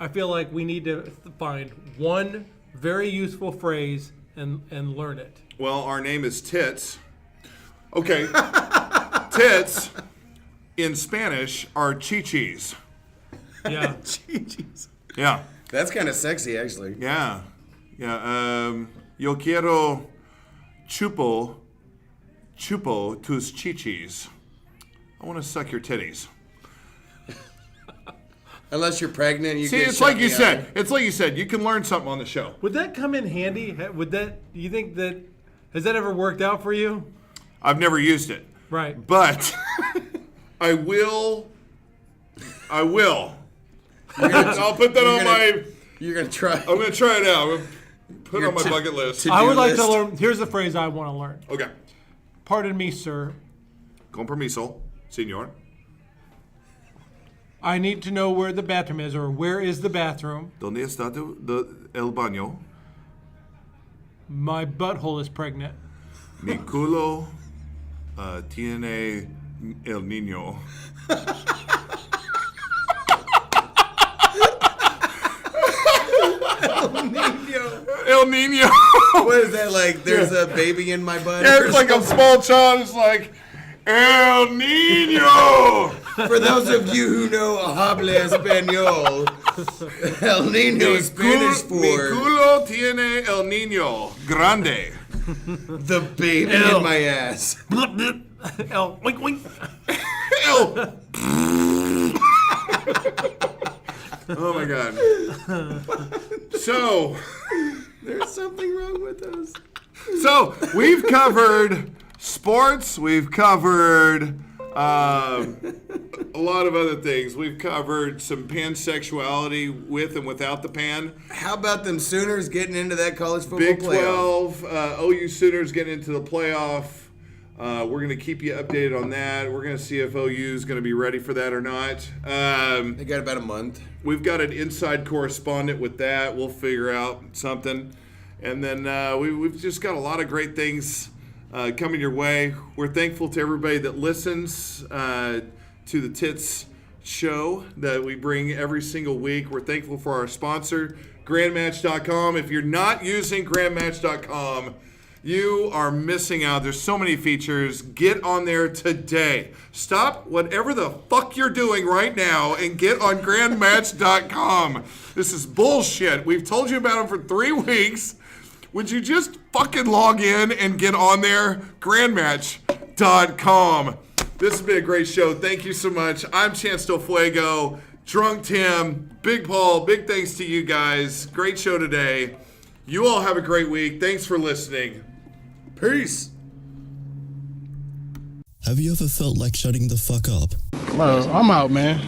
I feel like we need to find one very useful phrase and learn it. well, our name is Tits. Okay, tits in Spanish are chichis. Yeah. Jeez. Yeah, That's kind of sexy, actually. yeah. Yo quiero chupo tus chichis. I want to suck your titties. Unless you're pregnant, you See, get it's shut like you in the said. eye. It's like you said. You can learn something on the show. Would that come in handy? You think that, has that ever worked out for you? I've never used it, Right. but I will. I'll put that on my. You're going to try. I'm gonna try it out. I'm gonna put it on my bucket list. to- I would like to list. learn, here's the phrase I want to learn. Okay. Pardon me, sir. Con permiso, señor. I need to know where the bathroom is, or where is the bathroom? ¿Dónde está el baño? My butthole is pregnant. Mi culo tiene el niño. El niño. What is that like? There's a baby in my butt? Yeah, it's like a small child. It's like El Niño. For those of you who know habla español, El Niño is Spanish Mi for culo tiene el niño grande. the baby in my ass. El, wink, wink. El. Oh my God. So There's something wrong with us. So we've covered sports. We've covered a lot of other things. We've covered some pansexuality with and without the pan. How about them Sooners getting into that college football Big playoff? 12, OU Sooners getting into the playoff. We're going to keep you updated on that. We're going to see if OU is going to be ready for that or not. They got about a month. We've got an inside correspondent with that. We'll figure out something. And then we've just got a lot of great things coming your way. We're thankful to everybody that listens to the Tits show that we bring every single week. We're thankful for our sponsor, grandmatch.com. If you're not using grandmatch.com, you are missing out. There's so many features. Get on there today. Stop whatever the fuck you're doing right now and get on grandmatch.com. This is bullshit. We've told you about them for 3 weeks. Would you just fucking log in and get on there? Grandmatch.com. This has been a great show. Thank you so much. I'm Chance Del Fuego, Drunk Tim, Big Paul. Big thanks to you guys. Great show today. You all have a great week. Thanks for listening. Peace. Have you ever felt like shutting the fuck up? Well, I'm out, man.